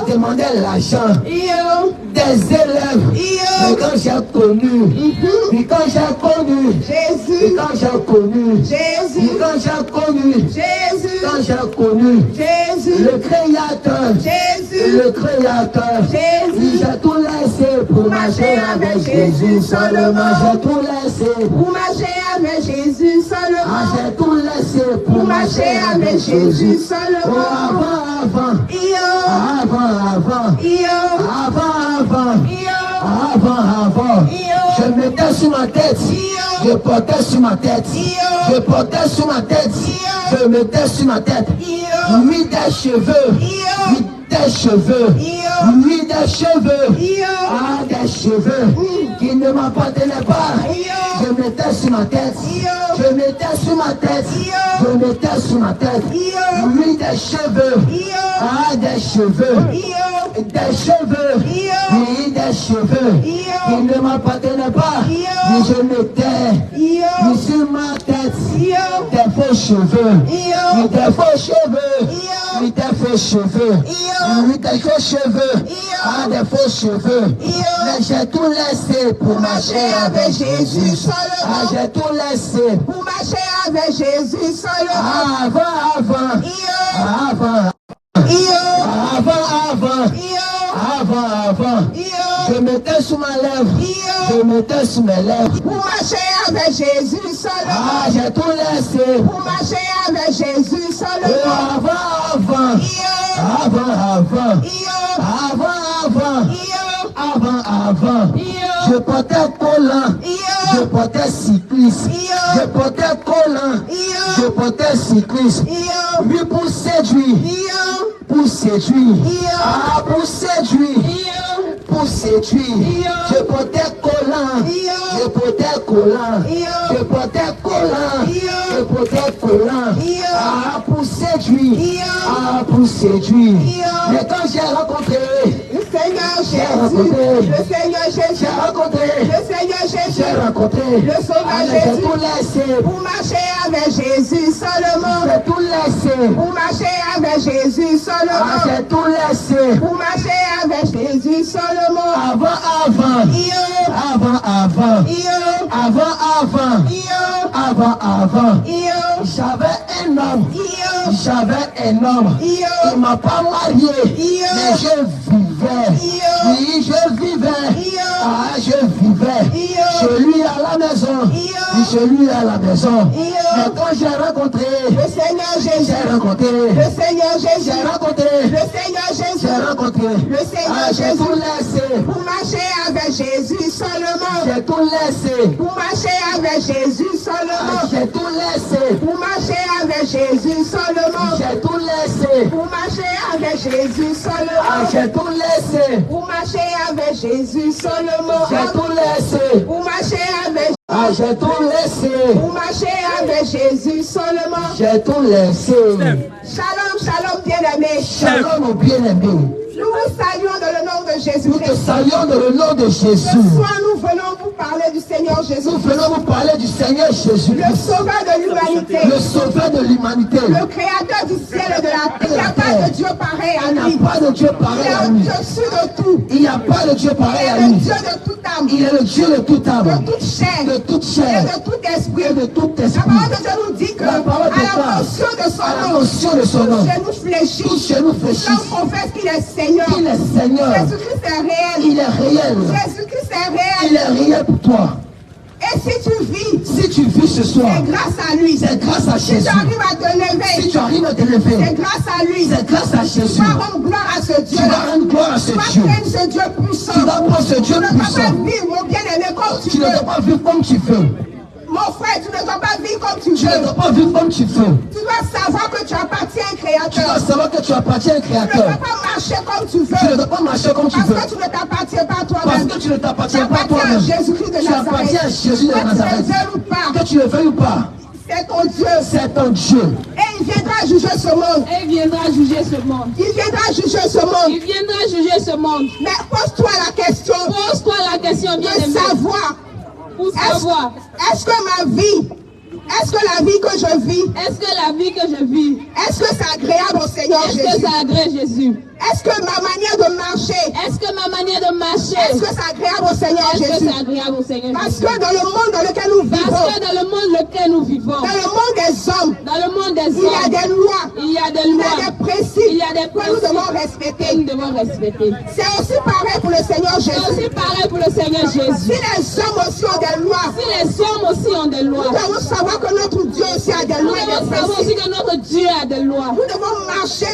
Je demandais l'argent des élèves. Mais quand j'ai connu, et quand j'ai connu, Jésus, et quand j'ai connu, Jésus, et quand j'ai connu, Jésus, quand j'ai connu, Jésus, le Créateur, Jésus, le Créateur, Jésus, j'ai tout laissé pour marcher avec Jésus seulement. J'ai tout laissé pour marcher avec Jésus seulement. J'ai tout laissé Pour marcher avec Jésus seulement. Avant, je mettais sur ma tête, je portais sur ma tête, je portais sur ma tête, je mettais sur ma tête, mis des cheveux, mis des cheveux, mis des cheveux, des cheveux qui ne m'appartenaient pas. Je mettais sur ma tête, je mettais sur ma tête, je mettais sur ma tête, mis des cheveux, des cheveux, des cheveux, oui, des cheveux qui ne m'appartenaient pas. Mais je mettais sur ma tête des faux cheveux, des faux cheveux, des faux cheveux, des faux cheveux, des faux cheveux. Mais j'ai tout laissé pour marcher avec Jésus seulement. J'ai tout laissé Pour marcher avec Jésus seulement. Avant, je mettais sous ma lèvre, je mettais sous mes lèvres. Pour marcher avec Jésus seulement. J'ai tout laissé. Pour marcher avec Jésus seulement. Avant, je portais collant, je portais cycliste, je portais collant, je portais cycliste. Oui, pour séduire, pour séduire, pour séduire, je portais collant, je portais collant, je portais collant, je portais collant, pour séduire, pour séduire. Mais quand j'ai rencontré Le Seigneur Jésus, le Seigneur Jésus, j'ai rencontré le Seigneur Jésus, j'ai rencontré le Sauveur j'ai Jésus, tout laissé, pour marcher avec Jésus seulement. j'ai tout laissé, Pour marcher avec Jésus seulement. j'ai tout laissé. Pour marcher avec Jésus seulement. Avant, j'avais un homme, il m'a pas marié, mais je vivais, oui, je vivais, je vivais, chez lui à la maison, chez lui à la maison. Mais quand j'ai rencontré Le Seigneur Jésus, j'ai rencontré le Seigneur Jésus, j'ai rencontré le Seigneur Jésus, j'ai rencontré le Seigneur j'ai Jésus, tout laissé, pour marcher avec Jésus seulement. j'ai tout laissé, Pour marcher avec Jésus seulement. j'ai tout laissé, Pour marcher avec Jésus seulement. j'ai tout laissé, Pour marcher avec Jésus seulement. j'ai tout laissé, Pour marcher avec Jésus seulement. j'ai tout laissé, Pour marcher avec j'ai tout laissé, Pour marcher avec Jésus seulement. j'ai tout laissé. Shalom, shalom, bien-aimés. Shalom, mon bien-aimé. Nous vous saluons dans le nom de Nous te Jésus-Christ. saluons dans le nom de Ce Jésus. soir, nous venons vous parler du Seigneur Jésus, Nous venons vous parler du Seigneur Jésus, le sauveur de l'humanité, le sauveur de l'humanité. le créateur du ciel et de la terre. Il n'y a pas de Dieu pareil à Il n'y lui. a pas de Dieu Il pareil est à le lui. Dieu de tout. Il n'y a pas de Dieu pareil à Il est le lui. Dieu de toute âme, Il est le Dieu de toute âme, de toute chair, de toute et chair de tout esprit. et de tout La esprit. parole de Dieu nous dit que, La parole de à la Dieu, mention de à son la nom, mention de son nom, tout genou fléchit. tout genou fléchit. L'homme confesse qu'il est Seigneur. Il est Seigneur. Jésus-Christ est réel. Il est réel. Jésus-Christ est Il réel. est réel pour toi. Et si tu vis, Si tu vis ce soir, c'est grâce à lui. Si c'est grâce à tu Jésus. arrives à te Si lever, tu arrives à te lever, c'est grâce à lui. c'est grâce à Tu Jésus. vas rendre gloire à ce Tu Dieu. vas rendre gloire à ce Tu vas Dieu. prendre ce Dieu puissant. Tu vas prendre ce Dieu Tu ne dois pas puissant. vivre, mon bien-aimé, comme tu Tu ne veux. dois pas vivre comme tu veux. Mon frère, tu ne dois pas vivre comme tu Tu ne veux. dois pas vivre comme tu veux. Tu dois savoir que tu appartiens à un Tu créateur. dois savoir que tu appartiens à un Tu ne dois créateur. pas marcher comme tu Tu ne veux. dois pas marcher comme tu veux. Parce que tu ne t'appartiens pas à Parce toi-même. que tu ne Tu t'appartiens pas à appartiens à toi-même. Jésus-Christ de Tu appartiens à Nazareth. Jésus de Que tu le Nazareth. veuilles ou pas, Que tu le veuilles ou pas, c'est ton Dieu. c'est ton Dieu. Et il viendra juger ce monde. Et il viendra juger ce monde. Il viendra juger ce monde. Il viendra juger ce monde. Mais pose-toi la question Pose-toi la question, bien de aimé. savoir, Pour savoir, est-ce que ma vie, est-ce que la vie que je vis, est-ce que la vie que je vis, est-ce que c'est agréable au Seigneur est-ce que Jésus? ça agrée Jésus? Est-ce que ma manière de marcher, Est-ce que ma manière de marcher, est-ce que c'est agréable au Seigneur est-ce que Jésus? c'est agréable au Seigneur Parce Jésus? que dans le monde dans lequel nous Parce vivons, que dans le monde dans lequel nous vivons, dans le monde des hommes, dans le monde des il y a hommes, des lois, il y a des il y lois, a des principes il y a des que nous principes devons que respecter. nous devons respecter. C'est aussi pareil pour le Seigneur C'est Jésus. aussi pareil pour le Seigneur Si Jésus. les hommes aussi ont des lois, Si les hommes aussi ont des lois, nous devons savoir que notre Dieu aussi a des nous lois et devons des savoir aussi principes. que notre Dieu a des lois. Nous devons marcher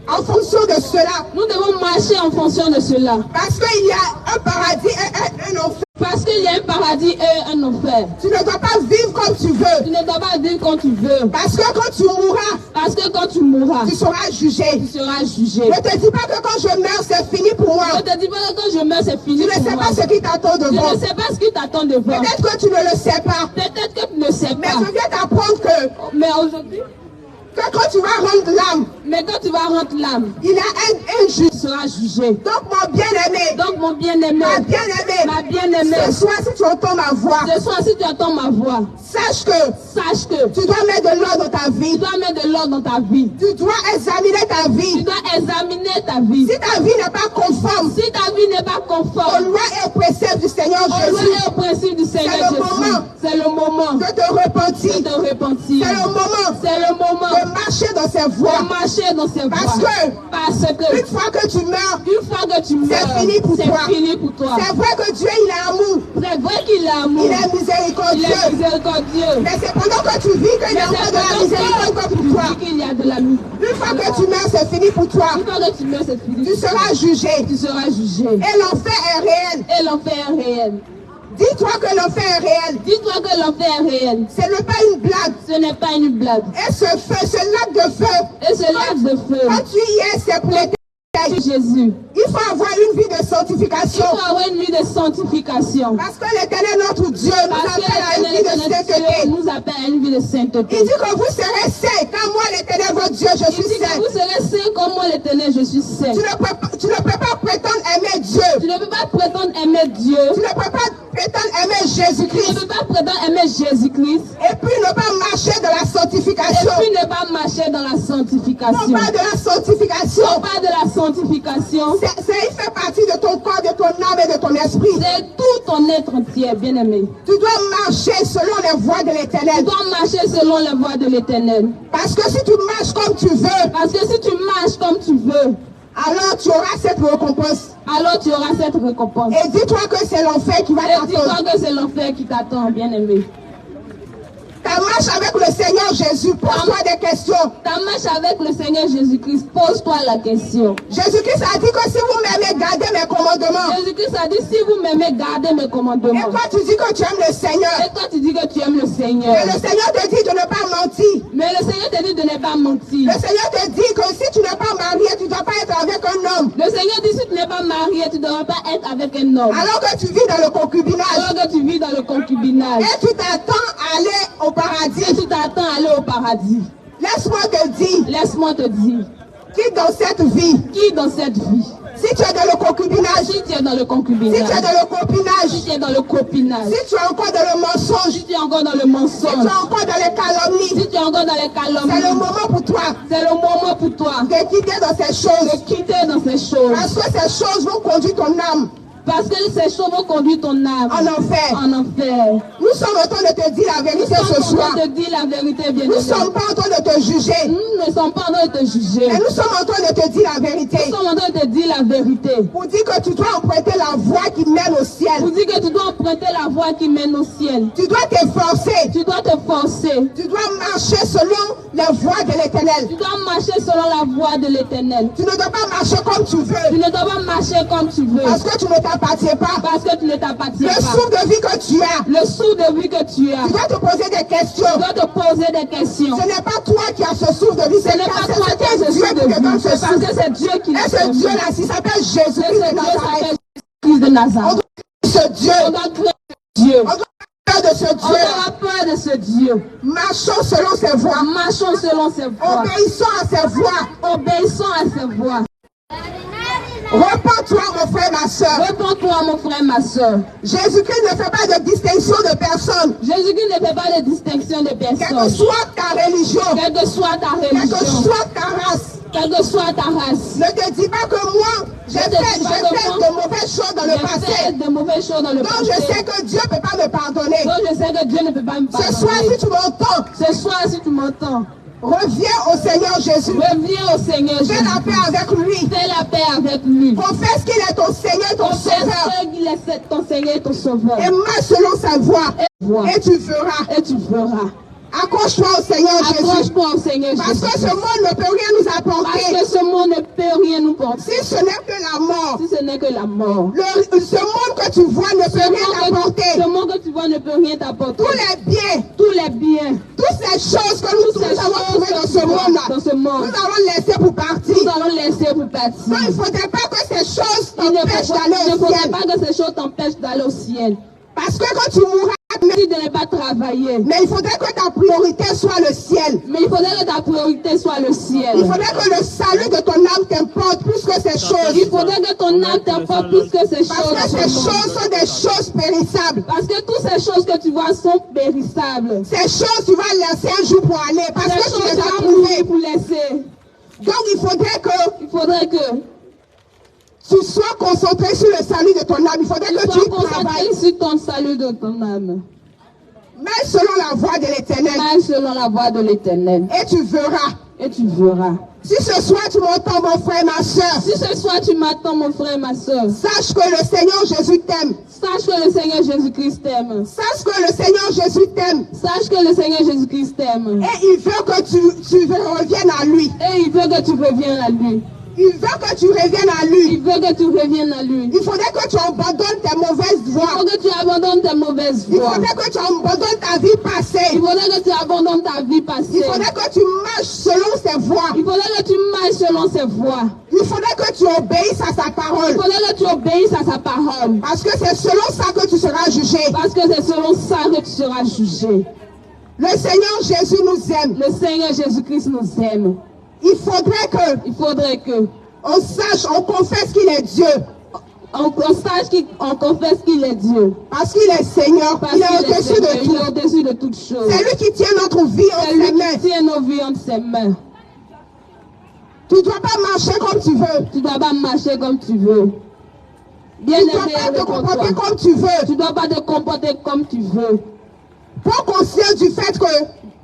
en fonction de cela. Nous devons marcher en fonction de cela. Parce qu'il y a un paradis et un enfer. Parce qu'il y a un paradis et un enfer. Tu ne dois pas vivre comme tu veux. Tu ne dois pas vivre quand tu veux. Parce que quand tu mourras, Parce que quand tu mourras, tu seras jugé. tu seras jugé. Ne te dis pas que quand je meurs, c'est fini pour moi. Je te dis pas que quand je meurs, c'est fini Tu ne pour sais moi. pas ce qui t'attend Tu devant. ne sais pas ce qui t'attend devant. Peut-être que tu ne le sais pas. Peut-être que tu ne sais Mais pas. je viens t'apprendre Mais aujourd'hui, que quand tu vas rendre l'âme, mais quand tu vas rendre l'âme, il y a un juge. tu seras jugé. Donc mon bien-aimé, Donc mon bien-aimé, ma bien-aimée, ma bien-aimée, ce soir si tu entends ma voix, ce soir si tu entends ma voix, sache que sache que tu dois mettre de l'ordre dans ta tu vie. dois mettre de l'ordre dans ta vie. Tu dois examiner ta Tu vie. dois examiner ta vie. Si ta vie n'est pas conforme Si ta vie n'est pas aux conforme lois et aux préceptes du Seigneur aux lois Jésus, et aux principes du Seigneur C'est le Jésus, moment c'est le moment de te repentir. de te repentir. C'est le moment C'est le moment de marcher dans ses de voies. marcher dans ses Parce voies. que Parce que une fois que tu meurs, une fois que tu meurs, c'est fini pour toi. c'est fini pour toi. C'est vrai que Dieu, il est amour. C'est vrai qu'il est amour. Il est Il miséricordieux. est miséricordieux. Mais c'est pendant que tu vis qu'il y a encore de la miséricorde pour toi. qu'il y a de la miséricorde. Une fois que tu meurs, c'est fini pour toi. Une fois que tu meurs, c'est fini. Tu seras jugé. Tu seras jugé. Et l'enfer est réel. Et l'enfer est réel. Dis-toi que l'enfer est réel. Dis-toi que l'enfer est réel. Ce n'est pas une blague. Ce n'est pas une blague. Et ce feu, ce lac de feu, Et ce lac de feu, quand tu y es, c'est pour l'éternité. Jésus. Il faut avoir une vie de Il sanctification. faut avoir une vie de sanctification. Parce que l'éternel, notre Dieu, nous Parce que appelle à une vie de l'éternel sainteté. nous appelle à une vie de sainteté. Il dit que vous serez saints, car moi, l'éternel, votre Dieu, je Il suis dit que saint. vous serez saints comme moi l'éternel, je suis saint. Tu ne peux pas prétendre aimer Dieu. Tu ne peux pas prétendre aimer Dieu. Tu ne peux pas prétendre aimer Tu ne Jésus-Christ. peux pas prétendre aimer Jésus-Christ. Et puis ne pas marcher dans la Et sanctification. puis ne pas marcher dans la Non sanctification. pas de la sanctification. Non pas de la sanctification. Il fait partie de ton corps, de ton âme et de ton esprit. C'est tout ton être entier, bien-aimé. Tu dois marcher selon les voies de Tu l'éternel. dois marcher selon les voies de l'éternel. Parce que si tu marches comme tu veux, Parce que si tu marches comme tu veux, alors tu auras cette récompense. alors tu auras cette récompense. Et dis-toi que c'est l'enfer qui va Et dis-toi t'attendre. que c'est l'enfer qui t'attend, bien-aimé. Ta marche avec le Seigneur Jésus, pose-toi des questions. Ta marche avec le Seigneur Jésus-Christ, pose-toi la question. Jésus-Christ a dit que si vous m'aimez, gardez mes commandements. Jésus-Christ a dit, si vous m'aimez, gardez mes Et commandements. toi, tu dis que tu aimes le Seigneur. Et toi, tu dis que tu aimes le Seigneur. Et le Seigneur te dit de ne pas mentir. Mais le Seigneur te dit de ne pas mentir. Le Seigneur te dit que si tu n'es pas marié, tu ne dois pas être avec un homme. Le Seigneur dit, si tu n'es pas marié, tu ne devras pas être avec un homme. Alors que tu vis dans le concubinage. Alors que tu vis dans le concubinage. Et tu t'attends à aller au Et paradis. tu t'attends à aller au paradis. Laisse-moi te dire, Laisse-moi te dire, qui dans cette vie, qui dans cette vie, si tu es dans le concubinage, si tu es dans le si tu concubinage, es dans le copinage, si tu es dans le copinage, si tu es encore dans le mensonge, si tu es encore dans le si tu mensonge, es encore dans les calomnies, si tu es encore dans les c'est le calomnies, moment pour toi c'est le moment pour toi de quitter dans ces de choses. quitter dans ces choses. Parce que ces choses vont conduire ton âme Parce que ces choses vont conduire ton âme en enfer. en enfer. Nous sommes en train de te dire la Nous vérité sommes ce en soir. train de dire la vérité, bien Nous ne aimé. sommes pas en train de te juger. Nous ne sommes pas en train de te juger. Mais nous sommes en train de te dire la vérité. Nous sommes en train de te dire la vérité. Pour dire que tu dois emprunter la voie qui mène au Pour ciel. dire que tu dois emprunter la voie qui mène au ciel. Tu dois t'efforcer. Tu dois te forcer. Tu dois marcher selon les voies de l'éternel. Tu dois marcher selon la voie de l'éternel. Tu ne dois pas marcher comme tu Tu veux. ne dois pas marcher comme tu veux. Parce que tu ne t'appartiens pas. Parce que tu ne t'appartiens Le pas. souffle de vie que tu as, Le souffle de vie que tu as. tu dois te poser des questions. Tu dois te poser des questions. Ce n'est pas toi qui as ce souffle de vie, Ce n'est pas toi qui as ce c'est Dieu souffle qui de te donne vie. ce C'est parce souffle. que c'est Dieu qui Et le ce fait. Dieu-là, s'il s'appelle Et Jésus-Christ ce de Dieu Nazareth. s'appelle Christ de On Nazareth. doit ce Dieu. On doit craindre Dieu. On doit peur de ce On Dieu. aura peur de ce Dieu. Marchons selon ses voies. Marchons selon ses voies. Obéissons à ses voies. Obéissons à ses voies. Repends-toi, mon frère, ma soeur. Réponds-toi, mon frère, ma soeur. Jésus-Christ ne fait pas de distinction de personne. Jésus-Christ ne fait pas de distinction de Quelle que personnes. soit ta religion, Quelle que soit ta quelle que religion, soit ta race, quelle que soit ta race. Ne te dis pas que moi, j'ai fait de mauvaises choses dans le passé. De mauvaises choses dans le Donc passé. je sais que Dieu ne peut pas me pardonner. Donc je sais que Dieu ne peut pas me pardonner. Ce soir, si tu m'entends, Ce soir, si tu m'entends, reviens au Seigneur Jésus. reviens au Seigneur Jésus. Fais la paix avec lui. Fais la paix avec lui. Confesse qu'il est ton Seigneur et ton Sauveur. Confesse qu'il est ton Seigneur et ton Sauveur. Et marche selon sa voie. Et tu feras. Et tu feras. Accroche-toi au Seigneur Jésus. Accroche-toi au Seigneur Parce Jésus. que ce monde ne peut rien nous Parce apporter. que ce monde ne peut rien nous porter. Si ce n'est que la mort. Si ce n'est que la mort. Ce monde que tu vois ne peut rien t'apporter. Ce monde que tu vois ne peut rien t'apporter. Tous les biens, Tous les biens, toutes ces choses que nous avons trouvées dans ce monde, nous allons laisser pour partir. nous allons laisser pour partir. Donc il ne faudrait pas que ces choses Il ne t'empêchent d'aller au faudrait ciel. pas que ces choses t'empêchent d'aller au ciel. Parce que quand tu mourras, Tu ne pas travailler. mais il faudrait que ta priorité soit le ciel. Mais il faudrait que ta priorité soit le ciel. Il faudrait que le salut de ton âme t'importe plus que ces choses. Il faudrait que ton âme t'importe plus que ces Parce que ces choses. choses sont des choses périssables. Parce que toutes ces choses que tu vois sont périssables. Ces choses, tu vas laisser un jour pour aller. Parce Ces que tu choses les as tu vas trouvées. pour laisser. Donc il faudrait que Tu tu sois concentré sur le salut de ton âme. Il faudrait que sois tu travailles. concentré sur ton salut de ton âme. Mais selon la voie de l'éternel. Marche selon la voie de l'Éternel. Et tu verras. Et tu verras. Si ce soir tu m'entends, mon frère, ma soeur, Si ce soir tu m'attends, mon frère, ma soeur, sache que le Seigneur Jésus t'aime. sache que le Seigneur Jésus-Christ t'aime. Sache que le Seigneur Jésus t'aime. Sache que le Seigneur Jésus-Christ t'aime. Et il veut que tu reviennes à lui. Et il veut que tu reviennes à lui. Il veut que tu reviennes à lui. Il veut que tu reviennes à lui. Il faudrait que tu abandonnes tes mauvaises Il voies. faut que tu abandonnes tes mauvaises Il voies. faudrait que tu abandonnes ta vie passée. Il faudrait que tu abandonnes ta vie passée. Il faudrait que tu marches selon ses voies. Il faudrait que tu marches selon ses voies. Il faudrait que tu obéisses à sa Il parole. faudrait que tu obéisses à sa parole. Parce que c'est selon ça que tu seras jugé. Parce que c'est selon ça que tu seras jugé. Le Seigneur Jésus nous aime. Le Seigneur Jésus-Christ nous aime. Il faudrait que On sache, on confesse qu'il est Dieu. sache qu'on confesse qu'il est Dieu. Parce qu'il est Seigneur. Parce Il est qu'il est au-dessus Seigneur, de il est tout. au-dessus de toutes choses. C'est lui qui tient notre vie C'est entre lui ses mains. qui tient nos vies entre ses mains. Tu ne dois pas marcher comme tu veux. Tu ne dois pas marcher comme tu veux. Bien Tu ne dois aimé, pas te comporter réponds-toi. comme tu veux. Tu ne dois pas te comporter comme tu veux. Prends conscience du fait que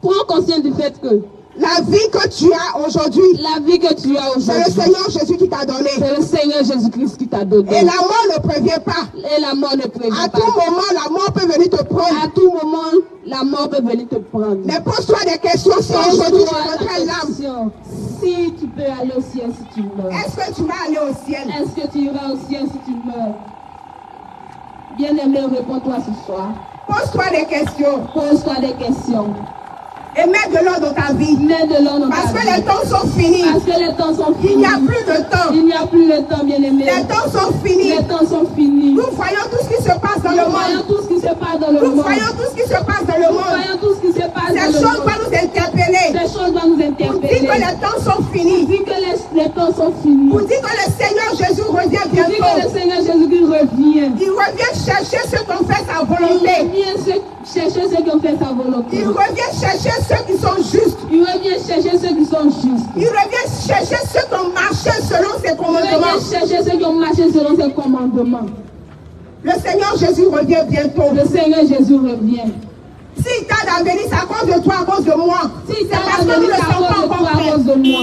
Prends conscience du fait que la vie que tu as aujourd'hui, la vie que tu as c'est le aujourd'hui, Seigneur Jésus qui t'a donné. c'est le Seigneur Jésus-Christ qui t'a donné. Et la mort ne prévient pas. Et la mort ne prévient À pas. tout moment, la mort peut venir te prendre. À tout moment, la mort peut venir te prendre. Mais pose-toi des questions si aujourd'hui tu voudrais l'âme. question. Si tu peux aller au ciel si tu meurs. Est-ce que tu vas aller au ciel? Est-ce que tu iras au ciel si tu meurs? Bien-aimé, réponds-toi ce soir. Pose-toi des questions. Pose-toi des questions. Et mets de l'ordre dans ta vie. Mets de l'ordre dans Parce ta que vie. les temps sont finis. Parce que les temps sont finis. Il n'y a plus de temps. Il n'y a plus de temps, bien-aimé. Les temps sont finis. Les temps sont finis. Nous voyons tout ce qui se passe dans le Nous voyons monde. tout ce qui se passe dans le Nous monde. voyons tout ce qui se passe dans le Nous monde. voyons tout ce qui se passe dans Ces le choses monde. vont nous interpeller. Ces choses vont nous Pour interpeller. dire que les temps sont finis. Dit que les temps sont finis. Pour dire que le Seigneur Jésus revient Dit que le bientôt. Seigneur Jésus-Christ revient. Il revient chercher ceux qui ont fait sa Il volonté. revient chercher ceux qui ont fait sa volonté. Il revient chercher ceux qui sont justes. Il revient chercher ceux qui sont justes. Il revient chercher ceux qui ont marché selon ses Il commandements. revient chercher ceux qui ont marché selon ses commandements. Le Seigneur Jésus revient bientôt. Le Seigneur Jésus revient. S'il tarde à venir, c'est à cause de toi, à cause de moi. Si C'est tu as parce que nous ne sommes pas à encore prêts. cause de moi.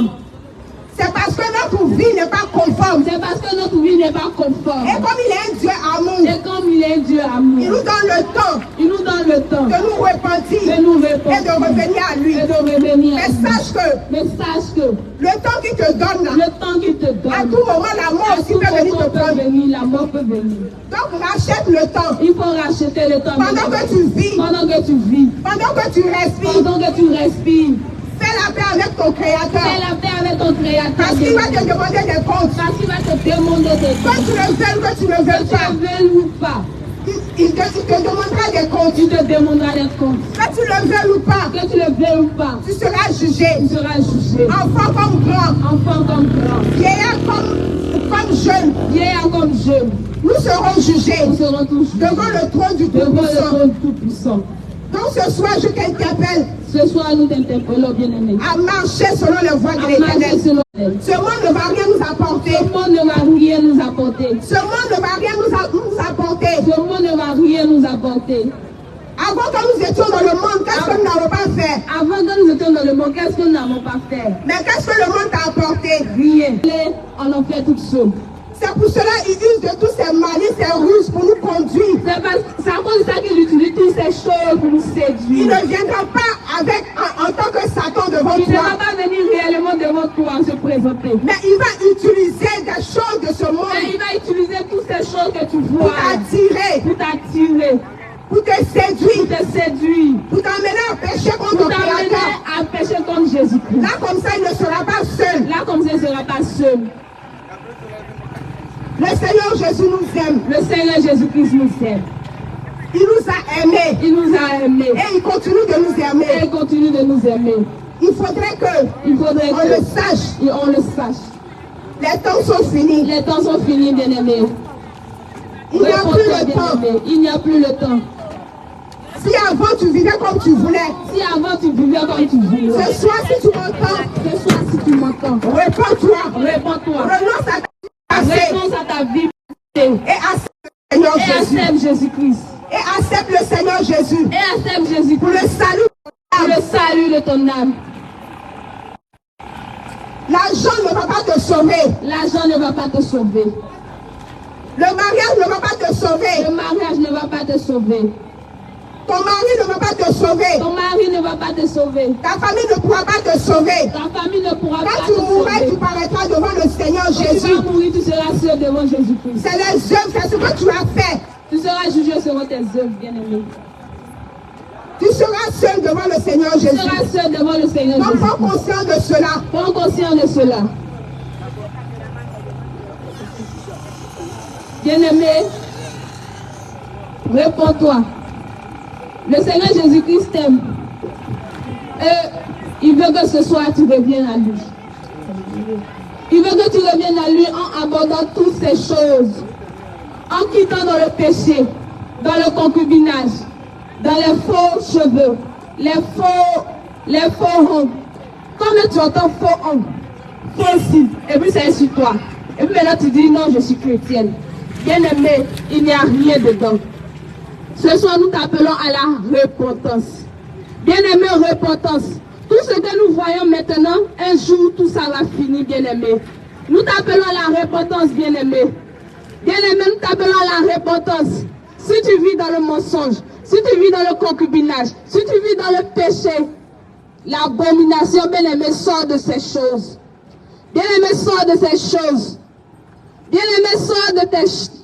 C'est parce que notre vie n'est pas conforme. C'est parce que notre vie n'est pas conforme. Et comme il est un Dieu amour, Et comme il est Dieu il amour, nous donne le temps il nous donne le temps de nous repentir de nous et répondre de revenir à lui. et de revenir à Mais lui. sache que Mais sache que le temps qu'il te donne là, le temps qu'il te donne, à tout moment, la mort à aussi tout peut venir moment te peut prendre. venir, la mort peut venir. Donc rachète le temps. Il faut racheter le temps. Pendant que tu vis, Pendant que tu vis, pendant que tu respires, pendant que tu respires, fais la paix avec ton fais Créateur. la paix avec ton Créateur. Parce qu'il va te demander des comptes. Parce qu'il va te demander des Que tu le veuilles ou que tu ne le que veuilles tu pas, le veuilles ou pas. il te demandera des comptes. Tu te demanderas des comptes. Que tu le veuilles ou pas, Que tu le veuilles ou pas, tu seras jugé. tu seras jugé. Enfant comme grand, Enfant comme grand, vieillard comme jeune, vieillard comme jeune, nous serons jugés nous serons tous jugés devant le trône du devant le Tout-Puissant. trône tout-puissant. Donc ce soir, je t'interpelle Ce soir, nous t'interpellons, bien-aimés, à marcher selon les voies de à marcher l'Éternel. selon Ce monde ne va rien nous apporter. Ce monde ne va rien nous apporter. Ce monde ne va rien nous apporter. Ce monde ne va rien nous apporter. Avant que nous étions dans le monde, qu'est-ce que nous n'avons pas fait? Avant que nous étions dans le monde, qu'est-ce que nous n'avons pas fait? Mais qu'est-ce que le monde t'a apporté? Rien. On en fait toutes choses. C'est pour cela qu'il use de tous ces malices et ruses pour nous conduire. C'est à cause de ça qu'il utilise toutes ces choses pour nous séduire. Il ne viendra pas avec en tant que Satan devant Il ne va toi. pas venir réellement devant toi se présenter. Mais il va utiliser des choses de ce Mais monde il va utiliser toutes ces choses que tu pour vois. t'attirer, Pour t'attirer. pour te séduire, Pour te séduire. pour t'emmener à pécher contre Pour ton t'amener Créateur. à pécher contre Jésus-Christ. Là, comme ça, il ne sera pas seul. Là, comme ça, il ne sera pas seul. Le Seigneur Jésus nous aime. Le Seigneur Jésus-Christ nous aime. Il nous a aimés. Il nous a aimés. Et il continue de nous Et aimer. il continue de nous aimer. Il faudrait Il faudrait qu'on le sache. on le sache. Les temps sont finis. Les temps sont finis, bien-aimés. Il n'y a plus Réponds-toi, le temps. bien-aimé. Il n'y a plus le temps. Si avant tu vivais comme tu voulais, Si avant tu vivais comme tu voulais, ce soir si tu m'entends, ce soir si tu m'entends, réponds-toi. réponds-toi. Renonce à ta vie Réponds à ta vie et accepte le Seigneur et Jésus. accepte Jésus-Christ. Et accepte le Seigneur Jésus Et accepte Jésus-Christ pour le salut. pour le salut de ton âme. L'argent ne va pas te sauver. L'argent ne va pas te sauver. Le mariage ne va pas te sauver. Le mariage ne va pas te sauver. Ton mari ne va pas te sauver. Ton mari ne va pas te sauver. Ta famille ne pourra pas te sauver. Ta famille ne pourra pas Quand te tu mourras, tu sauver. paraîtras devant le Seigneur Quand tu Jésus. vas mourir, tu seras seul devant Jésus-Christ. C'est les œuvres, c'est ce que tu as fait. Tu seras jugé selon tes œuvres, bien-aimé. Tu seras seul devant le Seigneur Tu Jésus. seras seul devant le Seigneur Donc, Jésus. prends conscience de cela. Prends conscience de cela. Bien-aimé, réponds-toi. Le Seigneur Jésus-Christ t'aime. Et il veut que ce soir tu reviennes à lui. Il veut que tu reviennes à lui en abordant toutes ces choses. En quittant dans le péché, dans le concubinage, dans les faux cheveux, les faux ongles. Comme tu entends faux ongles, faux cils, et puis c'est sur toi. Et puis maintenant tu dis non, je suis chrétienne. Bien-aimé, il n'y a rien dedans. Ce soir, nous t'appelons à la repentance. Bien-aimé, repentance. Tout ce que nous voyons maintenant, un jour, tout ça va finir, bien-aimé. Nous t'appelons à la repentance, bien-aimé. Bien-aimé, nous t'appelons à la repentance. Si tu vis dans le mensonge, si tu vis dans le concubinage, si tu vis dans le péché, l'abomination, bien-aimé, sort de ces choses. Bien-aimé, sort de ces choses. Bien-aimé, sort de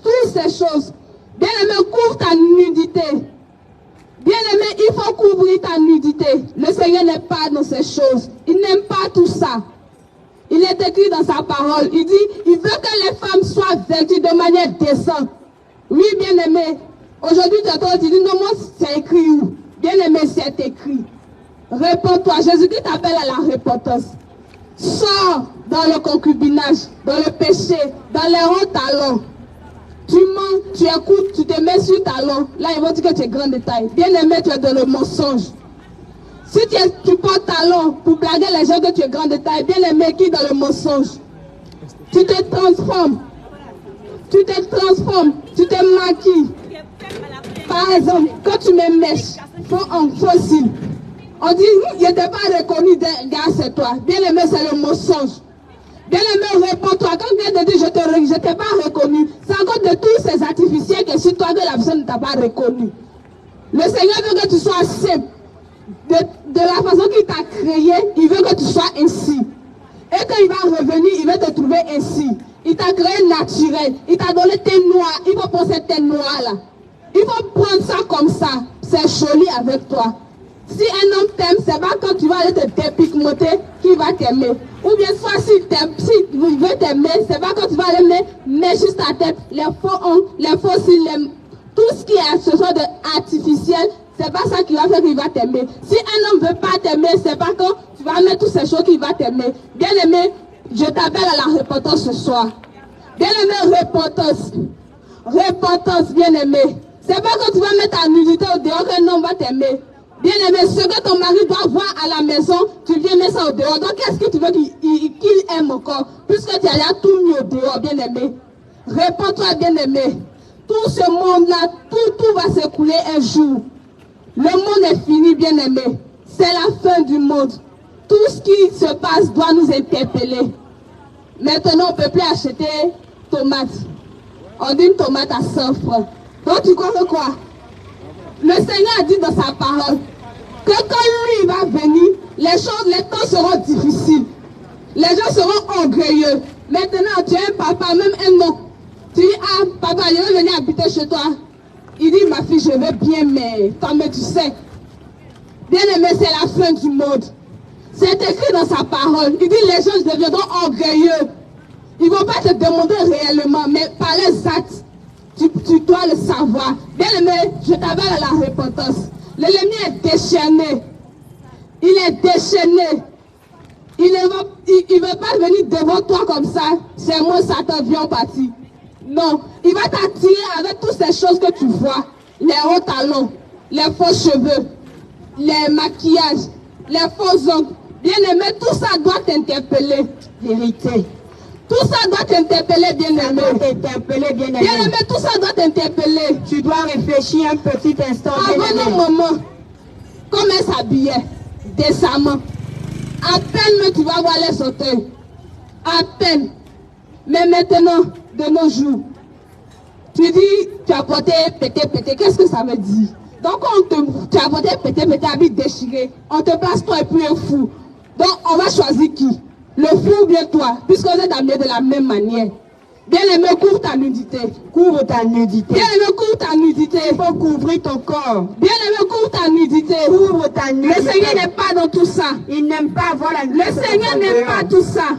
toutes ces choses. Bien-aimé, couvre ta nudité. Bien-aimé, il faut couvrir ta nudité. Le Seigneur n'est pas dans ces choses. Il n'aime pas tout ça. Il est écrit dans sa parole. Il dit, il veut que les femmes soient vêtues de manière décente. Oui, bien-aimé. Aujourd'hui, tu dis, non, moi, c'est écrit où? Bien-aimé, c'est écrit. Réponds-toi. Jésus-Christ t'appelle à la repentance. Sors dans le concubinage, dans le péché, dans les hauts talons. Tu mens, tu écoutes, tu te mets sur talons. Là, ils vont dire que tu es grand détail. Bien-aimé, tu es dans le mensonge. Si tu portes talons pour blaguer les gens que tu es grand détail, bien-aimé, qui est dans le mensonge. Tu te transformes. Tu te transformes. Tu te maquilles. Par exemple, quand tu me mèches, faux cils. On dit, il n'était pas reconnu, gars, c'est toi. Bien-aimé, c'est le mensonge. Bien-aimé, réponds-toi. Quand quelqu'un te dit, je t'ai pas reconnu, c'est encore de tous ces artificiels que sur toi que la personne ne t'a pas reconnu. Le Seigneur veut que tu sois simple. De la façon qu'il t'a créé, il veut que tu sois ainsi. Et quand il va revenir, il va te trouver ainsi. Il t'a créé naturel. Il t'a donné tes noirs. Il faut penser tes noirs là. Il faut prendre ça comme ça. C'est joli avec toi. Si un homme t'aime, c'est pas quand tu vas aller te dépigmenter qu'il va t'aimer. Ou bien soit s'il veut t'aimer, c'est pas quand tu vas aller mettre juste ta tête, les faux ongles, les faux cils, tout ce qui est ce genre d'artificiel, c'est pas ça qui va faire qu'il va t'aimer. Si un homme veut pas t'aimer, c'est pas quand tu vas mettre toutes ces choses qu'il va t'aimer. Bien aimé, je t'appelle à la repentance ce soir. Bien aimé, repentance. Repentance, bien aimé. C'est pas quand tu vas mettre ta nudité au dehors qu'un homme va t'aimer. Bien-aimé, ce que ton mari doit voir à la maison, tu viens mettre ça au dehors. Donc, qu'est-ce que tu veux qu'il aime encore? Puisque tu as déjà tout mis au dehors, bien-aimé. Réponds-toi, bien-aimé. Tout ce monde-là, tout va s'écouler un jour. Le monde est fini, bien-aimé. C'est la fin du monde. Tout ce qui se passe doit nous interpeller. Maintenant, on ne peut plus acheter tomates. On dit une tomate à 100 francs. Donc, tu crois que quoi? Le Seigneur a dit dans sa parole que quand lui va venir, les temps seront difficiles. Les gens seront orgueilleux. Maintenant, tu es un papa, même un homme. Tu dis, ah, papa, je vais venir habiter chez toi. Il dit, ma fille, je veux bien, mais toi-même, tu sais. Bien-aimé, c'est la fin du monde. C'est écrit dans sa parole. Il dit, les gens deviendront orgueilleux. Ils ne vont pas te demander réellement, mais par les actes, tu dois le savoir. Bien-aimé, je t'appelle à la repentance. L'ennemi est déchaîné. Il est déchaîné. Il ne veut pas venir devant toi comme ça. C'est moi, Satan, viens partir. Non, il va t'attirer avec toutes ces choses que tu vois. Les hauts talons, les faux cheveux, les maquillages, les faux ongles. Bien-aimé, tout ça doit t'interpeller. Vérité. Tout ça doit t'interpeller, bien-aimé. Bien-aimé, tout ça doit t'interpeller. Tu dois réfléchir un petit instant. Avant nos moments, comme elle s'habillait décemment, à peine tu vas voir les auteurs. À peine. Mais maintenant, de nos jours, tu dis, tu as porté pété, qu'est-ce que ça veut dire? Donc, tu as porté pété, habit déchiré, on te place toi et puis un fou. Donc, on va choisir qui? Le fou ou bien toi, puisqu'on est habillés de la même manière. Bien-aimé, couvre ta nudité. Couvre ta nudité. Bien-aimé, couvre ta nudité. Il faut couvrir ton corps. Bien-aimé, couvre ta nudité. Couvre ta nudité. Le Seigneur n'est pas dans tout ça. Il n'aime pas voir la nudité. Le Seigneur n'aime pas tout ça.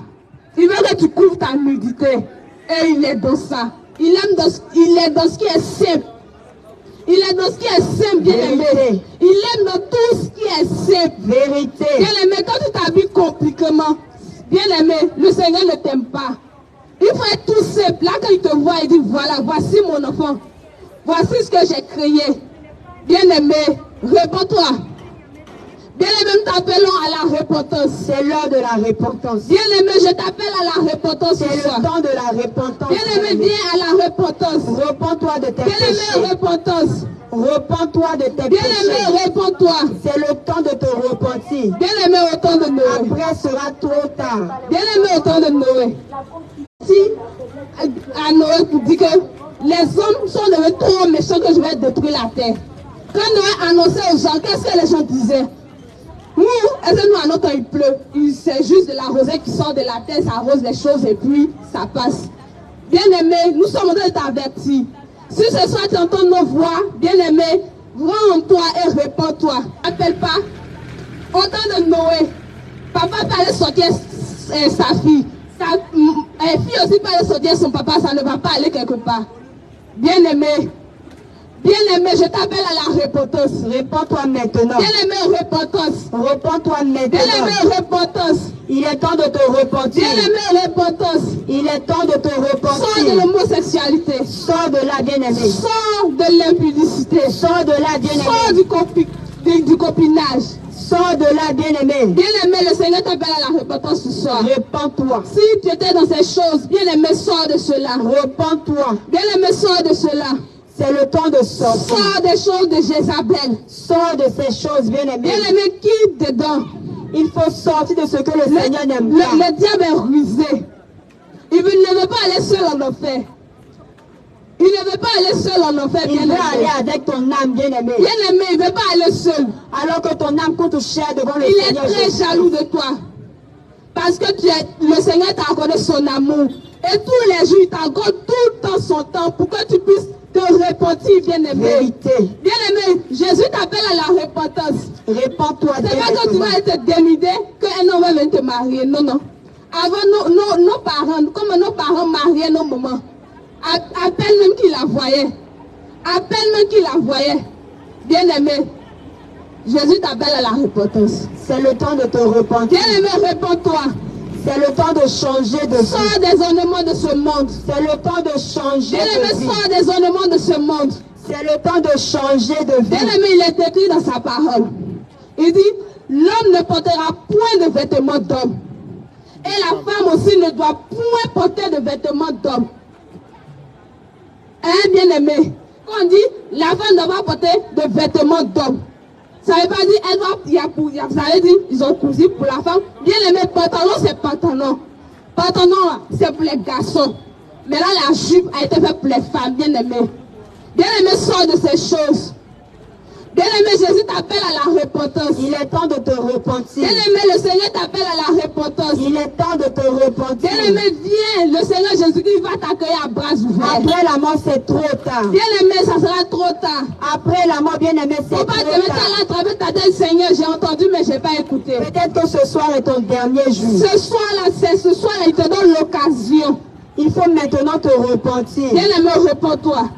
Il veut que tu couvres ta nudité. Et il est dans ça. Il est dans ce qui est simple. Il est dans ce qui est simple, bien-aimé. Il aime dans tout ce qui est simple. Vérité. Bien-aimé, quand tu t'habilles compliquément, bien-aimé, le Seigneur ne t'aime pas. Il faut être tout simple. Là, quand il te voit, il dit, voilà, voici mon enfant. Voici ce que j'ai créé. Bien-aimé, réponds-toi. Bien-aimé, nous t'appelons à la repentance. C'est l'heure de la repentance. Bien-aimé, je t'appelle à la repentance. C'est le temps de la repentance. Bien-aimé, viens à la repentance. Repends-toi de tes péchés. Bien-aimé, repentance. Repends-toi de tes péchés. Bien-aimé, réponds-toi. C'est le temps de te repentir. Bien-aimé, au temps de Noé. Après sera trop tard. Bien-aimé, au temps de Noé. Si à Noé pour dire que les hommes sont devenus trop méchants que je vais détruire la terre. Quand Noé annonçait aux gens, qu'est-ce que les gens disaient? Nous, est-ce que nous, à notre temps, il pleut? C'est juste de la rosée qui sort de la terre, ça arrose les choses et puis ça passe. Bien-aimé, nous sommes en train de t'avertir. Si ce soir tu entends nos voix, bien-aimé, rends-toi et réponds-toi. N'appelle pas. Au temps de Noé, papa allait sortir sa fille. Sa fille aussi peut aller sortir son papa, ça ne va pas aller quelque part. Bien-aimé, bien-aimé, je t'appelle à la repentance. Réponds-toi maintenant. Bien-aimé, repentance. Repends-toi maintenant. Bien-aimé, repentance. Il est temps de te repentir. Bien-aimé, repentance. Il est temps de te repentir. Sors de l'homosexualité. Sors de la bien-aimée. Sors de l'impudicité. Sors de la bien-aimée. Sors du copinage. Sors de la bien-aimée. Bien-aimé, le Seigneur t'appelle à la repentance ce soir. Repends-toi. Si tu étais dans ces choses, bien-aimé, sors de cela. Repends-toi. Bien-aimé, sors de cela. C'est le temps de sortir. Sors des choses de Jézabel. Sors de ces choses, bien-aimé. Bien-aimé, quitte dedans. Il faut sortir de ce que le Seigneur n'aime pas. Le diable est rusé. Il ne veut pas aller seul en enfer. Il ne veut pas aller seul en enfer, Il bien-aimé. veut aller avec ton âme, bien-aimé. Bien-aimé, il ne veut pas aller seul. Alors que ton âme coûte cher devant le Il est Seigneur très Jésus. jaloux de toi. Parce que le Seigneur t'a accordé son amour. Et tous les jours, il t'accorde tout le temps son temps pour que tu puisses te repentir, bien-aimé. Vérité. Bien-aimé, Jésus t'appelle à la repentance. Répands-toi. C'est pas que tu vas être dénudé qu'un homme va venir te marier. Non, non. Avant, nos parents, comme nos parents mariaient nos mamans, à peine même qu'ils la voyaient. À peine même qu'ils la voyaient. Bien-aimé, Jésus t'appelle à la repentance. C'est le temps de te repentir. Bien-aimé, réponds-toi. C'est le temps de changer de vie. Sors des ornements de ce monde. C'est le temps de changer Bien-aimé, de vie. sors des ornements de ce monde. C'est le temps de changer de vie. Bien-aimé, il est écrit dans sa parole Il dit, l'homme ne portera point de vêtements d'homme. Et la femme aussi ne doit point porter de vêtements d'homme. Hein, bien aimé? Quand on dit, la femme ne doit pas porter de vêtements d'homme. Ça ne veut pas dire, elle doit, ça veut dire, ils ont cousu pour la femme. Bien aimé, pantalon, c'est pantalon. Pantalon, c'est pour les garçons. Mais là, la jupe a été faite pour les femmes, bien aimé. Bien aimé, sort de ces choses. Bien aimé, Jésus t'appelle à la repentance. Il est temps de te repentir. Bien aimé, le Seigneur t'appelle à la repentance. Il est temps de te repentir. Bien aimé, viens, le Seigneur Jésus-Christ va t'accueillir à bras ouverts. Après la mort, c'est trop tard. Bien aimé, ça sera trop tard. Après la mort, bien aimé, c'est Faut trop pas te mettre tard. là à travers ta tête, Seigneur, j'ai entendu, mais je n'ai pas écouté. Peut-être que ce soir est ton dernier jour. Ce soir-là, il te donne l'occasion. Il faut maintenant te repentir. Bien aimé, repens-toi.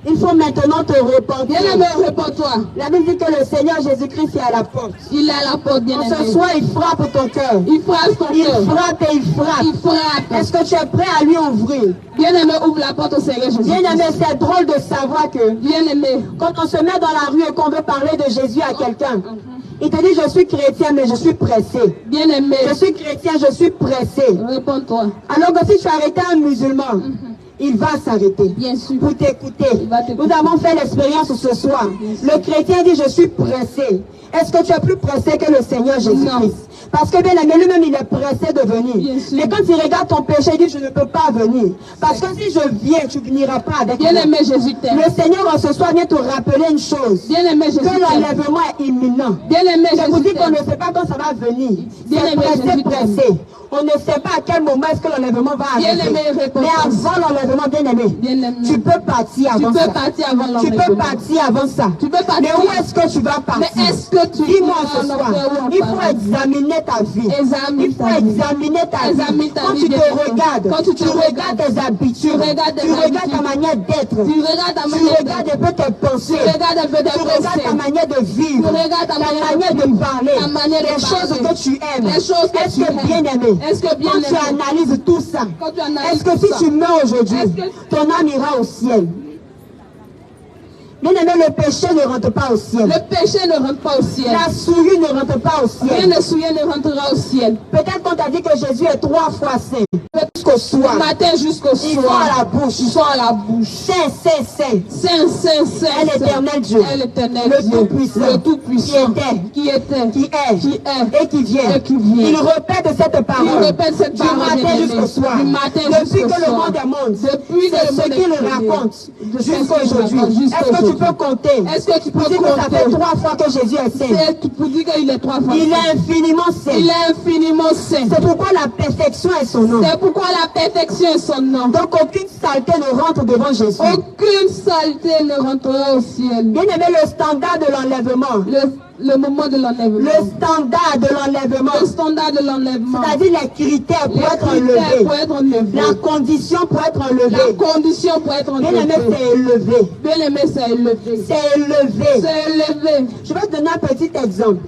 Il faut maintenant te repentir. Bien aimé, repens-toi. La Bible dit que le Seigneur Jésus-Christ est à la porte. Il est à la porte, bien aimé. Ce soir, il frappe ton cœur. Il frappe ton Il cœur. frappe et il frappe. Il frappe. Est-ce que tu es prêt à lui ouvrir? Bien aimé, ouvre la porte au Seigneur Jésus. Bien aimé, c'est drôle de savoir que Bien aimé. quand on se met dans la rue et qu'on veut parler de Jésus à quelqu'un, il te dit je suis chrétien mais je suis pressé. Bien aimé. Je suis chrétien, je suis pressé. Réponds-toi. Alors que si tu arrêtais un musulman, il va s'arrêter Bien sûr. pour t'écouter. Il va t'écouter. Nous avons fait l'expérience ce soir. Le chrétien dit je suis pressé. Est-ce que tu es plus pressé que le Seigneur Jésus-Christ? Parce que bien aimé, lui-même il est pressé de venir. Mais quand il regarde ton péché, il dit je ne peux pas venir. Parce que si je viens, tu ne veniras pas avec moi. Bien aimé, Jésus t'aime. Le Seigneur ce soir vient te rappeler une chose. Bien aimé, Jésus Que t'aime. l'enlèvement est imminent. Bien aimé, Je vous Jésus dis qu'on ne t'aime. sait pas quand ça va venir. Bien C'est aimé, pressé, Jésus pressé. On ne sait pas à quel moment est-ce que l'enlèvement va Bien arriver. aimé, réponds. Mais avant l'enlèvement, bien aimé, Bien aimé. tu peux partir Tu avant peux ça. partir avant Tu peux l'enlèvement. partir avant ça. Tu peux partir. Mais où est-ce que tu vas partir? Mais est-ce que tu Dis-moi vas ce en soir. enfer ou en Il faut paradis? examiner ta vie. Examine Il faut ta vie. examiner ta Examine vie. ta Quand vie, tu bien te aimé. regardes, Quand tu te regardes tes habitudes, tu regardes tes tu regardes ta habitudes. manière d'être, Tu regardes ta tu manière regardes un peu tes pensées, Tu regardes un peu tes tu regardes pensées. ta manière de vivre, Tu regardes ta manière de de vivre, parler, ta manière de les choses parler, que tu aimes. les choses que Est-ce tu que aimes. bien aimé, Est-ce que bien quand tu aimé. analyses tout ça, Quand tu analyses est-ce que tout si ça, tu meurs aujourd'hui, est-ce que- ton âme ira au ciel? Bien aimé, le péché ne rentre pas au ciel. Le péché ne rentre pas au ciel. La souillure ne rentre pas au Rien ciel. de souillé ne rentrera au ciel. Peut-être qu'on t'a dit que Jésus est 3 fois saint. Jusqu'au soir. Du matin jusqu'au Ils sont soir. à la bouche. Ils sont à la bouche. Saint, saint, saint. Saint, Saint, Saint. Est l'éternel Dieu. Est l'éternel Le Dieu. Tout-Puissant. Le Tout-Puissant. Qui était. Qui est. Qui est. Et qui vient. Et qui vient. Il répète cette parole. Il répète cette du parole, matin bien-aimé. jusqu'au soir. Du matin Depuis jusqu'au que le soir. monde est monde. Depuis que C'est le ce monde qu'il est créé. raconte De ce jusqu'à qu'il aujourd'hui. raconte jusqu'à Est-ce que tu aujourd'hui. peux compter? Est-ce que tu peux Pour dire que ça fait compter? 3 fois que Jésus est saint. C'est pour dire qu'il est 3 fois Il saint. est infiniment saint. Il est infiniment saint. C'est pourquoi la perfection est son nom. C'est pourquoi la perfection est son nom. Donc aucune saleté ne rentre devant Jésus. Aucune saleté ne rentrera au ciel. Bien aimé, le standard de l'enlèvement. Le moment de l'enlèvement. Le standard de l'enlèvement. Le standard de l'enlèvement. C'est-à-dire les critères pour Les être critères enlevé. pour être enlevé. La condition pour être La enlevé. condition pour être Bien aimé, enlevé. c'est élevé. Bien aimé, c'est élevé. C'est élevé. C'est élevé. Je vais te donner un petit exemple.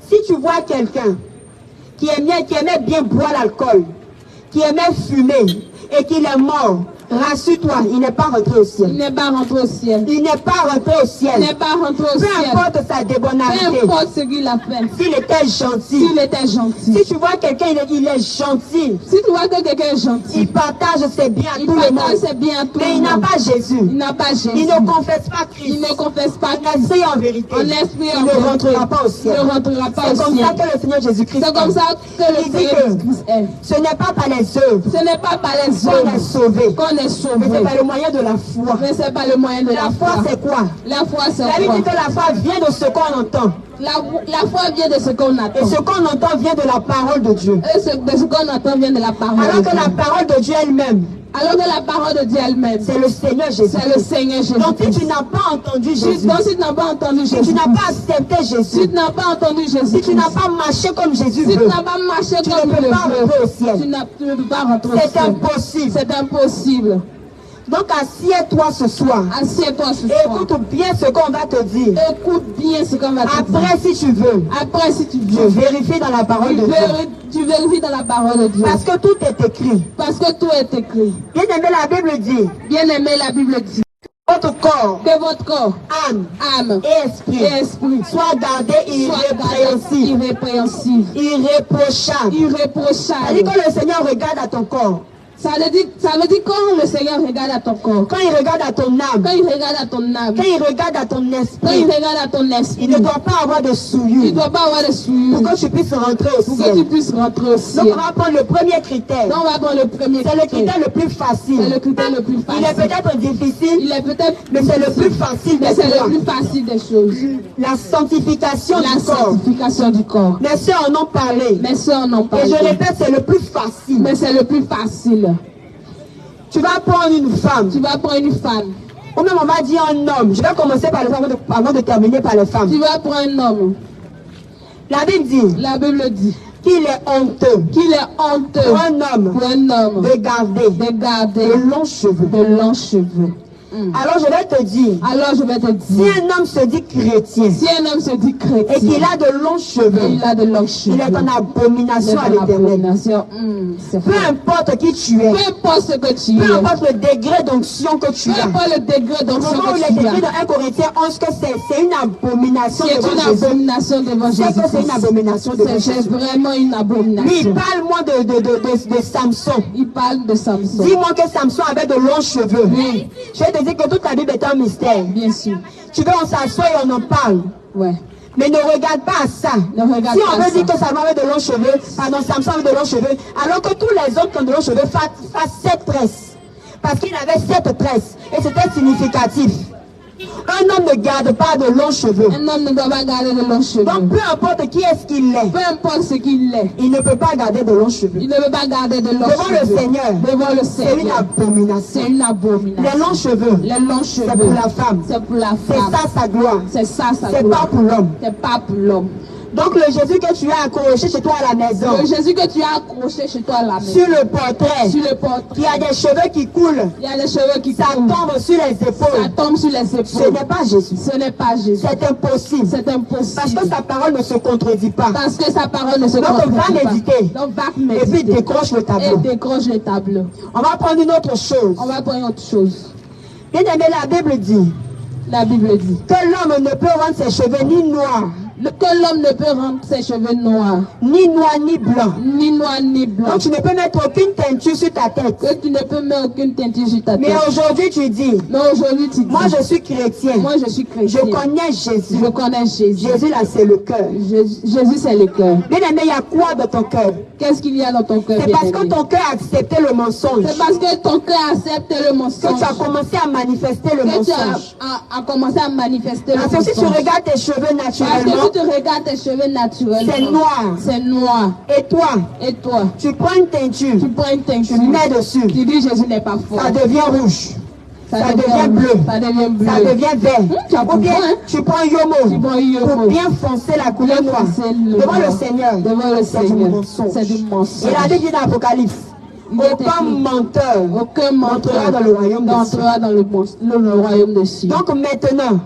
Si tu vois quelqu'un qui aimait bien boire l'alcool, qui aimait fumer et qu'il est mort, rassure-toi, il n'est pas rentré au Il ciel. n'est pas rentré au ciel. Il n'est pas rentré au Il ciel. n'est pas rentré au Peu ciel. importe sa Peu débonarité. importe ce qu'il a fait. S'il était gentil. S'il était gentil. Si tu vois quelqu'un, il est gentil. Si tu vois que quelqu'un est gentil, Il partage ses biens à il tout le partage monde. ses biens à tout Mais le il n'a monde. pas Jésus. Il n'a pas Jésus. Il ne confesse pas Christ. Il ne confesse pas En esprit en vérité. En esprit, il ne rentrera pas au ciel. Il ne rentrera pas C'est au comme ciel. ça que le Seigneur Jésus-Christ C'est comme ça que le Il dit Seigneur que Jésus-Christ est. ce n'est pas par les œuvres Ce n'est pas par les qu'on œuvres est sauvé. qu'on est Mais sauvé. c'est par le moyen de la foi. Mais c'est pas le moyen de La foi, c'est quoi? La foi, c'est La Bible quoi? dit que la foi vient de ce qu'on entend. La foi vient de ce qu'on Et attend. ce qu'on entend vient de la parole de Dieu. Et de ce qu'on entend vient de la parole de Alors que Dieu. la parole de Dieu elle-même, Alors que la parole de Dieu elle-même, c'est le Seigneur Jésus. c'est le Seigneur Jésus. Donc si tu n'as pas entendu Jésus, Donc si tu n'as pas entendu si Jésus, tu n'as pas accepté si Jésus, tu n'as pas entendu Jésus, si tu n'as pas marché comme Jésus si tu veut, n'as pas marché tu comme ne il peux le pas veut, rentrer au ciel. tu ne peux pas rentrer au C'est ciel. impossible. C'est impossible. Donc assieds-toi ce soir. Assieds-toi ce Et soir. écoute bien ce qu'on va te dire. Écoute bien ce qu'on va te dire. Après, si tu veux, Après, si tu je veux, vérifie dans la parole de Dieu. tu vérifies dans la parole de Dieu. Parce que tout est écrit. Parce que tout est écrit. Bien aimé, la Bible dit, Bien aimé, la Bible dit. votre corps, que votre corps, âme et esprit soient gardés irrépréhensibles, irréprochables. C'est-à-dire que le Seigneur regarde à ton corps. Ça veut dire quand le Seigneur regarde à ton corps, quand il regarde à ton âme, quand il regarde à ton âme, quand il regarde à ton quand il esprit, regarde à ton esprit, il ne doit pas avoir de souillure. il ne doit pas avoir de souillure Pour que tu puisses rentrer au pour que ciel. tu puisses rentrer au ciel. Donc on va prendre le premier critère. Donc on va prendre le premier C'est le critère le plus facile. C'est le critère le plus facile. Il est peut-être difficile, Il est peut-être mais c'est le plus facile mais des c'est le trois. plus facile des choses. La sanctification La du corps. sanctification du corps. Mes soeurs en ont parlé. Mes soeurs en ont Et parlé. je répète, c'est le plus facile. Mais c'est le plus facile. Tu vas prendre une femme. Tu vas prendre une femme. Ou même on va dire un homme. Je vais commencer par les femmes avant de terminer par les femmes. Tu vas prendre un homme. La Bible dit La Bible dit qu'il est honteux qu'il est honteux pour un homme pour un homme de garder de garder de longs cheveux. de longs cheveux. Alors je vais te dire, Alors je vais te si dire, un homme se dit chrétien si un homme se dit et chrétien qu'il a de longs et cheveux, il a de longs cheveux, il est en abomination à l'éternel. C'est Peu vrai. importe qui tu es, Peu importe ce que tu es, peu importe le degré d'onction que tu peu as. importe le degré Au d'onction moment où il que est tu écrit as, dans 1 Corinthiens 11 que c'est une abomination c'est devant une Jésus. abomination devant C'est Jésus. que c'est une abomination devant C'est Jésus. vraiment une Lui, il abomination. parle moi de Samson. Il parle de Samson. Dis-moi que Samson avait de longs cheveux. Oui. Je vais te dire que toute la Bible est un mystère. Bien sûr. Tu veux, on s'assoit et on en parle. Ouais. Mais ne regarde pas à ça. Ne regarde Si on pas veut dire ça. que Samson avait de longs cheveux, pardon, Samson avait de longs cheveux, alors que tous les hommes qui ont de longs cheveux fassent 7 tresses. Parce qu'il avait 7 tresses. Et c'était significatif. Un homme ne garde pas de longs cheveux. Un homme ne doit pas garder de longs cheveux. Donc peu importe qui est-ce qu'il est, Peu importe ce qu'il est, il ne peut pas garder de longs cheveux. il ne veut pas garder de longs Devant cheveux. le Seigneur, Devant le c'est une Seigneur, abomination. c'est une abomination. Les longs cheveux, Les longs cheveux, c'est pour la femme. c'est pour la C'est femme. ça sa gloire. C'est ça, sa C'est gloire. pas pour l'homme. C'est pas pour l'homme. Donc le Jésus que tu as accroché chez toi à la maison, Le Jésus que tu as accroché chez toi à la maison, sur le portrait, sur le portrait, qui a des cheveux qui coulent, il y a des cheveux qui ça tombent. tombe sur les Ça épaules. tombe sur les Ce épaules. n'est pas Jésus. Ce n'est pas Jésus. C'est impossible. C'est impossible. Parce que sa parole ne se contredit pas. Parce que sa parole ne se Donc, contredit va pas. méditer. Donc va Et puis méditer. décroche le Et tableau. décroche le tableau. On va prendre une autre chose. On va prendre une autre chose. Bien aimé, la Bible dit La Bible dit que l'homme ne peut rendre ses cheveux ni noirs, que l'homme ne peut rendre ses cheveux noirs, ni noirs, ni blancs. ni noirs, ni blancs. Donc tu ne peux mettre aucune teinture sur ta tête. Que tu ne peux mettre aucune teinture sur ta Mais tête. aujourd'hui tu dis, Mais aujourd'hui tu dis, moi je suis chrétien. moi je suis Je chrétien. connais Jésus. Je connais Jésus. Jésus là c'est le cœur. Jésus c'est le cœur. Bien aimé, il y a quoi dans ton cœur? Qu'est-ce qu'il y a dans ton cœur? C'est parce que bien-aimé? ton cœur a accepté le mensonge. C'est parce que ton cœur accepte le Que mensonge. tu as commencé à manifester le Que tu mensonge. as commencé à manifester le Parce que si tu mensonge. regardes tes cheveux Parce que naturellement, si tu regardes tes cheveux naturellement, c'est noir. c'est noir. Et toi, Et toi, tu prends une teinture, tu prends une teinture, tu mets dessus, tu dis Jésus n'est pas fort. ça devient rouge, ça devient bleu, Ça devient bleu. ça devient vert. tu as Ou bien compris, hein? tu prends Yomo Tu prends Yomo. pour bien foncer la couleur Bien noire. foncer le Devant noir. le Seigneur, Devant le c'est du Seigneur. mensonge. C'est du mensonge. Et la Bible dit dans l'Apocalypse, Il est aucun écrit, menteur aucun menteur n'entrera dans le royaume des cieux. n'entrera dans le royaume des cieux. Donc maintenant,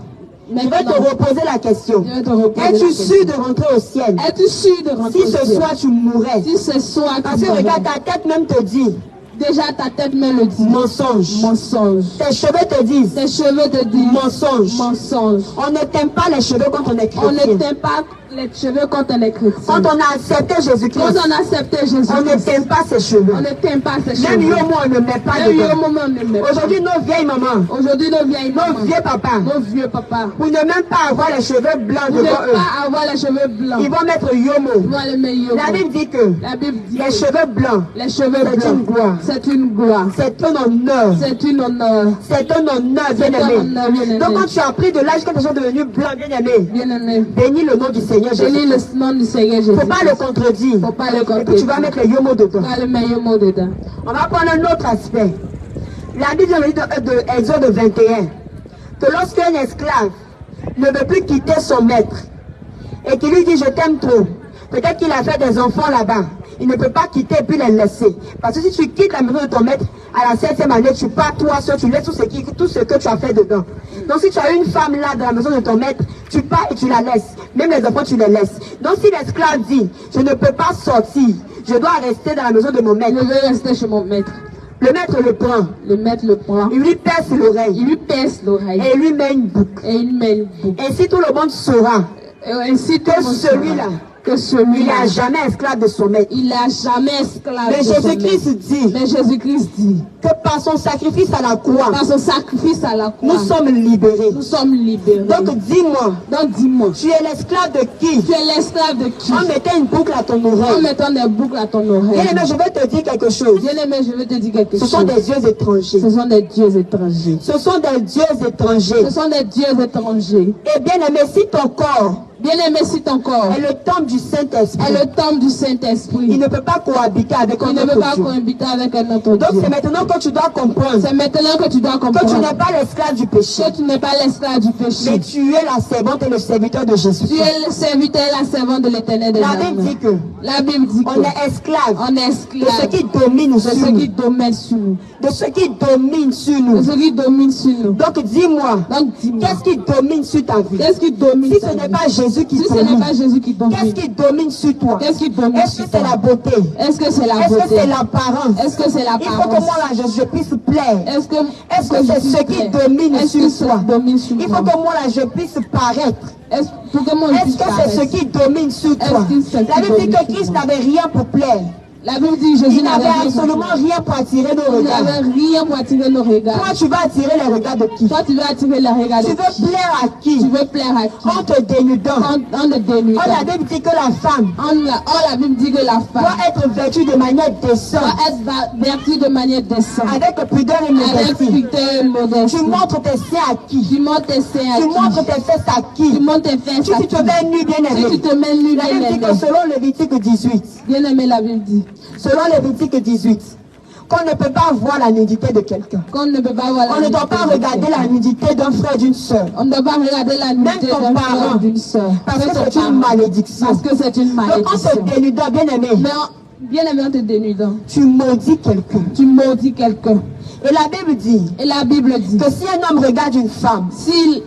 je vais te Maintenant, reposer la question. je vais te reposer la Es-tu question. sûr de rentrer au ciel? Es-tu sûr de rentrer Si au ce ciel? soir tu mourrais, Si ce soir parce tu que mourrais, regarde, ta tête même te dit déjà ta tête me le dit. mensonge. Mensonge. Tes cheveux te disent Tes cheveux te disent mensonge. mensonge. On ne t'aime pas les cheveux quand on est On ne chrétien. t'aime pas les cheveux quand on est chrétien. Quand on a accepté Quand Jésus-Christ, on a accepté Jésus, on ne t'aime pas ses cheveux. on ne t'aime pas ses Même cheveux. Yomo, on ne met pas Même dedans. au moment on ne met pas. Aujourd'hui, nos vieilles mamans, Aujourd'hui, nos vieilles nos mamans, vieux papas, nos vieux papas, pour ne même pas avoir les cheveux blancs ne devant eux, pas avoir les cheveux blancs. ils vont mettre Yomo. Ils vont les meilleurs. La Bible dit que La Bible dit les que cheveux blancs, les cheveux c'est une blancs, gloire. c'est une gloire. C'est un honneur. C'est une honneur. C'est un honneur, bien C'est un aimé. honneur, bien-aimé. Donc quand tu as pris de l'âge, quand tu es devenu blanc, bien aimé, Bien aimé. bénis le nom du Seigneur Jésus. Bénis le nom du Seigneur Jésus. Faut pas le contredire. Faut pas le Et puis contredire. tu vas mettre le Yomo dedans. Pas le meilleur mot dedans. On va prendre un autre aspect. La Bible dit de Exode 21 que lorsqu'un esclave ne veut plus quitter son maître et qu'il lui dit je t'aime trop, peut-être qu'il a fait des enfants là-bas, il ne peut pas quitter et puis les laisser. Parce que si tu quittes la maison de ton maître, à la 7e année, tu pars toi seul, tu laisses tout ce que tu as fait dedans. Donc si tu as une femme là dans la maison de ton maître, tu pars et tu la laisses. Même les enfants, tu les laisses. Donc si l'esclave dit, je ne peux pas sortir, je dois rester dans la maison de mon maître. Je vais rester chez mon maître. Le maître le prend. Le maître le prend. Il lui perce l'oreille. Il lui perce l'oreille. Et il lui met une boucle. Et il met une boucle. Ainsi tout le monde saura ainsi que celui-là, il n'est jamais esclave de son maître. Il n'a jamais esclave Mais de son Jésus-Christ maître. dit, Mais Jésus-Christ dit que par son sacrifice à la croix, par son sacrifice à la croix, nous sommes libérés. nous sommes libérés. Donc dis-moi, tu es l'esclave de qui? Tu es l'esclave de qui? En mettant une boucle à ton En oreille. mettant des boucles à ton oreille. Bien-aimé, je vais te dire quelque chose. Bien-aimé, je vais te dire quelque chose. Ce sont des dieux étrangers. Ce sont des dieux étrangers. Ce sont des dieux étrangers. Ce sont des dieux étrangers. Et bien-aimé, si ton corps Bien-aimé, si ton corps est le temple du Saint-Esprit, est le temple du Saint-Esprit, il ne peut pas cohabiter avec un il ne peut autre pas Dieu. cohabiter avec un autre Donc Dieu. c'est maintenant que tu dois comprendre C'est maintenant que tu dois que tu comprendre n'es pas l'esclave du péché, que tu n'es pas l'esclave du mais péché. tu es la servante et le serviteur de Jésus. Tu es le serviteur et la servante de l'Éternel des La Bible dit armées. que La Bible dit on est esclave on est de ce esclave qui domine de sur ceux nous. qui dominent sur nous. De ce qui domine sur De nous. ceux qui dominent sur nous. Donc dis-moi, Donc dis-moi, qu'est-ce qui domine sur ta vie? qu'est-ce qui domine Si ta ce n'est vie? pas Jésus qui Si ce n'est domine, pas Jésus qui domine, qu'est-ce qui domine sur toi? qu'est-ce qui domine Est-ce sur que c'est toi? la beauté? Est-ce que c'est la Est-ce que beauté? c'est l'apparence? Est-ce que c'est Il faut que l'apparence? moi là, je puisse plaire. Est-ce que c'est ce qui domine Est-ce sur que ça toi? domine sur Il faut moi? que moi là, je puisse paraître. Pour que moi, je Est-ce puisse que c'est ce paraître? qui domine sur toi? Est-ce que c'est ce qui La Bible dit domine que sur Christ moi? n'avait rien pour plaire. La Bible dit Jésus Il n'avait rien absolument rien pour attirer nos Il regards. n'avait rien pour attirer nos regards. Toi, tu vas attirer les regards de qui? Toi, tu veux attirer les regards Tu de qui? veux plaire à qui? Tu veux plaire à qui? En te dénudant. En te dénudant. Oh, la Bible dit que la femme La Bible dit que la femme doit être vêtue de manière décente, doit être vertue de manière décente. avec pudeur et Avec modestie. pudeur et modestie. Tu montres tes seins à qui? Tu montres tes seins à Tu qui? montres tes fesses à qui? Tu montres tes fesses Si à tu qui? te mets nu, bien Si tu aimé. te mets nu, La bien Bible dit aimé. que selon Lévitique 18, Bien aimé, la Bible dit selon Lévitique 18, qu'on ne peut pas voir la nudité de quelqu'un. qu'on ne peut pas voir la On ne doit nudité pas de regarder quelqu'un. la nudité d'un frère et d'une sœur. On ne doit pas regarder la nudité ton d'un parent. frère ou d'une sœur. Parce que Ton c'est parent. une malédiction. Parce que c'est une Donc en malédiction. te dénudant, bien aimé, Mais bien aimé, en te dénudant, tu maudis quelqu'un. tu maudis quelqu'un. Et la Bible dit Et la Bible dit que si un homme regarde une femme si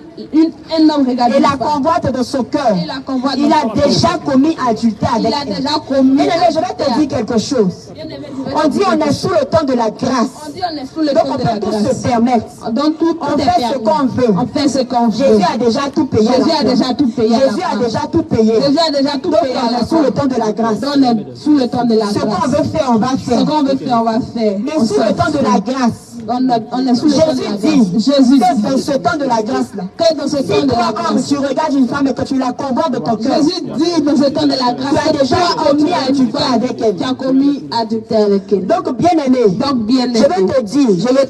un homme regarde et une la femme, convoite de son cœur, et la convoite il dans a son cœur, déjà commis adultère il avec a elle. déjà commis. Bien aimé, je vais te dire quelque chose. Bien aimé, je vais On te dit dire on est quelque sous le temps de la grâce. On dit on est sous le Donc temps on de la peut tous grâce. se permettre. Donc tout On est fait ce permis. qu'on veut. On fait ce qu'on veut. Jésus a déjà tout payé. à la Jésus a croix. déjà tout payé à la Jésus a croix. déjà tout payé. Jésus a déjà tout Donc payé à on la est sous croix. le temps de la grâce. Donc on est sous le temps de la Ce qu'on grâce. veut faire, on va Ce faire. qu'on veut faire, on va faire. Mais On sous le temps de la grâce, on est sous le temps de Jésus la dit grâce. Jésus que dit dans ce temps de la grâce là, que dans ce temps si de la toi homme grâce, tu regardes une femme et que tu la convoites de ton cœur, Jésus dit dans ce temps de la grâce, tu as déjà toi, commis tu es une adultère femme avec elle. qui a commis adultère avec elle. Donc bien aimé, Donc bien je aimé, vais te dire que le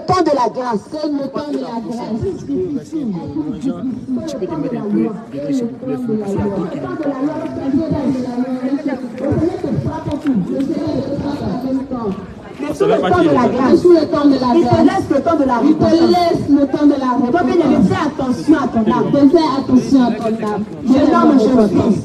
temps de la grâce, que le temps de la grâce, Tu peux te mettre un peu de s'il vous plaît, faut que la bonne qui sous le temps de la grâce, sous le temps de la il te grâce, laisse le temps de la il te repentance. laisse le temps de la Toi bien aimé, repentance. fais attention à ton âme. De faire attention à ton âme. Jeune homme, jeune fille,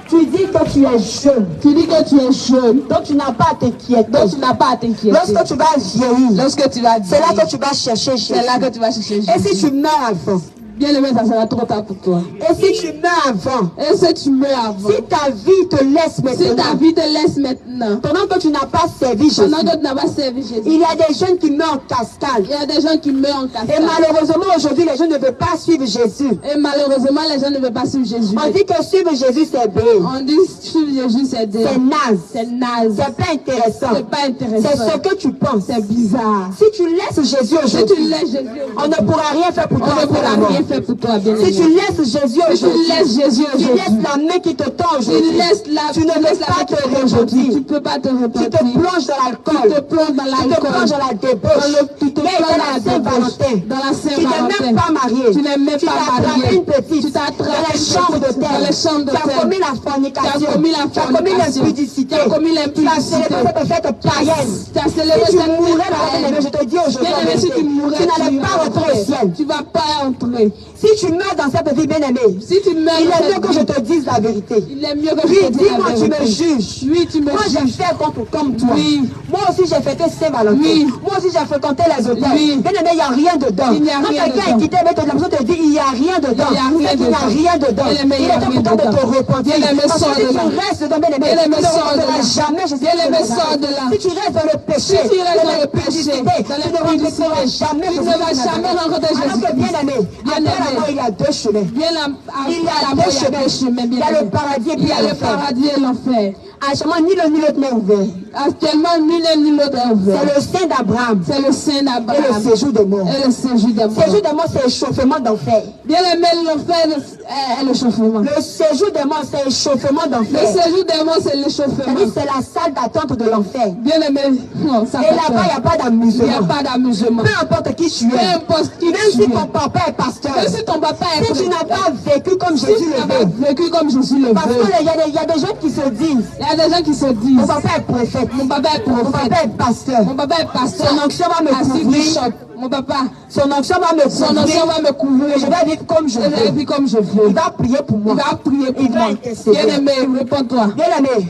tu dis que tu es jeune, Tu dis que tu es jeune, donc tu n'as pas à t'inquiéter. donc tu n'as pas à t'inquiéter. Lorsque tu vas vieillir, Lorsque tu vas c'est là vieillir, que tu vas chercher Jésus. c'est là que tu vas chercher Et si Jésus. tu meurs avant, Bien aimé, ça sera trop tard pour toi. et si tu meurs avant, Et si tu meurs avant, si ta vie te laisse si ta maintenant, vie te laisse maintenant, pendant que tu n'as pas servi Jésus, pendant que tu n'as pas servi Jésus, il y a des jeunes qui meurent en cascade. il y a des gens qui meurent en Et cascade. malheureusement, aujourd'hui, les gens ne veulent pas suivre Jésus. Et malheureusement, les gens ne veulent pas suivre Jésus. On dit que suivre Jésus, c'est béni. On dit suivre Jésus, c'est C'est naze. c'est naze. C'est pas intéressant. C'est pas C'est intéressant. ce que tu penses. C'est bizarre. Si tu laisses Jésus Si tu aujourd'hui, laisses Jésus, on ne pourra rien faire pour toi. on ne après la pourra mort. rien faire pour toi, bien aimé. Si tu laisses Jésus Si tu aujourd'hui, laisses Jésus tu aujourd'hui, laisses la main qui te tend tu aujourd'hui, laisses la, tu ne laisses laisses la pas main te qui te aujourd'hui. tu peux pas te Tu repentir. te plonges dans Tu te l'alcool. plonges dans Tu te l'alcool. plonges dans la débauche. Tu te Mais plonges dans dans la la Saint-Valentin. débauche. Dans la Tu n'es Saint-Valentin. même pas marié. Tu n'es même Tu pas t'as attrapé marié. une petite. Tu t'as attrapé dans les une chambres de petite. terre. Dans les chambres de Tu as terre. commis la Tu fornication. as commis la Tu as commis fornication. l'impudicité. Tu as commis Tu as l'impudicité. célébré cette fête païenne. Tu as célébré Si tu cette mourrais fête là, païenne. je te dis aujourd'hui, Bien aimé, si tu mourrais, tu n'allais pas rentrer au ciel. Tu vas pas entrer. Si tu meurs dans cette vie bien aimée, Si tu meurs, il dans est mieux cette que vie, je te dise la vérité. il est mieux que je Oui, te dise la dis-moi, tu vérité. me juges. Oui, tu me Moi, j'ai juges. fait comme toi. Oui. Moi aussi, j'ai fêté Saint-Valentin. Oui. Moi aussi, j'ai fréquenté les hôtels. Oui. Bien aimé, il n'y a rien dedans. Il n'y a Quand rien quelqu'un dedans. est quitté avec ton l'impression de te dire il n'y a rien dedans. Il n'y a rien C'est qu'il n'y a dedans. rien dedans. Bien aimé, Il il y a est temps rien pourtant de dedans. te repentir. Bien aimé, Parce sors que si de là. tu restes dedans, bien aimé, Bien aimé, tu ne sors de là. rencontreras jamais Jésus. Bien aimé, sors de là. Si tu restes dans le péché, Si tu restes dans le l'impudicité, péché, dans tu ne rencontreras jamais tu Jésus. ne vas jamais rencontrer Alors que Jésus. bien aimé, après la mort, il y a deux chemins. Bien Il y a la deux mort, il y a deux chemins. Il y a le paradis et Il puis y a le paradis et l'enfer. Actuellement, ni l'un ni l'autre n'est ouvert. Actuellement, ni l'un ni l'autre est ouvert. C'est le sein d'Abraham C'est le sein et d'Abraham. le séjour des morts. Et le séjour des morts. Séjour des morts, c'est échauffement d'enfer. Bien aimé, l'enfer est l'échauffement. Le séjour des morts, c'est échauffement Le d'enfer. séjour des morts, c'est l'échauffement. C'est la salle d'attente de l'enfer. Bien aimé, non, ça Et fait là-bas, il n'y a pas il n'y a d'amusement. pas d'amusement. Peu importe qui tu Peu es. importe qui Même tu si es. ton papa est pasteur. Même si ton papa est Si tu n'as prédicateur, pas vécu comme si Jésus tu n'as le pas veut. vécu comme Jésus le Parce veut, qu'il y a des gens qui se disent, il y a des gens qui se mon disent, papa est prophète, mon papa est mon prophète, papa est pasteur, mon papa est pasteur, son onction va me assis couvrir, bishop, mon papa, son onction va me son onction couvrir, va me couvrir, et je vais vivre comme je je vais veux. vivre comme je veux. Il va prier pour moi. Il va prier pour Il va moi. intercéder. Bien aimé, réponds-toi. Bien aimé,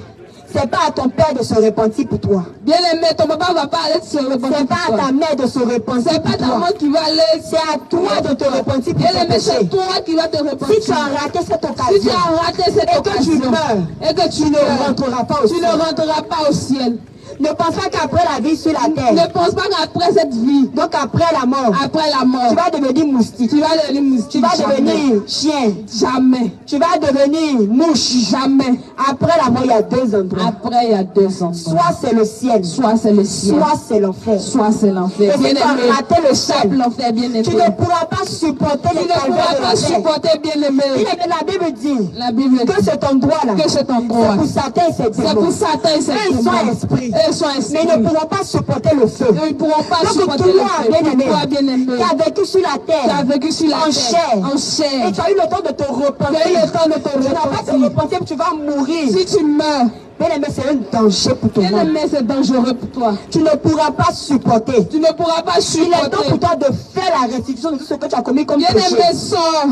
c'est pas à ton père de se repentir pour toi. Bien aimé, ton papa va pas aller se repentir C'est pour pas à toi. ta mère de se repentir C'est pour pas ta toi. maman qui va aller. C'est à toi de te repentir pour Bien tes aimé, c'est péchés. toi qui vas te repentir. Si tu as raté cette Si tu occasion as raté cette et que tu occasion meurs, et que tu tu ne meurs, rentreras pas au tu ciel. ne rentreras pas au ciel. Ne pense pas qu'après la vie sur la terre, Ne pense pas qu'après cette vie, donc après la mort, après la mort, tu vas devenir moustique, tu vas devenir tu moustique. vas Jamais. devenir chien, Jamais. tu vas devenir mouche. Jamais. Après la mort, il y a deux endroits. Après, il y a deux endroits. Soit c'est le ciel, Soit c'est le ciel, soit c'est l'enfer. soit c'est l'enfer. Et si Bien tu as aimé, raté le ciel, l'enfer, bien aimé. tu ne pourras pas supporter Tu les ne calvaires pourras de pas l'enfer. supporter, bien aimé. La Bible dit La Bible que dit cet endroit-là, que cet c'est endroit, pour Satan et ses c'est démons. pour Satan et ses Eux, ils sont démons. esprits. Eux sont Mais esprits. ils ne pourront pas supporter le feu. Ils ne pourront pas Donc supporter toi, le feu. bien aimé, Toi, bien aimé, qui a vécu sur la tu as terre, vécu sur la en terre, chair, en chair. et tu as eu le temps de te Tu as eu repentir. le temps de te Tu n'as pas te repentir. repentir, tu vas mourir. Si tu meurs, Bien aimé, c'est un danger pour ton bien âme. aimé, c'est dangereux pour toi. Tu ne pourras pas supporter. Tu ne pourras pas Il est temps supporter. pour toi de faire la restitution de tout ce que tu as commis comme Bien péché. aimé, sors.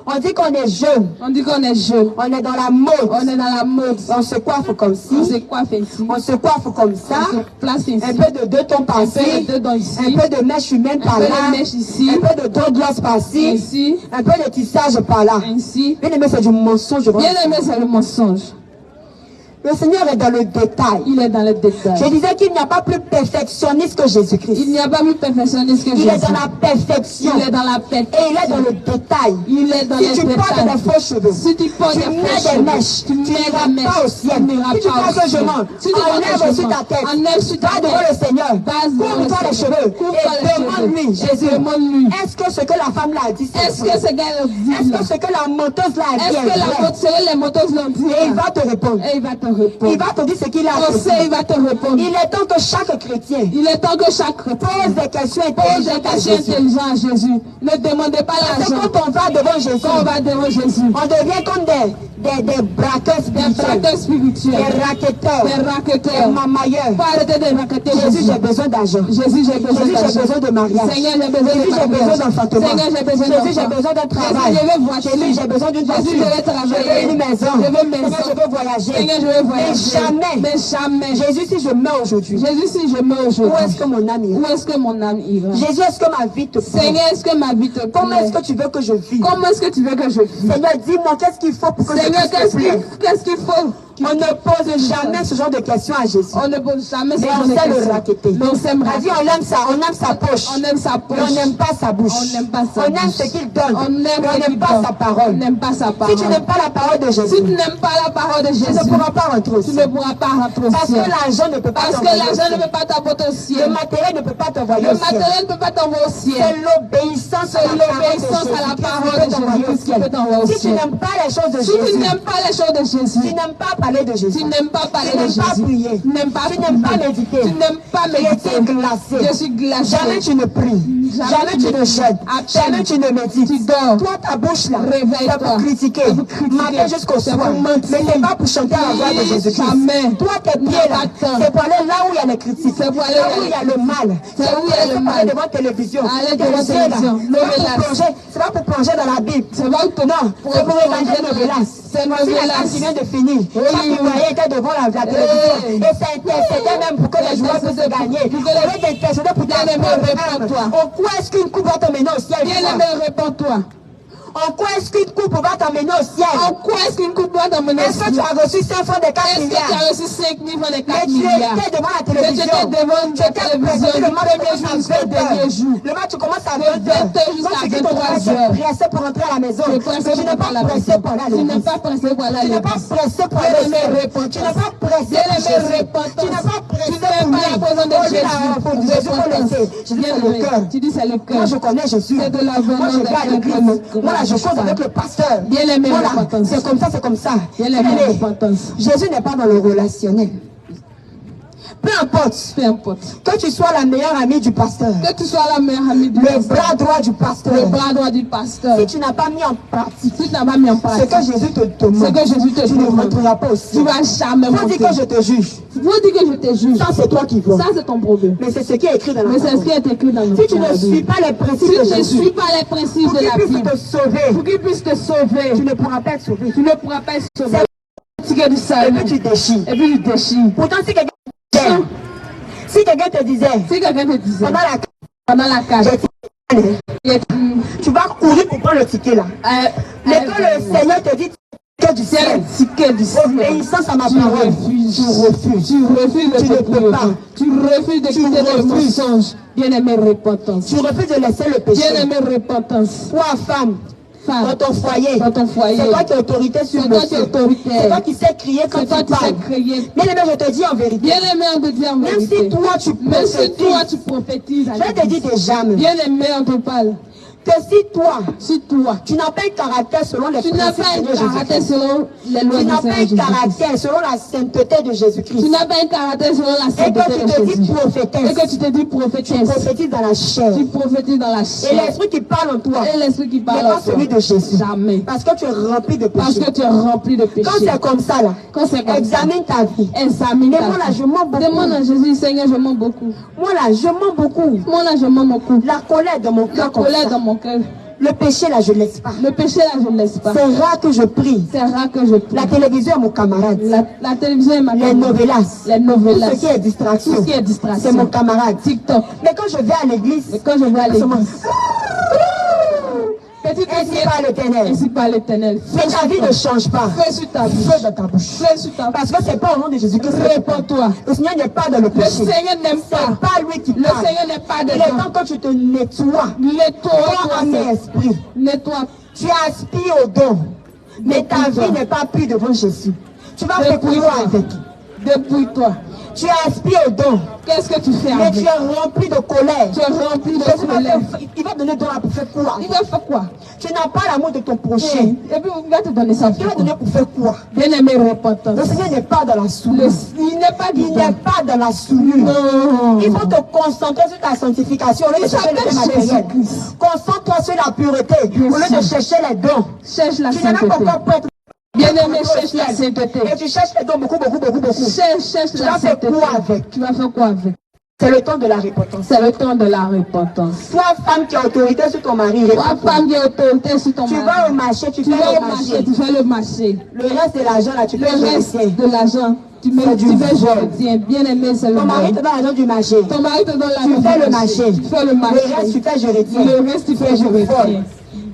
On dit qu'on est jeune, On dit qu'on est jeune. on est dans la mode, On est dans la mode. on se coiffe comme ci, On se coiffe ici. on se coiffe comme ça, On se place ici. un peu de deux tons Un par-ci, peu de deux dents ici. un peu de mèche humaine Un par peu là, de mèche ici. un peu de dos gloss par-ci, Ici. un peu de tissage par là. Ainsi. Bien aimé, c'est du mensonge. Bien aimé, c'est le mensonge. Le Seigneur est dans le détail. Il est dans le détail. Je disais qu'il n'y a pas plus perfectionniste que Jésus-Christ. Il n'y a pas plus perfectionniste que Il Jésus. est dans la perfection. Il est dans la paix. Et il est dans le détail. Il est dans Si les tu portes détails. des faux cheveux, Si tu portes tu des mets faux des cheveux, mèches, tu mets n'iras des mèches, pas au ciel. tu n'iras Si tu pas crois au que je ciel. mens, Si tu crois que enlève je sur ta mens, tête, enlève sur ta va devant tête. le Seigneur, Va devant couvre-toi le les Seigneur. cheveux Couvre-toi les et demande-lui, cheveux. Jésus, Demande-lui. est-ce que ce que la femme l'a dit, c'est Est-ce vrai? que ce qu'elle dit Est-ce là? que ce que la menteuse l'a dit Est-ce est que la vrai? moto, c'est les motos l'ont dit Et il là? va te répondre. Et il va te répondre. Il va te dire ce qu'il a On fait. sait, il va te répondre. Il est temps que chaque chrétien Il est temps que chaque chrétien pose des questions pose des intelligentes à questions Jésus. intelligentes à Jésus. Ne demandez pas Parce que l'argent. quand on va devant Jésus, Quand on va devant Jésus, on devient comme des braqueurs des spirituels, braqueurs spirituels, des raquetteurs, des des raquetteurs. mamailleurs. Faut arrêter de raqueter Jésus, Jésus. j'ai besoin d'argent. Jésus, j'ai besoin Jésus, j'ai d'argent. besoin de mariage. Seigneur, j'ai besoin Jésus, de j'ai besoin mariage. d'enfantement. Seigneur, j'ai besoin Jésus, j'ai d'enfant. besoin d'un travail. Jésus, je veux voiture. Jésus, j'ai besoin d'une Jésus, voiture. je veux travailler. Je veux une maison. Je veux maison. Seigneur, je veux voyager. Seigneur, je veux voyager. Mais jamais. Mais jamais. Jésus, si je meurs aujourd'hui, Jésus, si je meurs où aujourd'hui, est-ce que mon âme ira? où est-ce que mon âme ira? Jésus, est-ce que ma vie te plaît? Seigneur, est-ce que ma vie te plaît? Comment est-ce que tu veux que je vive? Comment est-ce que tu veux que je vive? Seigneur, dis-moi, qu'est-ce qu'il faut pour que Seigneur, je puisse te plaire? qu'est-ce qu'il faut? On ne pose jamais ce genre de questions à Jésus. On ne pose jamais ce Mais genre on de sait le questions. raqueter. Mais on sait me On dit, on aime sa poche. On aime sa poche. Mais on n'aime pas sa bouche. On n'aime pas sa On aime bouche. ce qu'il donne. On aime mais on ce n'aime qu'il pas donne. sa On parole. n'aime pas sa Si parole. tu n'aimes pas la parole de Jésus, Si tu n'aimes pas la parole de tu Jésus, ne pourras pas rentrer au tu ciel. ne pourras pas rentrer au Parce que ciel. l'argent ne peut pas Parce que t'envoyer au l'argent ne ciel. peut pas t'apporter au Le ciel. matériel ne peut pas t'envoyer Le au ciel. matériel ne peut pas t'envoyer au C'est ciel. l'obéissance à C'est la parole de l'obéissance à la Jésus parole qui de peut t'envoyer au Jésus qui peut t'envoyer au ciel. Si tu ciel. n'aimes pas les choses de Si tu Jésus, n'aimes pas les choses de tu Jésus, n'aimes pas parler de Jésus, tu n'aimes pas parler tu de n'aimes pas Jésus, prier, tu n'aimes pas tu n'aimes pas prier, méditer, tu n'aimes pas tu méditer, es glacé, je suis glacé. jamais tu ne pries, jamais tu ne jeûnes, jamais tu ne médites. Tu dors. Toi, ta bouche là, Réveille-toi. c'est pour critiquer, C'est pour critiquer. matin jusqu'au C'est soir, pour mentir. mais c'est pas pour chanter à la voix de Oui, Jésus-Christ. jamais. Toi, tes pieds là, Attends. c'est pour aller là où il y a les critiques, C'est pour aller là où il y a le mal, C'est où il y a le pour mal. aller devant la télévision, Aller Tes devant la yeux, là, télévision. c'est pas pour plonger dans la Bible. C'est pas pour Non, c'est pour regarder Novelas. C'est Si la Novelas. femme qui vient de finir, chaque citoyen était devant la télévision. Et ça intercédait même pour que les joueurs puissent gagner. Au lieu d'intercéder pour Bien-aimé, réponds-toi. En quoi est-ce qu'une coupe va t'emmener au ciel? Bien-aimé, réponds-toi. En quoi est-ce qu'une coupe va t'emmener au ciel? En quoi est-ce qu'une coupe va t'emmener au Est-ce que ciel? tu as reçu 5 francs de 4 Est-ce que milliards? tu as reçu 5 000 francs de 4 Mais tu milliards? étais devant la Mais tu télévision. étais devant une télévision Le du match premier commence jour à jusqu'au 20 heures. dernier jour. Le match commence à De 20 heures. 20 heures jusqu'à Quand tu quittes ton travail, 23 heures. tu es pressé pour rentrer à la maison. Tu es pressé Mais tu n'es pour pas aller à la pressé maison. pour aller à Tu n'es l'église. pas pressé pour aller à Tu n'es pas l'église. pressé pour aller au Bien-aimé, ciel. repentance. Tu n'es pas pressé pour Bien-aimé, Jésus. repentance. Tu n'es pas pressé Tu n'es pour pas la présence de lui. Jésus. Pour Jésus, faut laisser. Jésus, c'est le cœur. Tu dis c'est le Moi, cœur. je connais Jésus. C'est de la Moi, je venance vais à de l'église. Dieu. Moi, là, je cause avec le pasteur. Bien-aimé, Voilà, repentance. c'est comme ça, c'est comme ça. Bien-aimé, Bien-aimé, repentance. Jésus n'est pas dans le relationnel. Peu importe Peu importe. que tu sois la meilleure amie du pasteur, Que tu sois la meilleure amie du le pasteur, bras droit du pasteur, le bras droit du pasteur, si tu n'as pas mis en pratique si tu n'as pas mis en ce pratique que Jésus te demande, ce que Jésus te tu ne demande, rentreras pas au tu ciel. vas jamais Faut dire monter. que je te juge. Faut dire que je te juge. Ça, c'est toi qui vois. Ça, c'est ton problème. Mais c'est ce qui est écrit dans la Mais c'est ce qui parole. est écrit dans le Si tu ne suis pas les principes Si de tu ne Jésus, suis pas les principes pour de qu'il la puisse Bible, te sauver, pour qu'il puisse te sauver, tu ne pourras pas être sauvé. tu ne pourras pas être sauvé. C'est Du et salut. puis tu déchires. Et puis tu déchires. Pourtant, si quelqu'un te disait, Si quelqu'un te disait, pendant la cage, tu vas courir pour prendre le ticket là. Mais quand le Seigneur te dit que du c'est ciel, le ticket du ciel. obéissance à ma Tu parole, refuses. tu refuses. Tu refuses de Tu ne te peux prier. pas. Tu refuses de quitter le refuses. mensonge. Bien-aimé, repentance. Tu refuses de laisser le péché. Bien-aimé, repentance. Toi, femme, Femme, dans ton foyer, dans ton foyer. c'est toi qui es autorité sur C'est toi le qui es feu. autoritaire. C'est toi qui sais crier quand C'est toi tu qui sais parles. crier. Bien aimé, je te dis en vérité. Bien-aimé, on te dit en Même vérité. si toi tu Même si prophétises, toi tu prophétises, je te dis déjà, bien-aimé, on te parle. que si toi, tu n'as pas un caractère selon les Tu n'as principes pas de un caractère Jésus-Christ. selon les lois Tu du n'as pas Seigneur un Jésus-Christ. caractère selon la sainteté de Jésus-Christ. Tu n'as pas un caractère selon la Et sainteté que tu de te dis Jésus. prophétesse. Et que tu te dis Tu prophétesse. prophétises dans la chair. Tu prophétises dans la Et chair. l'esprit qui parle en toi Et l'esprit qui n'est parle pas en toi. celui de Jésus. Jamais. Parce que tu es rempli de Parce péché. que tu es rempli de péché. Quand c'est comme ça là, Quand c'est comme examine ta vie. ça, examine ta Demande là, vie. je mens beaucoup. Demande à Jésus, Seigneur, je mens beaucoup. Moi là, je mens beaucoup. Moi là, je mens beaucoup. La colère de mon La cœur comme colère ça. dans mon cœur. Le péché là, je ne laisse pas. Le péché là, je ne laisse pas. C'est rare que je prie. C'est rare que je prie. La télévision est mon camarade. La télévision est ma Les camarade. novelas. Les novelas. Tout ce qui est distraction. Tout ce qui est distraction. C'est mon camarade. TikTok. Mais quand je vais à l'église, Et quand je vais à l'église, petite ainsi par l'éternel. ainsi par l'éternel. Mais ta vie ne change pas. Fais sur ta bouche. Feu dans ta bouche. Fais sur ta bouche. Parce que c'est pas au nom de Jésus-Christ. Réponds-toi. Le Seigneur n'est pas dans le Le péché. Seigneur n'aime C'est pas. pas lui qui Le parle. Seigneur n'est pas Il est dedans. temps que tu te nettoies. Nettoie, Toi, âme et esprit. nettoie. Tu aspires au don. Mais ta vie n'est pas pure devant Jésus. Tu vas faire quoi avec? Dépouille-toi. Tu aspires au don. Qu'est-ce que tu fais Mais avec? tu es rempli de colère. Tu es rempli de Jésus va colère. il va donner don là pour faire quoi? Il va faire quoi? Tu n'as pas l'amour de ton prochain. Et puis il va te donner ça. Il va donner pour faire quoi? Bien-aimé, repentance. Le Seigneur n'est pas dans la souillure. Il n'est pas Il dedans. n'est pas dans la souillure. Non. Il faut te concentrer sur ta sanctification au lieu de chercher les biens matériels. Concentre-toi sur la pureté au lieu de chercher les dons. Cherche la Tu n'es même pas sainteté. encore prêt. Bien-aimé, cherche la sainteté. Et tu cherches les dons beaucoup. Cherche Tu la vas faire sainteté. quoi avec? Tu vas faire quoi avec? C'est le temps de la repentance. C'est le temps de la repentance. Toi, femme qui a autorité sur ton mari, Toi, réponds-toi. femme qui est autorité sur ton Tu mari. vas au marché, tu Tu fais vas le au marché, marché. tu fais le marché. Le reste de l'argent là, tu Le fais le reste reste. de l'argent, tu C'est mets, du tu fais, vol. je retiens. Bien-aimé, c'est le Ton mari vol. te donne l'argent du marché. Ton mari te donne la Tu fais le marché. Tu fais le marché. Le reste, tu fais je retiens. Le reste, tu fais je retiens.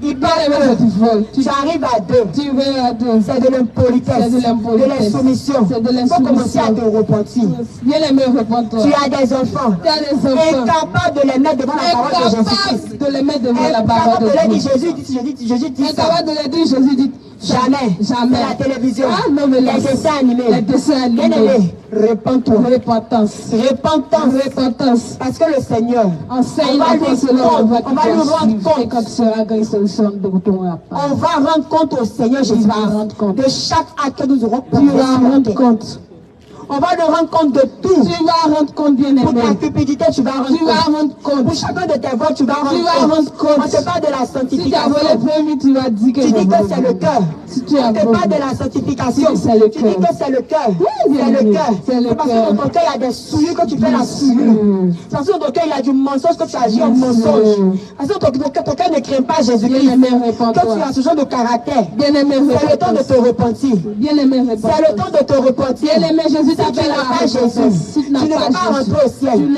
Il Bien-aimé, parle tu voles. tu arrives à deux. Tu veux à deux. C'est de l'impolitesse. C'est de l'impolitesse. De l'insoumission. C'est de Il faut commencer à l'insoumission. te repentir. Bien-aimé, réponds-toi. Tu as des enfants. Tu as des enfants. Incapable de les mettre devant la parole de Jésus-Christ. Incapable de les mettre devant la Incapable parole de de leur dire Dieu. Jésus dit ça. Incapable de les dire, Jésus dit. Jamais. Jamais. C'est la télévision. Ah, non, mais les dessins animés. Les dessins animés. Bien-aimé, répands-toi. Repentance. Repentance. Repentance. Parce que le Seigneur, Enseigne on va lui selon rendre- on va lui rendre compte. Et comme sera grâce solution de retour à part. on va rendre compte au Seigneur Jésus vas rendre compte. de chaque acte que nous aurons Tu vas rendre compte. On va lui rendre compte de tout. Tu vas rendre compte, bien Pour ta aimé. cupidité, tu vas rendre Tu vas compte. rendre Pour compte. chacun de tes votes, tu vas rendre Tu vas compte. rendre compte. On te parle de la Si tu as sanctification. volé permis, tu vas dire que Tu dis que c'est le cœur. Si tu as On te volé. parle de la sanctification. Tu dis que c'est le Tu dis cœur. que c'est le cœur. Oui, bien C'est le aimé. cœur. C'est le C'est parce cœur. que dans ton cœur, il y a des souillures que tu fais la Bien souillure. sûr. C'est parce que dans ton cœur, il y a du mensonge que tu agis en Bien mensonge. sûr. Parce que ton cœur ne craint pas Jésus-Christ. Bien-aimé, Que tu réponds-toi. as ce genre de caractère. Bien-aimé, C'est le temps de repentance. te repentir. Bien-aimé, C'est le repentance. temps de te repentir. Bien-aimé, Jésus tu n'as pas Jésus, tu ne vas pas rentrer au ciel.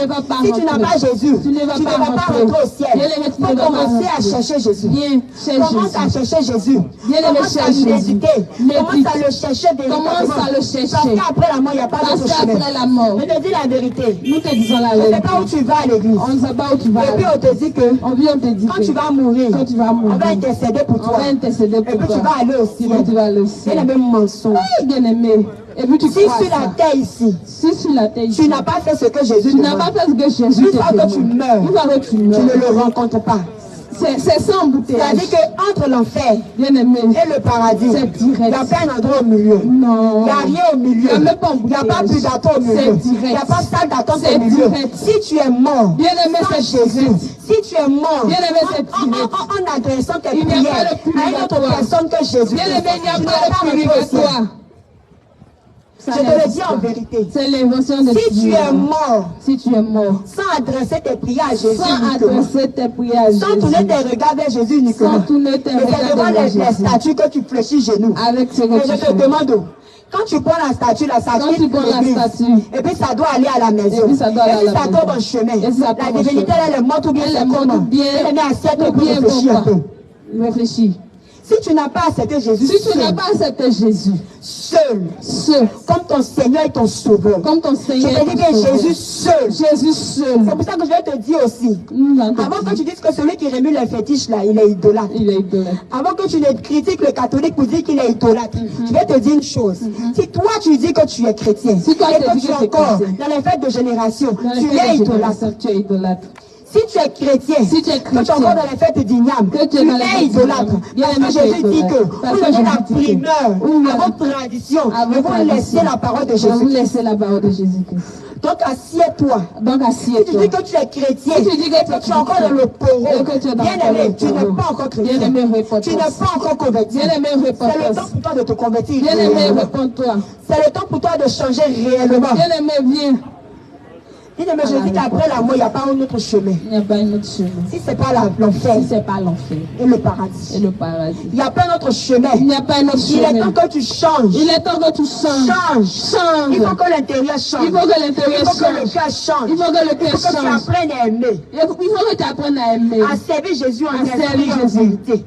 Si tu n'as pas Jésus, tu ne vas pas rentrer au ciel. Il faut commencer à chercher Jésus. Commence à chercher Jésus. Commence à méditer. Commence à le chercher véritablement. Parce qu'après la mort, il n'y a pas d'autre chemin. Je te dis la vérité. Nous te disons la On ne vérité. sait pas où tu vas à l'église. On ne sait pas où tu vas. Et puis on te dit que quand tu vas mourir, on va intercéder pour toi. On va intercéder pour Et puis toi. tu vas aller au ciel. Tu vas aller au C'est ciel. le même mensonge. Bien aimé. Et puis tu Si crois sur la ça. terre ici, Si sur la terre, tu n'as pas fait ce que Jésus tu te n'as pas demande, fait ce que Jésus une fois te que tu demande. meurs, Une fois que tu tu meurs, ne le rencontres pas. c'est sans embouteillage. C'est-à-dire qu'entre l'enfer Bien aimé. et le paradis, C'est direct. il n'y a pas un endroit au milieu. Non. Il n'y a rien au milieu. Il n'y a même pas Il n'y a pas plus d'attente au milieu. C'est direct. Il n'y a pas salle d'attente C'est au milieu. direct. Si tu es mort, Bien aimé, sans c'est Jésus, direct. si tu es mort, Bien aimé, c'est direct. en adressant tes Il n'y a pas prières de à une autre purgatoire. personne que Jésus, Bien aimé, il n'y a tu pas n'auras de rentrer au ciel. purgatoire. Je te le dis en vérité. C'est l'invention de Si tu es mort, Si tu es mort, sans adresser tes prières à Jésus sans uniquement, adresser tes prières à sans tourner Jésus, tes regards vers Jésus uniquement, sans tourner tes mais c'est regards devant vers les Jésus, statues que tu fléchis genoux. avec ce Et que je tu te fais. demande, quand tu prends la statue, ça Quand tu quitte prends la l'église. statue, Et puis ça doit aller à la maison. Et puis ça doit aller à la ça maison. tombe en chemin. Et ça tombe La en divinité, chemin. elle est morte ou bien Elle c'est est morte comment? ou bien- Elle est assiette ou pour bien réfléchir un pourquoi? peu. Réfléchis. Si tu n'as pas accepté Jésus Si tu n'as seul, pas accepté Jésus, seul, comme ton Seigneur et ton Sauveur, comme ton je Seigneur, te dis bien Jésus seul. Jésus seul. C'est pour ça que je vais te dire aussi, Nous l'avons avant que dit. tu dises que celui qui remue les fétiches là, il est idolâtre. Il est idolâtre. Avant que tu ne critiques le catholique pour dire qu'il est idolâtre, je vais te dire une chose. Si toi tu dis que tu es chrétien, Si toi, et tu que dis tu que es tu es encore chrétien, dans les fêtes de génération, Dans les tu faits es de idolâtre. génération, tu es idolâtre. Si tu es chrétien, Si tu es que tu es chrétien, encore dans les fêtes d'Ignam, que tu tu es dans les es fêtes idolâtre. d'Ignam. Bien Parce aimé, que tu es Jésus dit idolâtre. que Parce vous que donnez la Jésus dit que primeur vous à votre tradition à et votre vous laissez tradition. la parole de Je vais vous Jésus. laisser la parole de Jésus-Christ. Donc assieds-toi. Donc Si tu assieds-toi. dis que tu es chrétien, Si tu dis que et tu es que tu es encore dans le Et poro, que tu es dans bien le aimé, tu poro. n'es pas encore chrétien. Bien aimé, Tu réponds-toi. n'es pas encore converti. Bien aimé, C'est le réponds-toi. temps pour toi de te convertir. Bien aimé, réellement. réponds-toi. C'est le temps pour toi de changer réellement. Bien aimé, viens. Bien aimé, je dis qu'après la mort, il n'y a pas un autre chemin. Il n'y a pas un autre chemin. Si ce n'est pas l'enfer Si ce n'est pas l'enfer et le et paradis, le paradis. il n'y a pas un autre chemin. Il n'y a pas un autre Il est chemin. temps que tu changes. Il est temps que tu changes. Change. Il faut que l'intérieur change. Il faut que l'intérieur Il faut que le change. cœur change. Il faut que le Il cœur faut que tu change. apprennes à aimer. Il faut que tu apprennes à aimer. À servir Jésus en À esprit servir et en Jésus. vérité.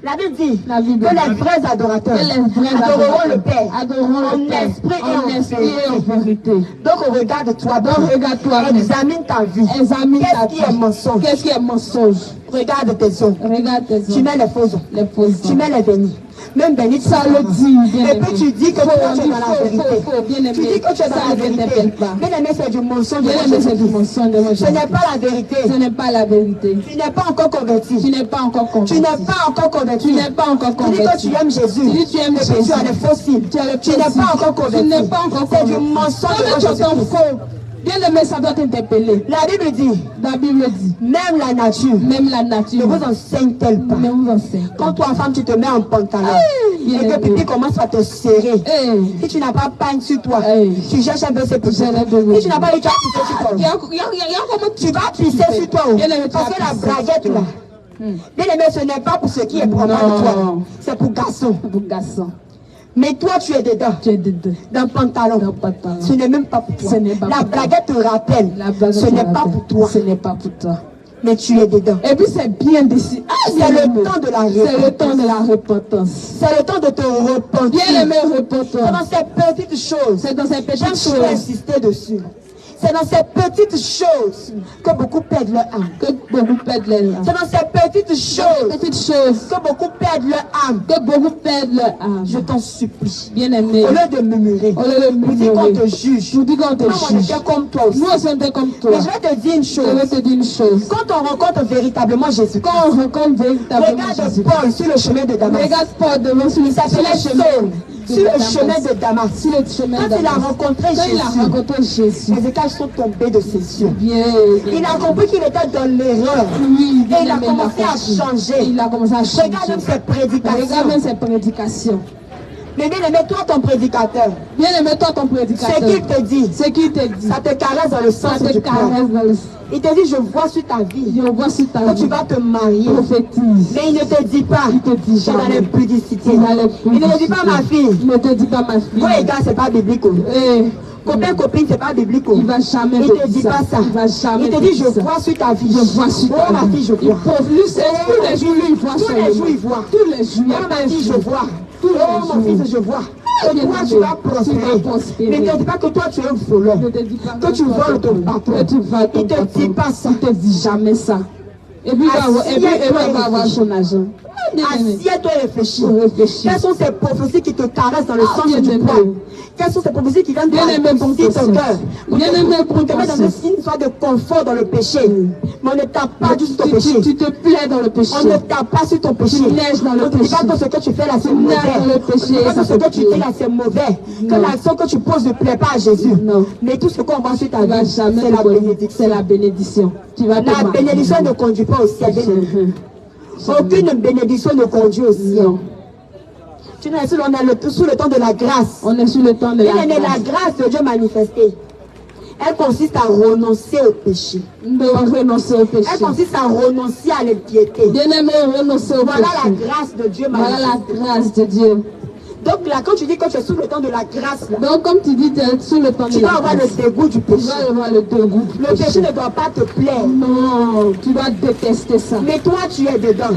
La Bible dit La Bible que dit les vrais adorateurs que les vrais adoreront adorateurs le Père adoreront le en Père esprit en et esprit et en vérité. Donc regarde-toi. Donc regarde-toi. Examine ta vie. Examine ta Qu'est-ce qui est vie. mensonge? Qu'est-ce qui est mensonge? Regarde tes ongles. Regarde tes Tu ongles. mets les faux ongles. Les faux Tu ongles. mets les bénis. Même bénis, Ça le dit, bien et aimé. puis tu dis que Faux, toi tu es on dans dit la faux, vérité. faux, bien aimé. Tu dis que tu es dans Ça la ne vérité. t'appelle pas. Bien aimé, c'est du mensonge. Bien aimé, c'est du mensonge de Ce n'est pas la vérité. Ce n'est pas la vérité. Tu n'es pas encore converti. Tu n'es pas encore convaincu. Tu n'es pas encore converti. Tu n'es pas encore Tu dis que convaincu. tu aimes Jésus. Tu dis que tu aimes Et puis Jésus. tu as les faux signes. Tu as le Tu n'es principe. pas encore converti. Tu n'es pas encore C'est du convaincu. mensonge Quand de tu entends Jésus-Christ. faux, bien aimé, ça doit t'interpeller. La Bible dit, La Bible dit, même la nature même la ne nature vous enseigne-t-elle pas? ne vous enseigne pas. Quand toi, femme, tu te mets en pantalon bien et que aimé. pipi commence à te serrer, Hey. si tu n'as pas pagne sur toi, Hey. tu cherches un peu ses poussées. J'allais te Si tu n'as pas eu, tu vas pisser sur toi. Il y a comment Tu vas pisser sur toi. Bien aimé, tu Parce vas que la pisser braguette sur là, toi. bien aimé, ce n'est pas pour ce qui est pour moi Non. de toi. C'est pour garçon. Pour garçon, Mais toi, tu es dedans. tu es dedans. Dans le pantalon. Dans le pantalon. Ce n'est même pas pour toi. Ce n'est pas La pour toi. braguette te rappelle. La bague Ce te n'est pas rappelle. pour toi. Ce n'est pas pour toi. Mais tu es dedans. Et puis c'est bien décidé. Ah, C'est bien le aimé. temps de la C'est le repentance. temps de la repentance. C'est le temps de te repentir. Bien aimé, C'est repentance. dans ces petites choses. C'est dans ces J'aime petites souvent choses insister dessus. C'est dans ces petites choses que beaucoup perdent leur âme. que beaucoup perdent les larmes. C'est dans ces petites choses Petites choses que beaucoup perdent leur âme. que beaucoup perdent leur âme. Je t'en supplie. Bien aimé. Au lieu de murmurer, Au lieu de pour dire qu'on murmurer, te juge. je vous dis qu'on te Non, on juge. était comme toi aussi. Nous, on sommes comme toi. Mais je vais te dire une Je vais chose. te dire une chose. Quand on rencontre véritablement Jésus, Quand on rencontre véritablement regarde Jésus, Paul sur le chemin de Damas. regarde Paul devant sur le Il s'appelait Saul sur le chemin de Damas. Sur le chemin Quand de il a Damas. rencontré Quand il a Jésus, rencontré Jésus. les écailles sont tombées de ses yeux. Bien. Il a compris qu'il était dans l'erreur. Oui, Et il a bien aimé, commencé à compris. changer. Il a commencé à changer. Regarde même ses Regarde prédications. même ses prédications. Mais bien aimé, toi ton prédicateur, Bien aimé, toi ton ce prédicateur. qu'il te dit, Ce qu'il te dit. ça te caresse dans le sens Ça où te tu prends. caresse dans le... Il te dit, je vois sur ta vie Je vois sur ta que tu vie. vas te marier. Prophétise. Mais il ne te dit pas, Il te dit c'est dans jamais. l'impudicité. C'est dans Il ne te dit pas, ma fille. Il ne te dit pas ma fille. Moi, les gars, c'est pas biblique. Eh, Copain, copine, c'est pas biblique. Il va jamais Il te dit pas ça. Il va jamais Il te dit, je vois sur ta vie. Je vois sur ta oh, ma fille, je vois. Tous les jours, il voit. Tous les jours, il voit. Tous les jours, oh, ma fille, je vois. Oh, mon fils, je vois. Que toi, tu vas prospérer. Ne te dis pas que toi, tu es un voleur. Que tu voles ton patron. Il ne te dit pas ça. Il ne te dit jamais ça. Et puis, il va avoir son argent. Assieds-toi et réfléchis. Quelles sont ces prophéties qui te caressent dans le sens du poil? Quelles sont ces prophéties qui viennent de ton cœur? Pour te mettre dans une sorte de confort dans le péché. Mais on ne tape pas du sur ton péché. Tu te plais dans le péché. On ne tape pas sur ton péché. Tu neiges dans le péché. On ne dit pas que ce que tu fais là c'est mauvais. Que ce que tu dis là c'est mauvais. Que l'action que tu poses ne plaît pas à Jésus. Non. Mais tout ce qu'on voit sur ta vie, c'est la bénédiction. C'est la bénédiction. La bénédiction ne conduit pas au ciel. Aucune bénédiction ne conduit au ciel. Tu n'es sous le temps de la grâce. On est sous le temps de la grâce. La grâce de Dieu manifestée. Elle consiste à renoncer au péché. Elle consiste à renoncer à l'impiété. Bien-aimé, renoncer au péché. Voilà la grâce de Dieu manifestée. Voilà la grâce de Dieu. Donc là, quand tu dis que tu es sous le temps de la grâce, là, donc comme tu dis, tu es sous le temps de la grâce, tu vas avoir le dégoût du péché. Tu vas avoir le dégoût du péché. Le péché ne doit pas te plaire. Non, tu vas détester ça. Mais toi, tu es dedans.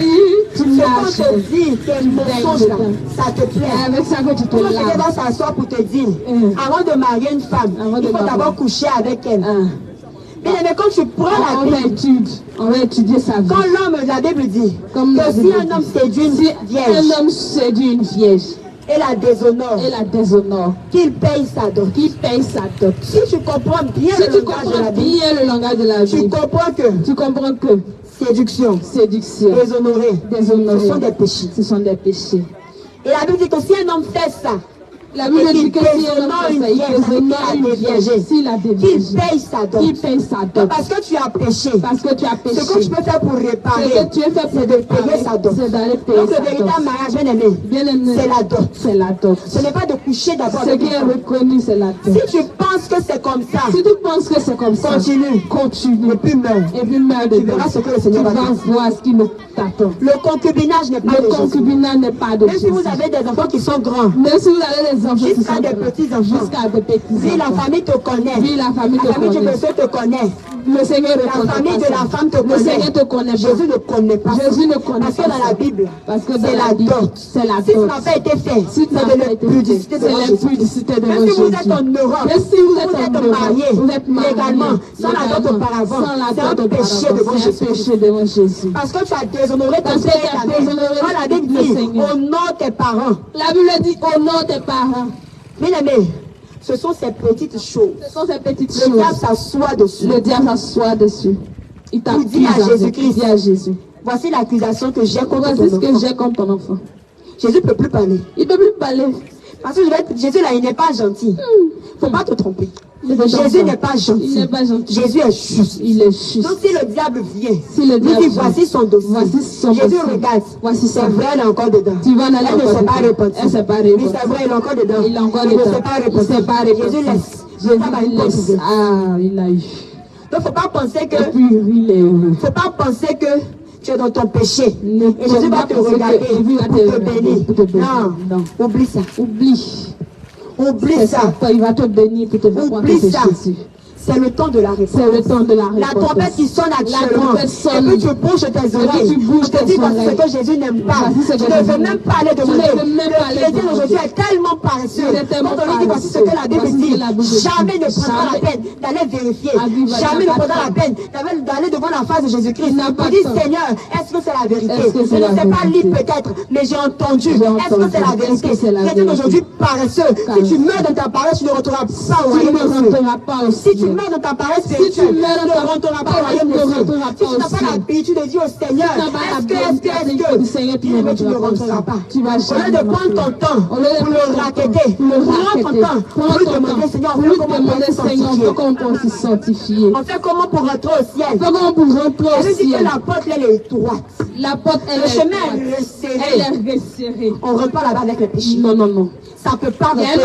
Tu quand te dit tes mensonges là, ça te plaît. Avec ça que tu te laves. Tu vas s'asseoir pour te dire, avant de marier une femme, il faut d'abord coucher avec elle. Mais quand tu prends la Bible, on va étudier sa vie. Quand l'homme, la Bible dit, que si un homme séduit une vierge, et la déshonore, qu'il paye sa dot. Si tu comprends bien le langage de la Bible, tu comprends que séduction, déshonorer, ce sont des péchés. Et la Bible dit que si un homme fait ça, la Bible dit que si un homme fait ça, qu'il paye sa dot. Parce que tu as péché. Ce que tu peux faire pour réparer, c'est de payer sa dot. Donc le véritable mariage, bien-aimé, c'est la dot. Ce n'est pas de coucher d'abord. Ce qui est reconnu, c'est la dot. Si tu penses que c'est comme ça, continue. Et puis meurs. Tu verras ce que le Seigneur va faire. Tu vas voir ce qui nous t'attend. Le concubinage n'est pas de Jésus. Le concubinage n'est pas de Jésus. Même si vous avez des enfants qui sont grands, même si vous avez des enfants jusqu'à des petits-enfants, si la famille te connaît, la famille du monsieur te connaît, le Seigneur la famille de la femme te connaît, Jésus ne connaît pas. Parce que dans la Bible, c'est la dot. Si ça n'a pas été fait, c'est de l'impudicité devant Jésus. Même si vous êtes en Europe, même si vous êtes marié légalement, sans la dot auparavant, c'est un péché devant Jésus. Parce que tu as déshonoré ton père. Quand la Bible dit, honore tes parents. La Bible dit, honore tes parents. Bien aimé, ce sont ces petites choses. Le diable s'assoit dessus. Il t'accuse à Jésus. Voici l'accusation que j'ai contre ton enfant. Jésus ne peut plus parler. Il ne peut plus parler. Parce que Jésus là, il n'est pas gentil. Il ne faut pas te tromper. Jésus n'est pas gentil. Jésus est juste. Il est juste. Donc si le diable vient, il dit voici son dossier. Jésus regarde. C'est vrai, elle est encore dedans. Elle ne s'est pas répandue. Mais c'est vrai, il est encore dedans. Il ne s'est pas répandue. Jésus laisse. Jésus laisse. Ah, il a eu. Donc il ne faut pas penser que. Il ne faut pas penser que tu es dans ton péché. Et Jésus va te regarder pour te bénir. Non, oublie ça. Oublie ça. Il va te bénir pour te faire croire que c'est Jésus. C'est le temps de la réponse. La trompette qui sonne actuellement. Et puis tu bouges tes oreilles. Je te dis parce que Jésus n'aime pas. Tu ne veux même pas aller demander. Le chrétien d'aujourd'hui est tellement paresseux. Quand on lui dit voici ce que la Bible dit, jamais ne prendra la peine d'aller vérifier. Jamais ne prendra la peine d'aller devant la face de Jésus-Christ. Pour dire Seigneur, est-ce que c'est la vérité? Je ne sais pas lire peut-être, mais j'ai entendu. Est-ce que c'est la vérité? Le chrétien d'aujourd'hui paresseux. Si tu meurs dans ta paresse, tu ne rentreras pas au ciel. Si tu meurs dans ta paresse spirituelle, tu ne rentreras pas au royaume de Dieu. Si tu n'as pas l'habitude de dire au Seigneur, est-ce que, tu ne rentreras pas. Au lieu de prendre ton temps pour le raqueter, prends ton temps pour lui demander, Seigneur, comment on peut se sanctifier. On fait comment pour rentrer au ciel? Elle dit que la porte, elle est étroite. La porte, le chemin est resserré. On ne rentre pas là-bas avec le péché. Non. Ça ne peut pas rentrer. Il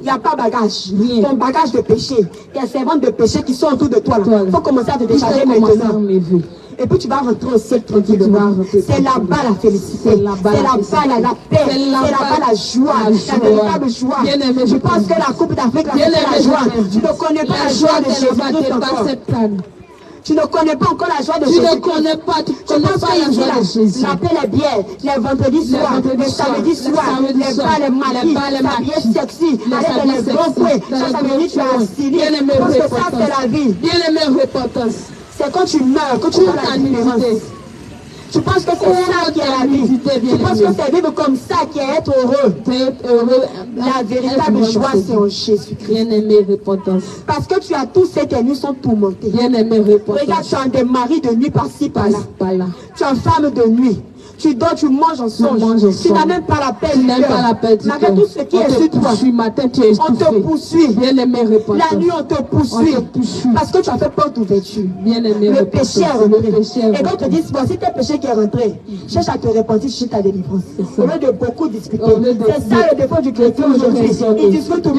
n'y a pas bagage. Ton bagage de péché, tes servantes de péché qui sont autour de toi. Il faut commencer à te décharger maintenant. Et puis tu vas rentrer au ciel tranquillement. C'est là-bas la félicité. C'est là-bas la paix. C'est là-bas la joie. La véritable joie. Je pense que la Coupe d'Afrique, c'est la joie. Tu ne connais pas la joie de Jésus encore. Tu ne connais pas encore la joie de Jésus. Tu ne connais pas, tu connais pas la joie de Jésus. La paix, les bières, les vendredis soirs, les samedis soirs, les bals, les maquis, s'habiller sexy, aller dans les grands coins. Ça veut dire que tu as assigné. Parce que ça, c'est la vie. Bien-aimé, repentance. C'est quand tu meurs, quand tu vois la différence. Tu penses que c'est ça qui est la vie. Tu penses que c'est vivre comme ça qui est être heureux. La véritable joie, c'est en Jésus-Christ. Bien-aimé, repentance. Parce que tu as tous ces nuits sont tourmentés. Bien-aimé, repentance. Regarde, tu as des maris de nuit par-ci, par-là. Tu as une femme de nuit. Tu dors, tu manges en songe. Tu n'as même pas la paix du cœur. Malgré tout ce qui est sur toi, on te poursuit. Bien-aimé, repentance. La nuit, on te poursuit. Parce que tu as fait porte d'ouverture. Le péché est rentré. Et donc, te disent, voici tes péchés qui est rentré. Cherche à te repentir, cherche ta délivrance. Au lieu de beaucoup discuter. C'est ça le défaut du chrétien aujourd'hui. Il discute beaucoup.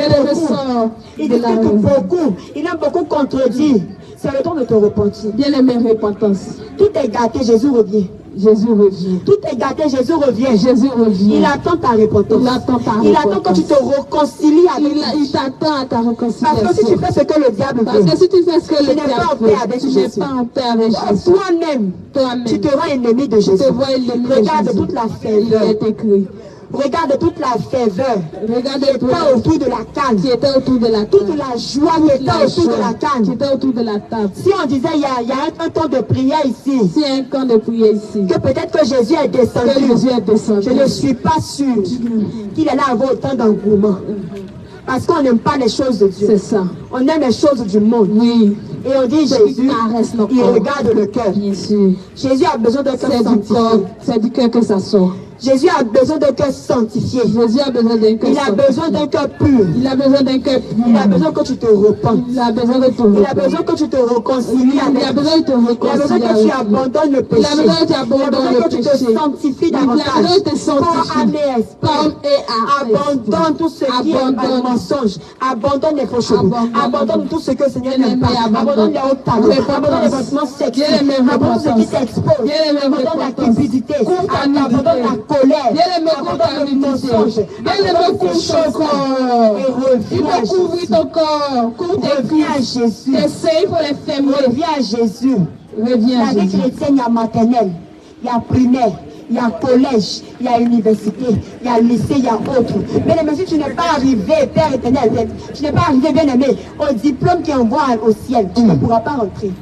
Il discute beaucoup. Il aime beaucoup contredire. C'est le temps de te repentir. Bien-aimé, repentance. Tout est gâté, Jésus revient. Jésus revient. Tout est gâté, Jésus revient. Jésus revient. Il attend ta repentance. Il attend ta repentance. Il attend que tu te réconcilies avec lui. Il t'attend à ta réconciliation. Parce que si tu fais ce que le diable veut, parce que si tu fais ce que le diable veut, tu n'es pas en paix avec Jésus. Toi-même, tu te rends ennemi de Jésus. Regarde toute la faveur. Il est écrit. Regarde toute la faveur. Regarde qui était autour de la canne. Qui était autour de la table. Toute la joie qui était autour de la canne. Qui était autour de la table. Si on disait il y a un temps de prière ici. Si un temps de prière ici. Que peut-être que Jésus est descendu. Que Jésus est descendu. Je ne suis pas sûre qu'il allait avoir autant d'engouement. Parce qu'on n'aime pas les choses de Dieu. C'est ça. On aime les choses du monde. Oui. Et on dit Jésus, il regarde le cœur. Bien sûr. Jésus a besoin d'un cœur sanctifié. C'est du cœur que ça sort. Jésus a besoin d'un cœur sanctifié. Jésus a besoin d'un cœur. Il a besoin d'un cœur pur. Il a besoin d'un cœur pur. Il a besoin que tu te repentes. Il a besoin de te Il a besoin que tu te réconcilies avec. Il a besoin de te réconcilier. Il a besoin que tu abandonnes le péché. Il a besoin que tu abandonnes le péché. Il a besoin que tu te sanctifies davantage. Il a besoin de te sanctifier. Abandonne tout ce qui est mensonge. Abandonne les faux chevaux. Abandonne tout ce que le Seigneur n'aime pas. Abandonne les hauts talons. Abandonne les vêtements sexuels. Abandonne ce qui t'expose. Abandonne la cupidité. Abandonne la colère. Abandonne le mensonge. Abandonne tes choses. Et couvrir ton corps. Reviens à Jésus. Essaye pour les femmes. Reviens à Jésus. Reviens à Jésus. La vie chrétienne, il y a maternelle, il y a primaire, il y a collège, il y a université, il y a lycée, il y a autre. Bien aimé, si tu n'es pas arrivé, Père éternel, tu n'es pas arrivé, bien aimé, au diplôme qui envoie au ciel, tu ne pourras pas rentrer.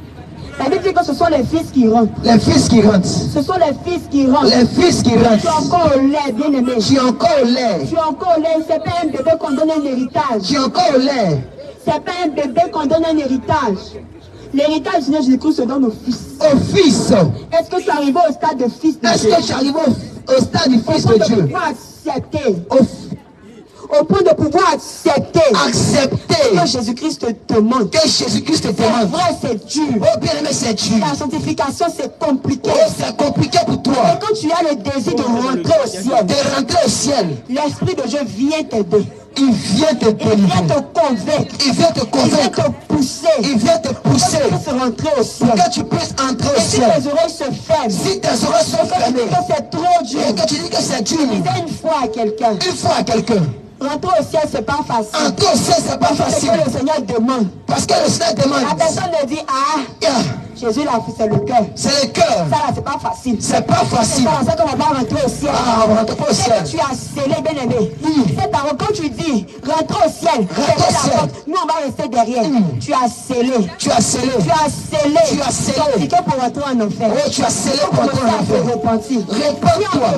La Bible dit que ce sont les fils qui rentrent. Les fils qui rentrent. Ce sont les fils qui rentrent. Les fils qui rentrent. Tu es encore au lait, bien aimé. Tu es encore au lait. Tu es encore au lait. C'est pas un bébé qu'on donne un héritage. Tu es encore au lait. C'est pas un bébé qu'on donne un héritage. L'héritage de Jésus-Christ se donne au fils. Au fils. Est-ce que tu es arrivé au stade de fils de Dieu? Est-ce que tu es arrivé au stade du fils de Dieu? Accepter. Au point de pouvoir accepter. Que Jésus-Christ te demande. Que Jésus-Christ te demande. C'est vrai, c'est dur. Oh bien aimé, c'est dur. La sanctification, c'est compliqué. Oh, c'est compliqué pour toi. Et quand tu as le désir de rentrer au ciel. De rentrer au ciel. L'Esprit de Dieu vient t'aider. Il vient te délivrer. Il vient te convaincre. Il vient te convaincre. Il vient te pousser. Il vient te pousser. Pour que tu puisses rentrer au ciel. Pour que tu puisses entrer au ciel. Si tes oreilles se ferment. Si tes oreilles sont fermées. Que c'est trop dur. Et que tu dis que c'est dur. Disais une fois à quelqu'un. Une fois à quelqu'un. Rentrer au ciel, c'est pas facile. Entrer au ciel, c'est pas facile. Parce que le Seigneur demande. Parce que le Seigneur demande. La personne ne dit, Jésus l'a fait, c'est le cœur. C'est le cœur. Ça là, c'est pas facile. C'est pas facile. C'est ça qu'on va pas rentrer au ciel. Ah, on rentre pas au ciel. Tu as scellé, bien aimé. C'est parole, quand tu dis, rentrer au ciel, fermez la porte. Nous, on va rester derrière. Tu as scellé. Tu as scellé. Tu as scellé. Tu as scellé. Tu as pour rentrer en enfer. Oh, tu as scellé pour rentrer en enfer. Repentir. Réponds-toi.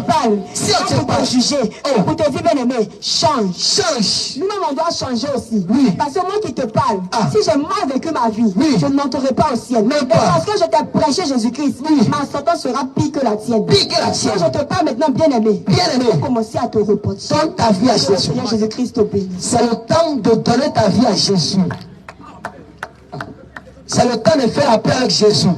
Si on te parle, juger. Pour te dire, bien aimé, change. Change. Nous-mêmes, on doit changer aussi. Oui. Parce que moi qui te parle, si j'ai mal vécu ma vie, je ne monterai pas au ciel. Même pas. Parce que je t'ai prêché Jésus-Christ, ma sentence sera pire que la tienne. Pire que la tienne. Si je te parle maintenant, bien aimé, pour commencer à te repentir. Donne ta vie à Jésus. Jésus-Christ te bénisse. C'est le temps de donner ta vie à Jésus. C'est le temps de faire la paix avec Jésus.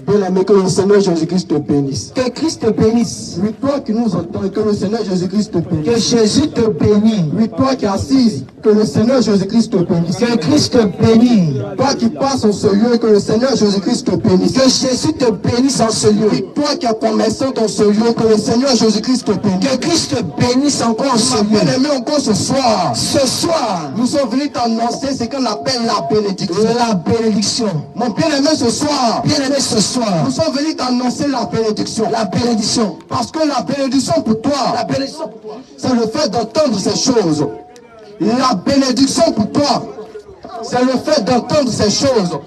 Bien-aimé, que le Seigneur Jésus-Christ te bénisse. Que Christ te bénisse. Oui, toi qui nous entends, et que le Seigneur Jésus-Christ te bénisse. Que Jésus te bénisse. Oui, toi qui es assise, que le Seigneur Jésus-Christ te bénisse. Que Christ te bénisse. Toi qui passes en ce lieu, et que le Seigneur Jésus-Christ te bénisse. Que Jésus te bénisse en ce lieu. Oui, toi qui es commerçant dans ce lieu, que le Seigneur Jésus-Christ te bénisse. Que Christ te bénisse encore en ce lieu. Bien-aimé, encore ce soir. Ce soir, nous sommes venus t'annoncer ce qu'on appelle la bénédiction. La bénédiction. Mon bien-aimé, ce soir. Bien-aimé, ce soir. Nous sommes venus t'annoncer la bénédiction. La bénédiction. Parce que la bénédiction pour toi. La bénédiction pour toi. C'est le fait d'entendre ces choses. La bénédiction pour toi. C'est le fait d'entendre ces choses.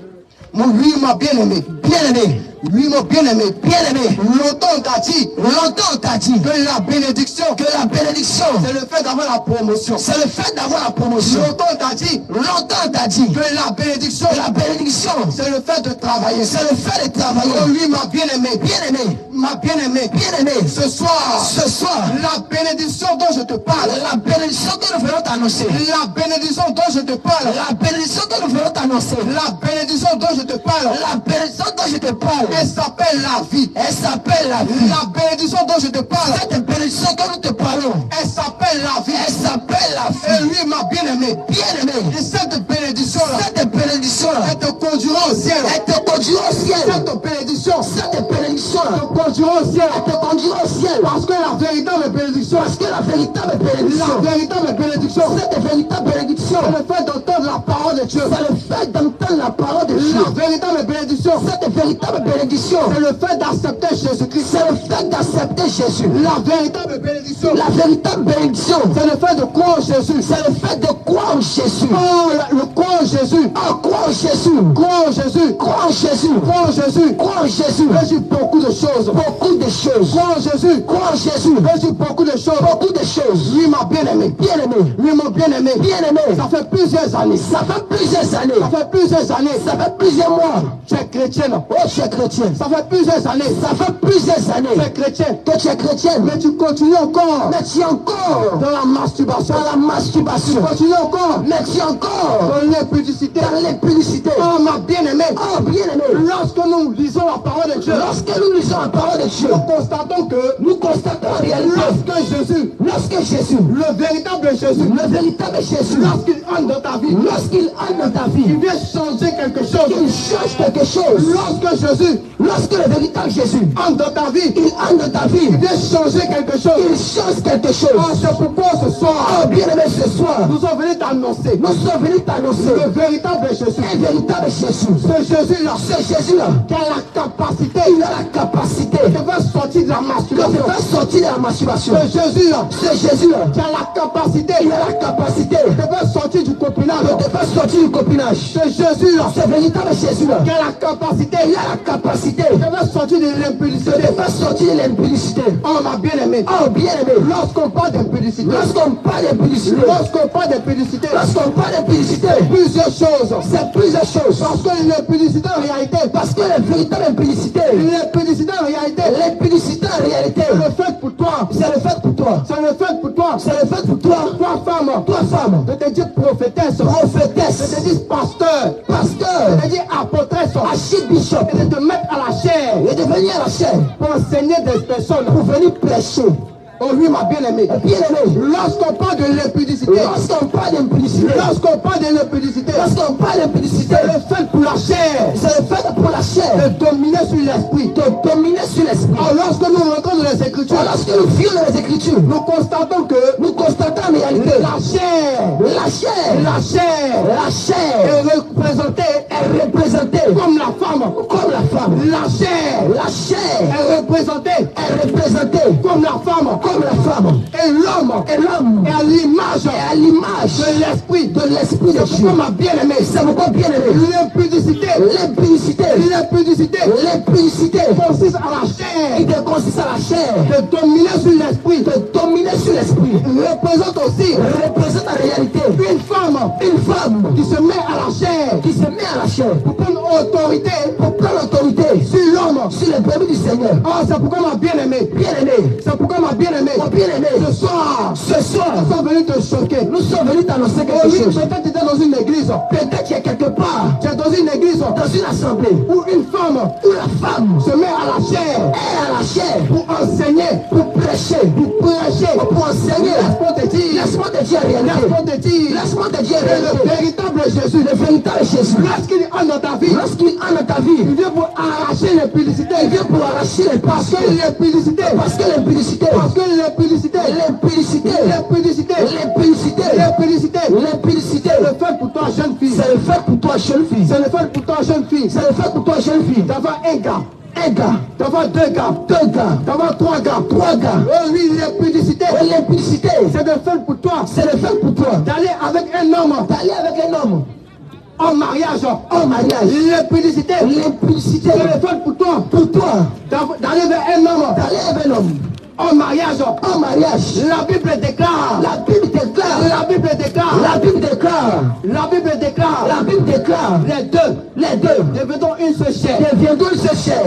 Mon oui, ma bien-aimé. Bien-aimé. Oui, mon bien-aimé. Bien-aimé. Longtemps on t'a dit. Longtemps on t'a dit. Que la bénédiction. Que la bénédiction. C'est le fait d'avoir la promotion. C'est le fait d'avoir la promotion. Longtemps on t'a dit. Longtemps on t'a dit. Que la bénédiction. La bénédiction. C'est le fait de travailler. C'est le fait de travailler. Oh oui, ma bien-aimée. Bien-aimé. Ma bien-aimée. Bien-aimé. Ce soir. Ce soir. La bénédiction dont je te parle. La bénédiction que nous venons t'annoncer. La bénédiction dont je te parle. La bénédiction que nous venons t'annoncer. La bénédiction dont je te parle. La bénédiction dont je te parle. Elle s'appelle la vie. Elle s'appelle la vie. La bénédiction dont je te parle. Cette bénédiction que nous te parlons. Elle s'appelle la vie. Elle s'appelle la vie. Et lui, ma bien-aimée. Bien-aimée. Et cette bénédiction-là. Cette bénédiction-là. Elle te conduira au ciel. Elle te conduira au ciel. Cette bénédiction. Cette bénédiction-là. Te conduira au ciel. Elle te conduira au ciel. Parce que la véritable bénédiction. Parce que la véritable bénédiction. La véritable bénédiction. Cette véritable bénédiction. C'est le fait d'entendre la parole de Dieu. C'est le fait d'entendre la parole de Dieu. La véritable bénédiction. Cette véritable bénédiction. C'est le fait d'accepter Jésus-Christ. C'est le fait d'accepter Jésus. La véritable bénédiction. La véritable bénédiction. C'est le fait de croire en Jésus. C'est le fait de croire en Jésus. Oh, le croire en Jésus. Oh, croire en Jésus. Croire en Jésus. Croire en Jésus. Croire en Jésus. Croire en Jésus. J'ai beaucoup de choses. Beaucoup de choses. Croire en Jésus. Croire en Jésus. J'ai beaucoup de choses. Beaucoup de choses. Oui, ma bien-aimée. Bien-aimé. Oui, mon bien-aimé. Bien-aimé. Ça fait plusieurs années. Ça fait plusieurs années. Ça fait plusieurs années. Ça fait plusieurs mois. Tu es chrétienne. Oh, tu es chrétien. Ça fait plusieurs années. Ça fait plusieurs années. Tu es chrétien. Que tu es chrétienne. Mais tu continues encore. Mais tu es encore dans la masturbation. Dans la masturbation. Tu continues encore. Mais tu es encore dans l'impudicité. Dans l'impudicité. Oh, ma bien-aimée. Oh, bien-aimé. Lorsque nous lisons la parole de Dieu. Lorsque nous lisons la parole de Dieu. Nous constatons en réalité. Lorsque Jésus. Le véritable Jésus. Le véritable Jésus. Lorsqu'il entre dans ta vie. Lorsqu'il entre dans ta vie. Il vient changer quelque chose. Il change quelque chose. Lorsque Jésus. Lorsque le véritable Jésus entre dans ta vie. Il entre dans ta vie. Il vient changer quelque chose. Il change quelque chose. Oh, c'est pourquoi ce soir. Oh, bien-aimé, ce soir. Nous sommes venus t'annoncer. Nous sommes venus t'annoncer. Le véritable Jésus. Le véritable Jésus. Ce Jésus-là. Ce Jésus-là. Qui a la capacité. Il a la capacité. De faire sortir de la masturbation. De faire sortir de la masturbation. Ce Jésus-là. Ce Jésus-là. Qui a la capacité. Il a la capacité. De faire sortir du copinage. De faire sortir du copinage. Ce Jésus-là. Ce véritable Jésus-là. Qui a la capacité. Il a la capacité. De faire sortir de l'impudicité. De faire sortir de l'impudicité. Oh, ma bien-aimée. Oh, bien-aimé. Lorsqu'on parle d'impudicité. Lorsqu'on parle d'impudicité. Lorsqu'on parle d'impudicité. Lorsqu'on parle d'impudicité. Plusieurs choses. C'est plusieurs choses. Parce que l'impudicité en réalité. Parce que la véritable impudicité. L'impudicité en réalité. L'impudicité en réalité. C'est le fait pour toi. C'est le fait pour toi. C'est le fait pour toi. C'est le fait pour toi. Toi femme. Toi femme. De te dire prophétesse. Prophétesse. De te dire pasteur. Pasteur. De te dire apôtresse. Archibishop. Et de te mettre à la chair. Et de venir à la chair. Pour enseigner des personnes. Pour venir prêcher. Oh oui, ma bien-aimée. Bien-aimée. Lorsqu'on parle de l'impudicité. Lorsqu'on parle d'impudicité. Lorsqu'on parle de l'impudicité. Lorsqu'on parle d'impudicité. C'est le fait pour la chair. C'est le fait pour la chair. De dominer sur l'esprit. De dominer sur l'esprit. Alors lorsque nous rentrons dans les Écritures. Lorsque nous vivons dans les Écritures. Nous constatons que. Nous constatons en réalité. La chair. La chair. La chair. La chair. Est représentée. Est représentée. Comme la femme. Comme la femme. La chair. La chair. Est représentée. Est représentée. Comme la femme. Comme la femme. Et l'homme. Et l'homme. Et à l'image. Et à l'image. De l'esprit. De l'esprit de Dieu. Comme ma bien-aimée. C'est pourquoi bien-aimé. L'impudicité. L'impudicité. L'impudicité. L'impudicité. Consiste à la chair. Il consiste à la chair. De dominer sur l'esprit. De dominer sur l'esprit. Représente aussi. Représente en réalité. Une femme. Une femme. Qui se met à la chair. Qui se met à la chair. Pour prendre autorité. Pour prendre autorité. Sur l'homme. Sur les brebis du Seigneur. Oh, c'est pourquoi ma bien-aimée. Bien-aimé. C'est pourquoi ma bien-aimée. Mon bien-aimé. Ce soir, nous sommes venus te choquer. Nous sommes venus t'annoncer Oh quelque oui, chose. peut-être tu étais dans une église. Peut-être qu'il y a quelque part, Tu es dans une église dans une assemblée, où une femme où la femme se met à la chair est à la chair pour enseigner, pour prêcher, pour enseigner. Laisse-moi te dire, Laisse-moi te dire la réalité. laisse-moi te dire, Laisse-moi te dire que la le réalité. véritable Jésus, Le véritable Jésus, lorsqu'il entre dans ta vie, lorsqu'il entre dans ta vie, il vient pour arracher les publicités. il vient pour arracher les Parce que publicités. les publicités, Parce que les publicités, parce que les publicités, les publicités, les publicités, les publicités, les publicités, les publicités, c'est le fait pour toi, jeune fille. c'est le fait pour toi, jeune fille. C'est le fait pour toi, jeune fille. C'est le fait pour toi, jeune fille. D'avoir un gars, Un gars, d'avoir deux gars, deux gars, d'avoir trois gars. trois gars. Oh oui, les publicités, Et les publicités, c'est le fait pour toi c'est le fait pour toi. d'aller avec un homme D'aller avec un homme en mariage. en mariage. Les publicités, Les publicités, c'est le fait pour toi pour toi. d'aller vers un homme D'aller avec un homme en mariage. en mariage. La Bible déclare, La Bible déclare, la Bible déclare, la Bible déclare, la Bible déclare, la Bible déclare, les deux devenons une seule chair. deviendront une seule chair.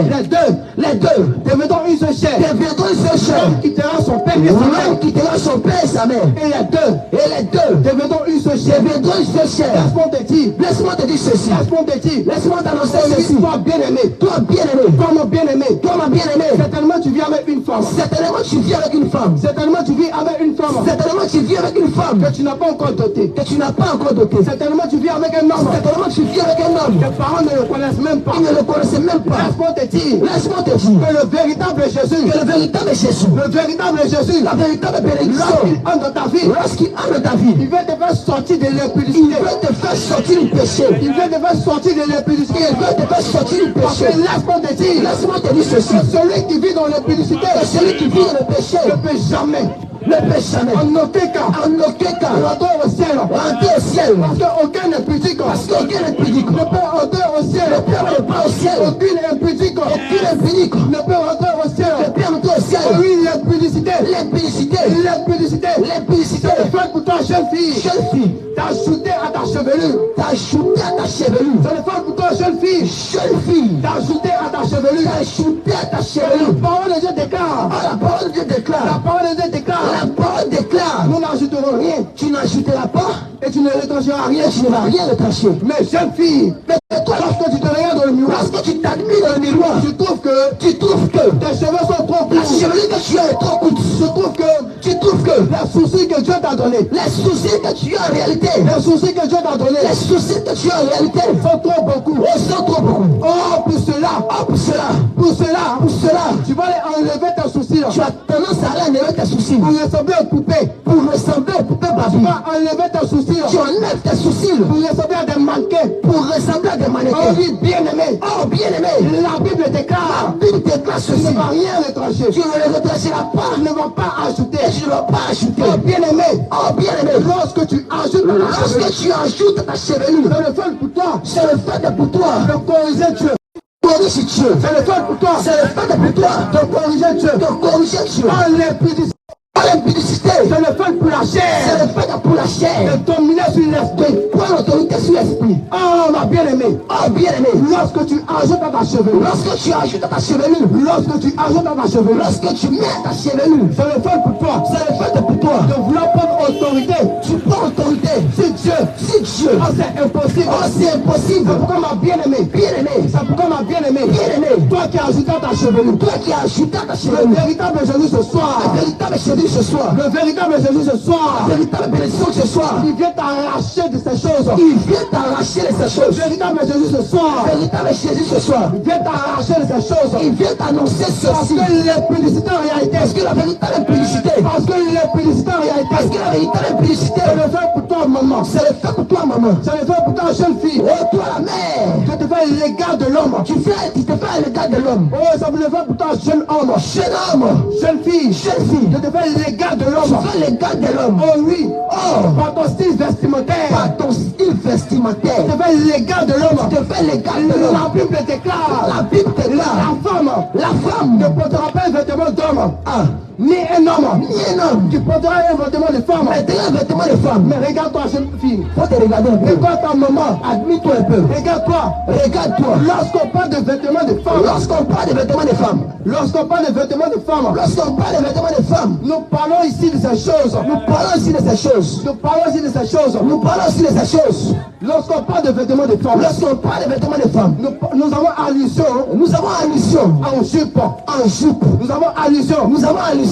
Les deux Devenons une seule chair. deviendront une seule chair. L'homme quittera son père et sa L'homme mère. quittera son père et sa mère. Et Et les deux devenons une seule chair. deviendront une seule chair. Laisse-moi te dire, Laisse-moi te dire ceci. laisse-moi te dire, Laisse-moi t'annoncer oh oui, ceci. toi bien-aimé, Toi bien-aimé, toi mon bien-aimé, toi ma bien-aimée, certainement tu viens avec une femme. certainement tu vis avec une femme. Certainement tu vis avec une femme Certainement tu vis avec une femme que tu n'as pas encore dotée. que tu n'as pas encore dotée. Certainement tu vis avec un homme. Certainement tu vis avec un homme. Tes parents ne le connaissent même pas. Ils ne le connaissaient même pas. Laisse-moi te dire Laisse-moi te dire que le véritable Jésus, que le véritable Jésus, le véritable Jésus, la véritable bénédiction, lorsqu'il entre dans ta vie, lorsqu'il entre dans ta vie, il va te faire sortir de il l'impudicité. veut te faire sortir du péché. Il va te faire sortir de l'impudicité. Il veut te faire sortir du Parce que péché. laisse-moi te dire Laisse-moi te dire ceci. que celui qui vit dans l'impudicité Que celui qui vit dans le péché ne peut jamais, ne peut jamais, en aucun cas, en aucun cas, rentrer au ciel. rentrer au ciel. Parce qu'aucun impudique Parce qu'aucun impudique ne peut entrer au ciel. ne peut rentrer pas au ciel. Aucune impudique Aucun impudique ne peut rentrer au ciel. ne peut rentrer au ciel. Oui, l'impudicité. L'impudicité, L'impudicité. l'impudicité, C'est fait pour toi, jeune fille. jeune fille, D'ajouter à ta chevelure. t'as ajouté à ta chevelure. C'est le fait pour toi, jeune fille. Jeune fille, D'ajouter à ta chevelure. t'as ajouté à ta La chevelure. parole de Dieu déclare. Ah, la parole de Dieu La déclare. parole de Dieu déclare. La parole déclare. Nous n'ajouterons rien. Tu n'ajouteras pas Et tu ne retrancheras rien. et tu ne vas rien retrancher. Mais jeune fille, Mais toi, lorsque tu te regardes dans le miroir, lorsque tu t'admires dans le miroir, tu trouves que tu trouves que tes cheveux sont trop la courts. chevelure que tu as est trop courte. Tu trouves que Les soucis que Dieu t'a donné, les soucis que tu as en réalité, les soucis que Dieu t'a donné les soucis que tu as en réalité sont trop beaucoup. sont trop beaucoup. Oh, pour cela, Pour cela, pour cela, tu vas aller enlever tes soucis là, tu as tendance à aller enlever tes soucis pour ressembler aux poupées. pour ressembler aux poupées Tu Barbie. vas enlever tes soucis là, Tu enlèves tes soucis pour ressembler à des mannequins. pour ressembler à des Oh mannequins. oui, bien aimé, Oh bien-aimé, la Bible la déclare, Bible déclare tu ceci. ne vas rien retrancher. Tu ne le retrancheras pas Tu ne vas pas ajouter. et tu ne vas pas ajouter. Oh bien aimé, Oh bien-aimé, lorsque tu ajoutes à ta chevelure, lorsque tu ajoutes à ta chevelure, c'est le fait pour toi c'est le fait pour toi de corriger Dieu. corriger Dieu. C'est le fait pour toi C'est le fait pour toi de corriger Dieu. de corriger Dieu. Par l'impudicité, Pas l'impudicité, c'est le fait pour la c'est chair le fait pour la de chair. dominer sur l'esprit. De prendre l'autorité sur l'esprit. Oh ma bien-aimée, Oh bien-aimé, lorsque tu ajoutes à ta chevelure, lorsque tu ajoutes à ta chevelure, lorsque tu ajoutes à ta chevelure, lorsque tu mets à ta chevelure, c'est le fait pour toi c'est le fait pour toi. de vouloir prendre autorité Tu prends autorité. sur Dieu. Si Dieu, Oh c'est impossible. oh c'est impossible. C'est pourquoi ma bien-aimée, Bien-aimé, c'est pourquoi ma bien-aimée, bien-aimé, toi qui as ajouté à ta chevelure, toi qui as ajouté à ta le chevelure, véritable Jésus ce soir, le véritable chevelure ce soir, le véritable Jésus ce soir, la véritable bénédiction ce soir, il vient t'arracher de ces choses. il vient t'arracher de ces Le choses. véritable Jésus ce soir, Le véritable Jésus ce soir, il vient t'arracher de ces choses. il vient t'annoncer Parce ceci. que l'impudicité en réalité, Parce que la véritable publicité, parce que l'impudicité en réalité, parce que la véritable publicité, c'est le fait pour toi maman, c'est le fait pour toi maman. c'est le fait pour toi jeune fille. Oh toi la mère, Je te fais l'égal de l'homme. tu te fais à l'égal de l'homme. Oh, ça me le fait pour toi jeune homme, Jeune homme, jeune fille. jeune fille, Je te fais l'égal de tu l'homme. fais l'égal de l'homme. Oh oui, Oh, par ton style vestimentaire. par ton style vestimentaire, Je te fais l'égal de l'homme. tu te fais l'égal de l'homme. La Bible déclare, La Bible déclare, la femme la femme ne portera pas un vêtement d'homme. ah, ni un homme qui portera un vêtement de femme. Mais regarde-toi, jeune fille. Faut te regarder un peu. Regarde ta maman. Admets-toi un peu. Regarde-toi. Regarde-toi. Lorsqu'on parle de vêtements de femme. Lorsqu'on parle de vêtements de femmes. Lorsqu'on parle de vêtements de femme. Lorsqu'on parle de vêtements de femmes. Nous parlons ici de ces choses. Nous parlons ici de ces choses. Nous parlons ici de ces choses. Nous parlons ici de ces choses. Lorsqu'on parle de vêtements de femmes. Lorsqu'on parle de vêtements de femmes. Nous avons allusion. Nous avons allusion. En jupe. En jupe. Nous avons allusion. Nous avons allusion.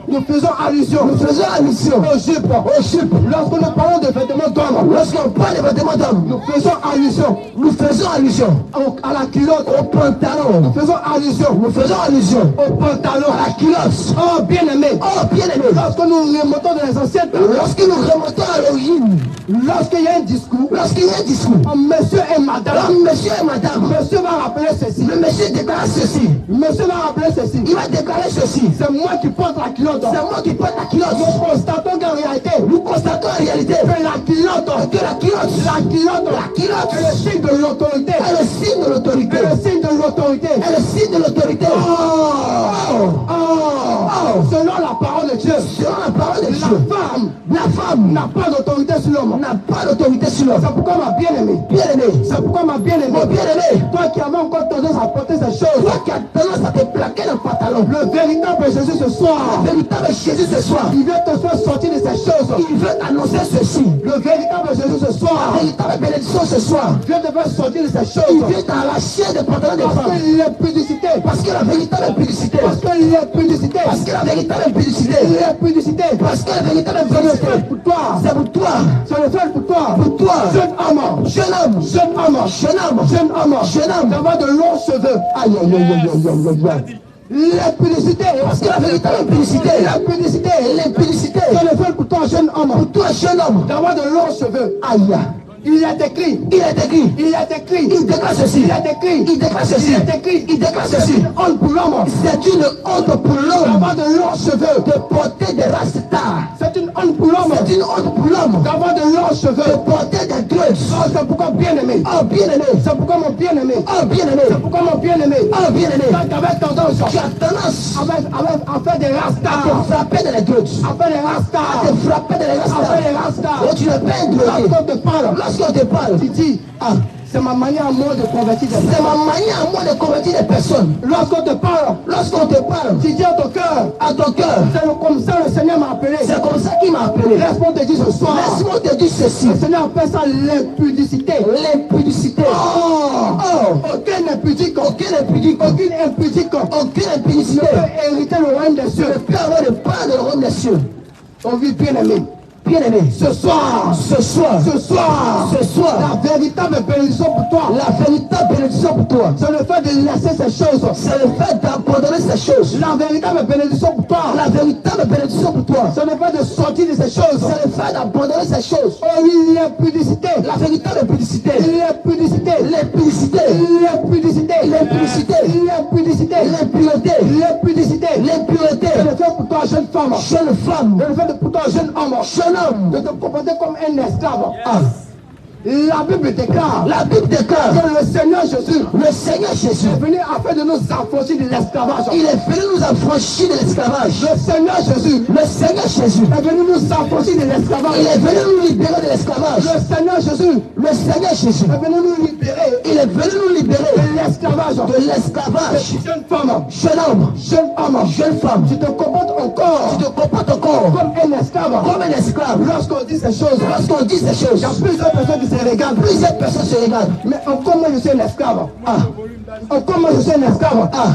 Nous faisons allusion. Nous faisons allusion. Aux jupes. Aux jupes. Lorsque nous parlons de vêtements d'hommes. Lorsqu'on parle de vêtements d'hommes. Nous faisons allusion. Nous faisons allusion. À la culotte. Au pantalon. Nous faisons allusion. Nous faisons allusion. Au pantalon. À la culotte. Oh bien-aimé. Oh bien-aimé. Lorsque nous remontons dans les anciennes. Lorsque nous remontons à l'origine. Lorsqu'il y a un discours. Lorsqu'il y a un discours. Monsieur et madame. Monsieur et madame. Monsieur va rappeler ceci. Le monsieur déclare ceci. Monsieur va rappeler ceci. Il va déclarer ceci. C'est moi qui porte la culotte. C'est moi qui porte la culotte. Nous constatons qu'en réalité. Nous constatons en réalité. Que la culotte. Que la culotte. La culotte. La culotte. est le signe de l'autorité. Est le signe de l'autorité. Est le signe de l'autorité. Est le signe de l'autorité. Selon la parole de Dieu. Selon la parole de Dieu. La femme n'a pas d'autorité sur l'homme. N'a pas d'autorité sur l'homme. C'est pourquoi ma bien-aimée. Bien-aimé. C'est pourquoi ma bien-aimée. Mon bien-aimé. Toi qui avais encore tendance à porter ces choses. Toi qui as tendance à te plaquer dans le pantalon. Le véritable Jésus ce soir. Le véritable Jésus ce soir. Il veut te faire sortir de ces choses. Il veut annoncer ceci. Le véritable Jésus ce soir. La véritable bénédiction ce soir. Dieu te fait sortir de ces choses. Il vient t'arracher des pantalons de femmes. Parce qu'il y a publicité. Parce que la véritable publicité. Parce qu'il y a publicité. Parce que la véritable publicité. Il y a publicité. Parce que la véritable C'est le publicité. fait pour toi. C'est pour toi. C'est le fait pour toi. Pour toi. Jeune homme. Jeune homme. Jeune homme. Jeune homme. Jeune homme. Jeune homme. D'avoir de longs cheveux. Aïe aïe aïe aïe aïe aïe. L'impudicité. Parce que la véritable impudicité. L'impudicité. L'impudicité. C'est le fait pour toi, jeune homme. Pour toi, jeune homme. D'avoir de longs cheveux. Aïe. Il est écrit. Il est écrit. Il est écrit. Il déclare ceci. Il est écrit. Il déclare ceci. Il est écrit. Il déclare ceci. Honte pour l'homme. C'est une honte pour l'homme. D'avoir de longs cheveux. De porter des rastas. C'est une honte pour l'homme. C'est une honte pour l'homme. D'avoir de longs De cheveux. porter des drugs. Oh, c'est pourquoi bien-aimé. Oh bien-aimé. C'est pourquoi mon bien-aimé. Oh bien-aimé. C'est pourquoi mon bien-aimé. Oh bien-aimé. Quand tu avais tendance Tu as tendance à faire des à rastas. te frapper dans les drugs. À faire des À rastas. te frapper dans les À faire des rastas. rastas. Et tu ne peux être drogué. Lorsqu'on te parle. Lorsqu'on te parle. Tu dis, c'est ma manière à moi de convertir des C'est personnes. ma manière à moi de convertir des personnes. Lorsqu'on te parle, Lorsqu'on te parle tu dis à ton cœur, à ton cœur, c'est comme ça le Seigneur m'a appelé. c'est comme ça qu'il m'a appelé. Laisse-moi te dire ce soir. Laisse-moi te dire ceci. Le Seigneur appelle ça l'impudicité. L'impudicité. Aucun impudique, Aucun impudique. aucune impudique Aucune ne impudicité. peut hériter le royaume des Ne cieux. peut avoir le pas de le royaume des cieux. On vit bien aimé. Bien-aimé. Ce soir, Ce soir. ce soir, Ce soir. la véritable bénédiction pour toi, La véritable bénédiction pour toi. c'est le fait de laisser ces choses. C'est le fait d'abandonner ces choses. La véritable bénédiction pour toi, La véritable bénédiction pour toi. c'est le fait de sortir de ces choses. C'est le fait d'abandonner ces choses. Oh oui, l'impudicité, La véritable impudicité. l'impudicité, L'impudicité. l'impudicité, L'impudicité. l'impudicité, L'impureté. l'impudicité. L'impureté. C'est le fait pour toi, jeune femme. Jeune femme. C'est le fait pour toi, jeune homme. Jeune homme. De te comporter comme un esclave. Ah. La Bible déclare La Bible déclare que le Seigneur Jésus le Seigneur Jésus. est venu afin de nous affranchir de l'esclavage. Il est venu nous affranchir de l'esclavage. Le Seigneur Jésus Le Seigneur Jésus. est venu nous affranchir de l'esclavage. Il est venu nous libérer de l'esclavage. Le Seigneur Jésus Le Seigneur Jésus. est venu nous libérer Il est venu nous libérer de l'esclavage. de l'esclavage. Jeune femme, Jeune homme. jeune homme, Jeune femme. tu te comportes encore Tu te comportes encore comme un esclave. comme un esclave. Lorsqu'on dit ces choses, Lorsqu'on dit ces choses, il y a plusieurs personnes qui se regardent. plusieurs personnes se regardent. Mais encore moi je suis un esclave. Ah. Encore moi je suis un esclave. Ah.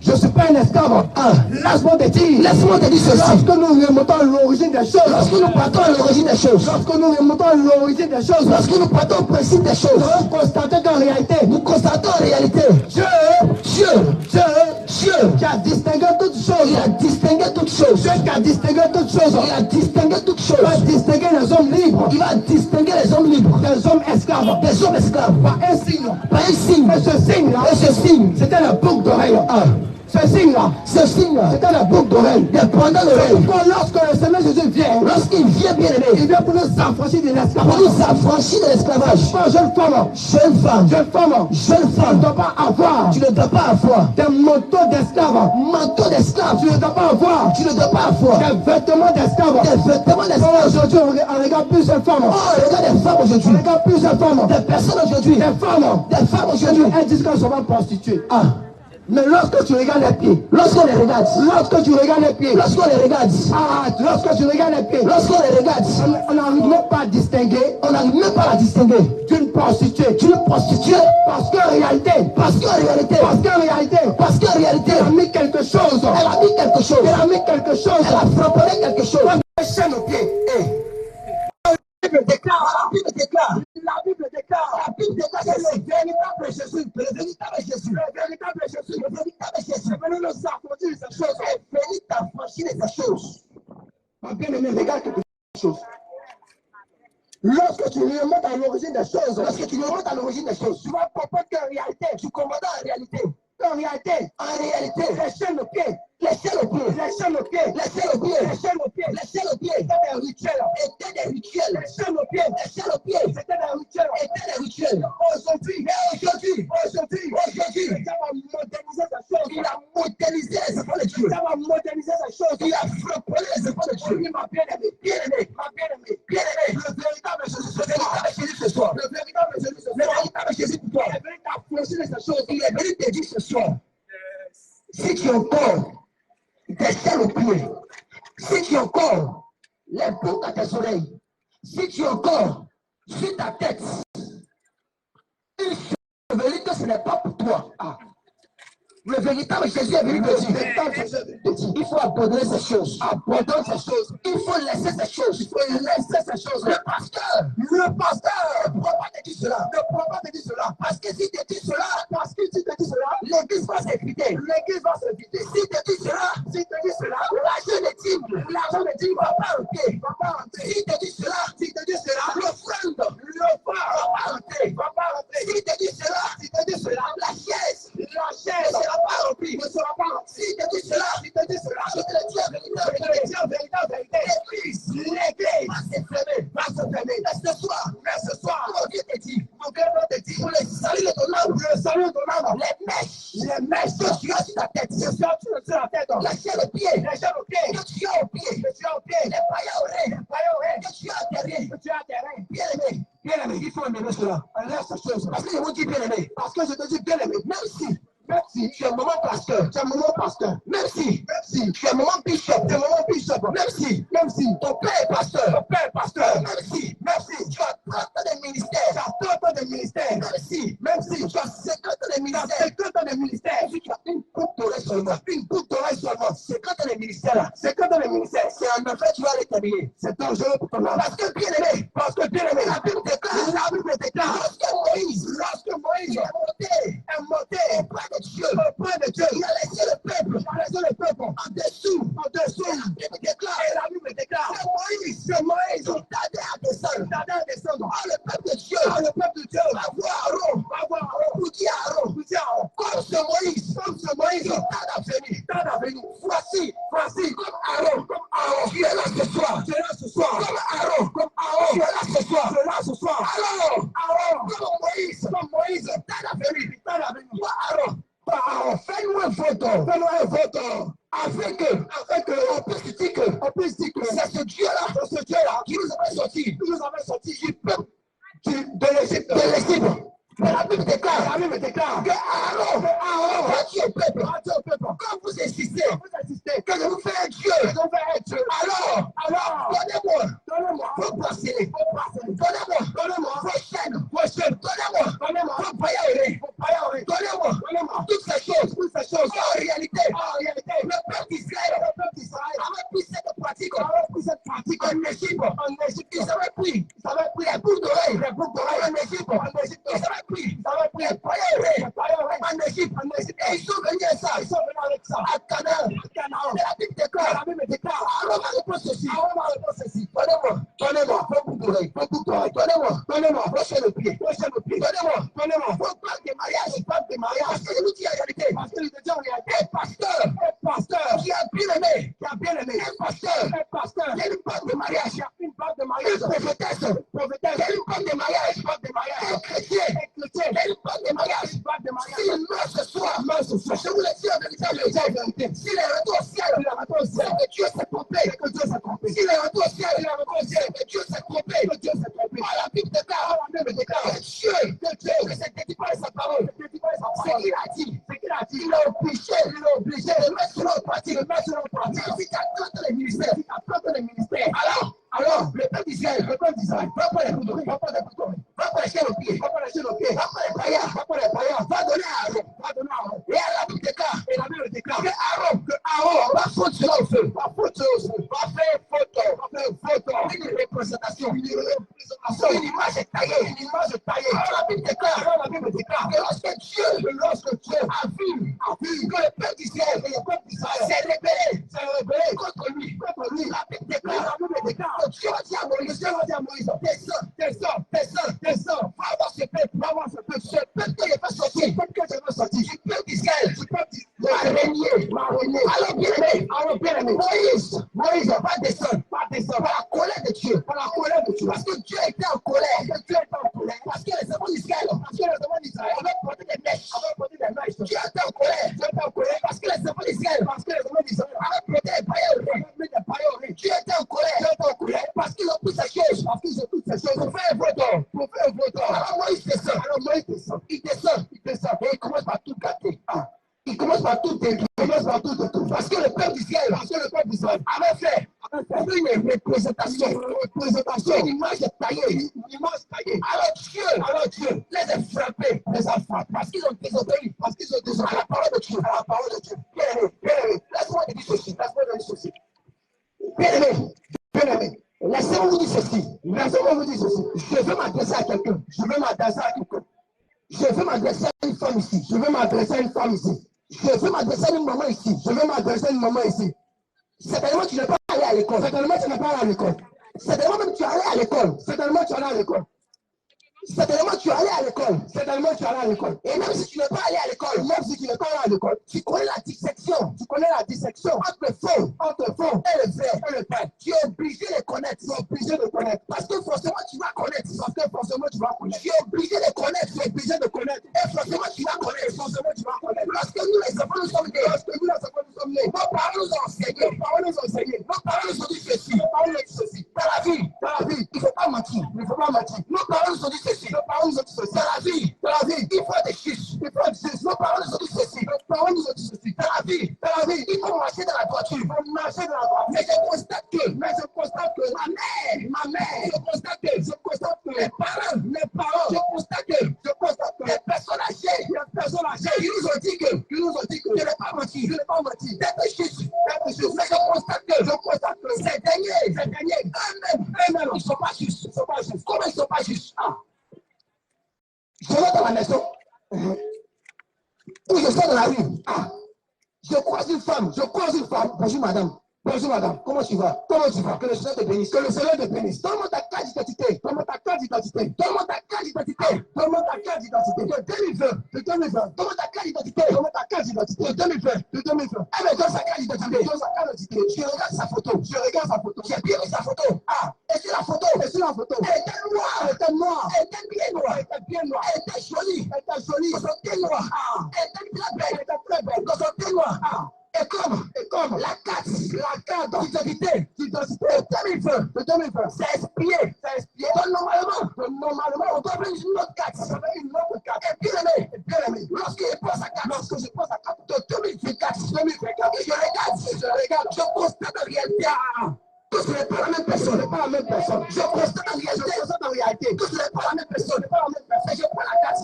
Je ne suis pas un esclave. Ah. Laisse-moi te dire. Laisse-moi te dire ceci. Lorsque nous remontons à l'origine des choses, Lorsque nous partons à l'origine des choses, lorsque nous remontons à l'origine des choses, lorsque nous partons au principe des choses, nous allons constater qu'en réalité, nous constatons en réalité Dieu Dieu qui a distingué toutes il choses, a distingué toutes choses. Dieu qui a distingué toutes choses, Il a distingué toutes il va choses. distinguer les hommes libres Il va distinguer les hommes libres des hommes esclaves des hommes esclaves par un signe. par un signe. Et ce signe-là, Et ce signe, c'était la boucle d'oreille. ah, Ce signe-là, c'était la boucle d'oreille. des pendants d'oreille. Lorsque le Seigneur Jésus vient, Lorsqu'il vient, bien aimé, il vient pour nous affranchir de pour l'esclavage. nous affranchir de l'esclavage. Jeune femme, tu ne dois pas avoir des manteaux d'esclaves. Tu ne dois pas avoir des vêtements d'esclaves. Aujourd'hui, on regarde plusieurs femmes. On regarde plusieurs femmes. Des personnes aujourd'hui. Des femmes aujourd'hui. Elles disent qu'elles sont pas prostituées. Mais lorsque tu regardes les pieds, Lorsqu'on les regarde, lorsque tu regardes les pieds, lorsqu'on les regarde, lorsque tu regardes les pieds, lorsqu'on les regarde, on n'arrive même pas à distinguer on n'arrive même pas à la distinguer d'une prostituée. d'une prostituée. Parce qu'en réalité, Parce qu'en réalité, elle a mis quelque chose. elle a mis quelque chose. Elle a mis quelque chose. Elle a frappé quelque chose. Elle chaîne aux pieds. La Bible déclare, La Bible déclare, la Bible déclare, la Bible déclare que que le véritable Jésus, le véritable Jésus, le véritable Jésus, le véritable Jésus est venu nous affranchir ces choses. est venu t'affranchir de ces choses. Ma bien-aimée, regarde quelque chose. Lorsque tu remontes à l'origine des choses, Lorsque tu remontes à l'origine des choses, tu vas comprendre qu'en réalité, tu comprends en réalité, en réalité, les chaînes aux pieds, les chaînes aux pieds, les chaînes aux pieds, les chaînes aux pieds, les chaînes aux pieds, les chaînes aux pieds c'était des rituels. étaient des rituels. Les chaînes aux pieds, Les chaînes aux pieds c'était des rituels. étaient des rituels. Aujourd'hui, Aujourd'hui, ça va moderniser ces choses. il a modélisé les enfants de Dieu. Ça va moderniser ces choses. Il a frappé les enfants de Dieu. Oui, ma bien-aimée, ma bien-aimée, Bien-aimé, le véritable Jésus ce le véritable soir, Jésus ce soir, le véritable Jésus ce le soir, véritable Jésus pour toi, il est venu t'affranchir de ces choses. il est venu te dire ce soir, si tu as encore des chaînes aux pieds, si tu as encore les boucles à tes oreilles, si tu as encore sur ta tête une chevelure que ce n'est pas pour toi, le véritable Jésus est venu te dire, il faut abandonner ces choses. Abandonne ces choses. Il faut laisser ces choses. Il faut laisser ces choses. Le pasteur ne pourra pas te dire cela. Ne pourra pas te dire cela. Parce que si te dit cela, l'église va s'effriter. Si te dit cela, l'argent de dîme va pas rentrer. Si te dit cela, l'offrande va pas rentrer. Si te dit cela, la chaise ne sera pas remplie. Si te dit cela, je te le dis en vérité, l'église va se fermer. Mais ce soir, mon Dieu te dit, pour le salut de ton âme, les mèches que tu as sur ta tête, la chair au pied, que tu as au pied, les pailles à oreilles, que tu as derrière, bien-aimé, il faut aimer cela. Parce que je vous dis bien-aimé, parce que je te dis bien-aimé, même si tu es un moment pasteur, même si tu es un moment bishop, même si ton père est pasteur, même si tu as 30 ans de ministère, même si tu as 50 ans de ministère, si tu as une coupe d'oreille seulement, 50 ans de ministère là, c'est un affaire tu vas les terminer. C'est dangereux pour ton âme. Parce que bien aimé, la Bible déclare, lorsque Moïse est monté auprès de Dieu, il a laissé le peuple en dessous. Et la Bible déclare que Moïse tardait à descendre. Le peuple de Dieu va voir Aaron, pour dire Aaron, comme ce Moïse, il tarde à venir. Voici, comme Aaron, tu es là ce soir. Comme Aaron, tu es là ce soir. Alors, comme Moïse, tarde à venir. Toi, Aaron, fais-nous un vote. Afin qu'on puisse dire que c'est ce Dieu-là qui nous avait sortis du peuple de l'Égypte. Mais la Bible déclare que Aaron va dire au peuple, quand vous insistez que je vous fais un Dieu, alors donnez-moi vos bracelets, donnez-moi vos chaînes, donnez-moi vos pailles à oreilles, donnez-moi toutes ces choses. En réalité, le peuple d'Israël avait pris cette pratique en Égypte. Ils avaient pris les boucles d'oreilles en Égypte. Ils avaient pris les pailles à oreilles en Égypte. Et ils sont venus avec ça à Canaan. Et la Bible déclare, Aaron va répondre ceci. Donnez-moi vos boucles d'oreilles, donnez-moi vos chaînes de pied, donnez-moi vos bagues de mariage. Parce que je vous dis en réalité, pasteur, pasteur, il y a une banque de mariage, une prophétesse, il y a une banque de mariage, un chrétien, il y a une banque de mariage. S'il meurt ce soir, je vous le dis en vérité, s'il est retour au ciel, c'est que Dieu s'est trompé. S'il est retour au ciel, c'est que Dieu s'est trompé. La Bible déclare que Dieu ne se dédie pas à sa parole. C'est qu'il a dit. Il est obligé de mettre sur notre pratique. Si tu as contre les ministères, alors, le peuple d'Israël, va pas les couteaux, va pas les au pied, va pas les païens, va donner à Aaron. Et à la Bible déclare que Aaron va foutre cela au feu, va faire photo, une représentation, une image taillée. Alors la Bible déclare que lorsque Dieu a vu que le peuple d'Israël s'est rebellé contre lui, la Bible déclare que Dieu a dit à Moïse, descends, va voir ce peuple que je vais sortir, du peuple d'Israël, m'a régné. Alors bien aimé, Moïse va descendre par la colère de Dieu, parce que Dieu était en colère, parce que les enfants d'Israël avaient porté des mèches, Dieu était en colère, parce que les enfants d'Israël avaient porté des païens, Dieu était en colère, parce qu'ils ont toutes ces choses, pour faire un vote. Alors Moïse descend, il descend, et il commence par tout gâter. Il commence par tout détruire, parce que le peuple d'Israël avait fait une représentation, une image taillée. Alors Dieu les a frappés, parce qu'ils ont désobéi, à la parole de Dieu. Bien aimé, laisse-moi te dire ceci. Bien aimé, laissez-moi vous dire ceci. Je veux m'adresser à quelqu'un. Je veux m'adresser à une femme ici. Je veux m'adresser à une maman ici. Certainement, tu n'es pas allé à l'école. Certainement, même tu es allé à l'école. Et même si tu n'es pas allé à l'école, tu connais la dissection. Entre le fond et le vrai. Tu es obligé de connaître. Parce que forcément tu vas connaître. Tu es obligé de connaître. Et forcément tu vas connaître. Lorsque nous les enfants nous sommes nés, nos parents nous ont enseigné. Nos parents nous ont dit ceci. Dans la vie, il ne faut pas mentir. Nos parents nous ont dit ceci. Dans la vie, il faut être juste. Nos parents nous ont dit ceci. Dans la vie, il faut marcher dans la droiture. Mais je constate que ma mère, je constate que mes parents, je constate que les personnes âgées, ils nous ont dit que je n'ai pas menti. D'être juste. Mais je constate que ces derniers, eux-mêmes, ils ne sont pas justes. Comment ils ne sont pas justes? Je vais dans la maison, ou je sors dans la rue, je croise une femme, bonjour madame, comment tu vas? Que le Seigneur te bénisse, donne-moi ta carte d'identité, donne-moi ta carte d'identité, de 2020, donne-moi ta carte d'identité, de 2020, elle me donne sa carte d'identité, je regarde sa photo, j'ai bien vu sa photo, et sur la photo, elle était noire, elle était bien noire, elle était jolie, dans son teint noir, elle était très belle, dans son teint noir, et comme la carte d'identité de 2020, c'est expiré. Donc normalement, on doit prendre une autre carte. Et bien aimé, lorsque je prends sa carte de 2024, et je regarde, je constate en réalité que ce n'est pas la même personne. Je constate en réalité que ce n'est pas la même personne. Et je prends la carte,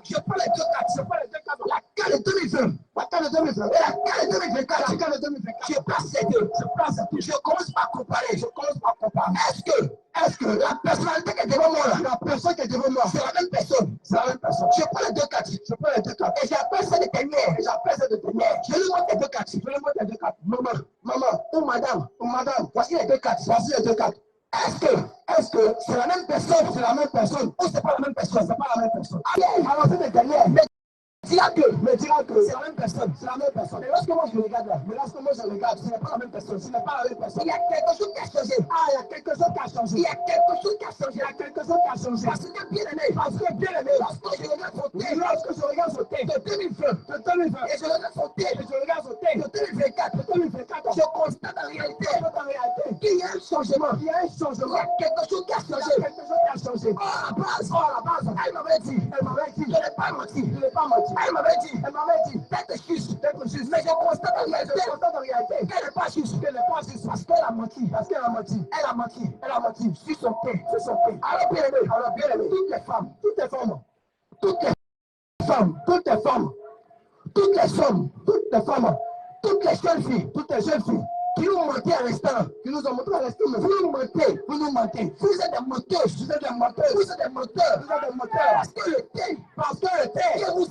je prends les deux cartes, la carte de 2020 et la carte de 2024. Je place ces deux. Je commence par comparer. Est-ce que la personnalité qui est devant moi, c'est la même personne? Je prends les deux cartes. Et j'appelle cette dernière. Je lui montre les deux cartes. Maman, ou madame, voici les deux cartes. Est-ce que c'est la même personne? Ou c'est pas la même personne? Alors c'est les dernières. me dira que c'est la même personne. C'est la même personne. Mais lorsque moi je regarde là, ce n'est pas la même personne. Ce n'est pas la même personne. Il y a quelque chose qui a changé. Ah, il y a quelque chose qui a changé. Il y a quelque chose qui a changé. Il y a quelque chose qui a changé. Parce que bien aimé, lorsque je regarde son thé, de 2020, et je regarde son thé, de 2024, je constate en réalité qu'il y a un changement. Il y a quelque chose qui a changé. Oh, à la base, elle m'avait dit, je n'ai pas menti. Elle m'avait dit, tête juste. Mais je constate en réalité qu'elle n'est pas juste. Parce qu'elle a menti. Elle a menti sur son thé. Alors bien aimé, toutes les femmes, toutes les femmes, toutes les jeunes filles, qui nous mentaient à l'instant, vous nous mentez. Vous êtes des menteurs. Parce que le thé, que vous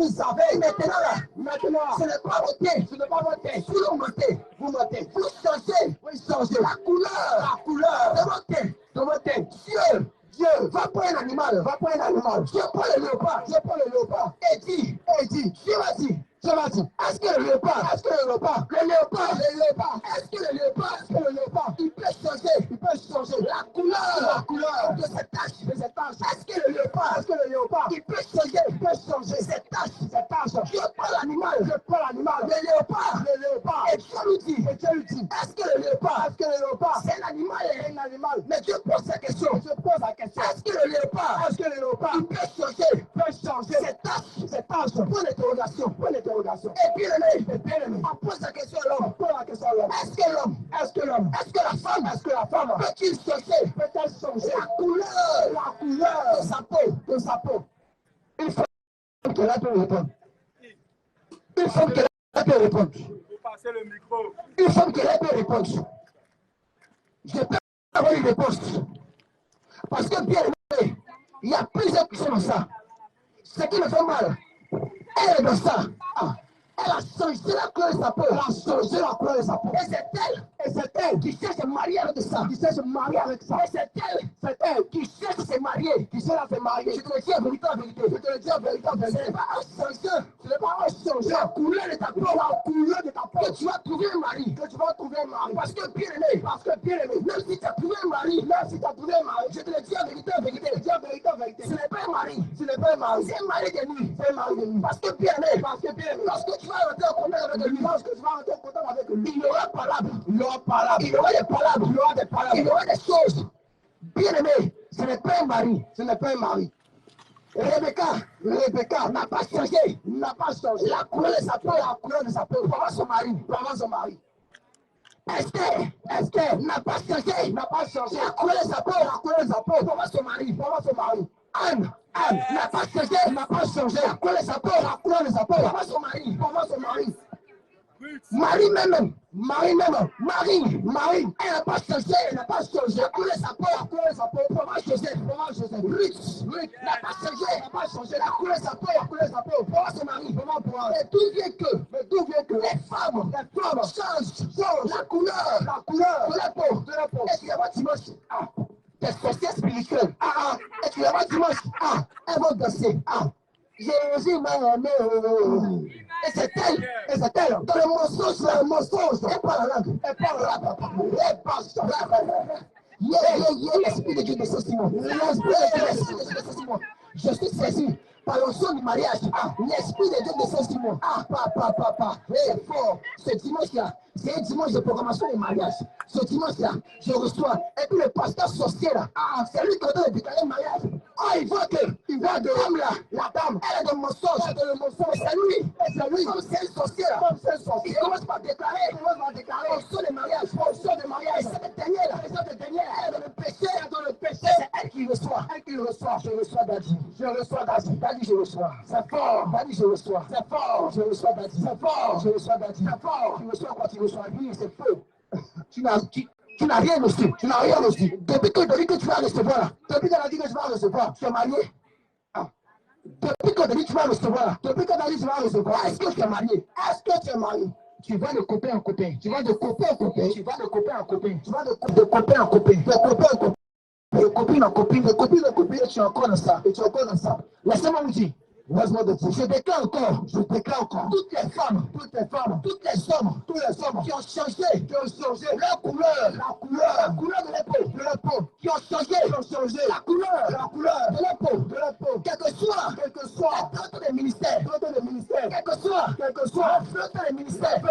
savez, maintenant, ce n'est pas votre thé. Vous mentez. Vous changez la couleur de votre thé. Dieu, va prendre un animal. Dieu prend le léopard. Et dit, Dieu va dire, est-ce que le léopard, il peut changer la couleur de cette tache? Est-ce que le léopard, il peut changer cette tache? Je prends l'animal, le léopard, et Dieu lui dit, est-ce que le léopard, c'est un animal? Mais Dieu pose la question, est-ce que le léopard, il peut changer cette tache? Point d'interrogation. Et bien aimé, on pose la question à l'homme. Est-ce que la femme peut-il changer la couleur de sa peau? Une femme qui a pu répondre. Une femme qui a pu répondre. Je peux avoir une réponse. Parce que bien aimé, il y a plusieurs qui sont dans ça. Ce qui me fait mal, elle est dans ça. Elle a changé la couleur de sa peau. Et c'est elle qui cherche à se marier avec ça. Et c'est elle qui cherche à se marier. Je te le dis en vérité. Ce n'est pas un changement. La couleur de ta peau. Que tu vas trouver un mari. Parce que bien aimé, même si tu as trouvé un mari, je te le dis en vérité. Ce n'est pas un mari. C'est un mari de nuit. Parce que bien aimé, lorsque tu vas rentrer en contact avec lui, il aura des palabres, il aura des choses. Bien aimé, ce n'est pas un mari. Rebecca n'a pas changé la couleur de sa peau, pour avoir son mari. Esther n'a pas changé la couleur de sa peau, pour avoir son mari. Anne n'a pas changé la couleur de sa peau, pour avoir son mari. Marie, elle n'a pas changé la couleur de sa peau, pour avoir Joseph. Ruth n'a pas changé la couleur de sa peau, pour avoir son mari. Mais d'où vient que les femmes changent la couleur de la peau. Est-ce qu'il y a un dimanche? Des sorcières spirituelles. Est-ce qu'il y a un dimanche? Elles vont danser. Jésus m'a aimé. Et c'est elle. Dans le mensonge, elle parle la langue. Elle parle. L'esprit de Dieu de Saint-Simon. Je suis saisi par l'onction du mariage. L'esprit de Dieu de Saint-Simon. Papa. C'est fort. Ce dimanche-là, c'est un dimanche de programmation du mariage. Ce dimanche-là, je reçois. Et puis le pasteur sorcier là, c'est lui qui a donné le mariage. Il voit que la dame, elle est de mensonge. C'est lui. Comme c'est une sorcière. Il commence par déclarer. Onction de mariage. Et cette dernière, elle est dans le péché. C'est elle qui reçoit. Je reçois Daddy. Daddy, je reçois. C'est fort. Daddy, je reçois. C'est fort. Je reçois Daddy. C'est fort. Je reçois Daddy. C'est fort. Tu reçois quoi? Tu reçois lui, c'est faux. Tu n'as rien reçu. Depuis que tu dis que tu vas recevoir là. Depuis qu'elle a dit que tu vas recevoir, tu es marié. Depuis qu'on a dit que tu vas recevoir, est-ce que tu es marié? Tu vas de copain en copain. Tu vas de copain en copain. De copine en copine. Et tu es encore dans ça. Laissez-moi vous dire, Je déclare encore. Toutes les femmes, toutes les hommes qui ont changé leur couleur, la couleur de la peau, qui ont changé la couleur de la peau, quel que soit la traite des ministères, quel que soit la flotte des ministères,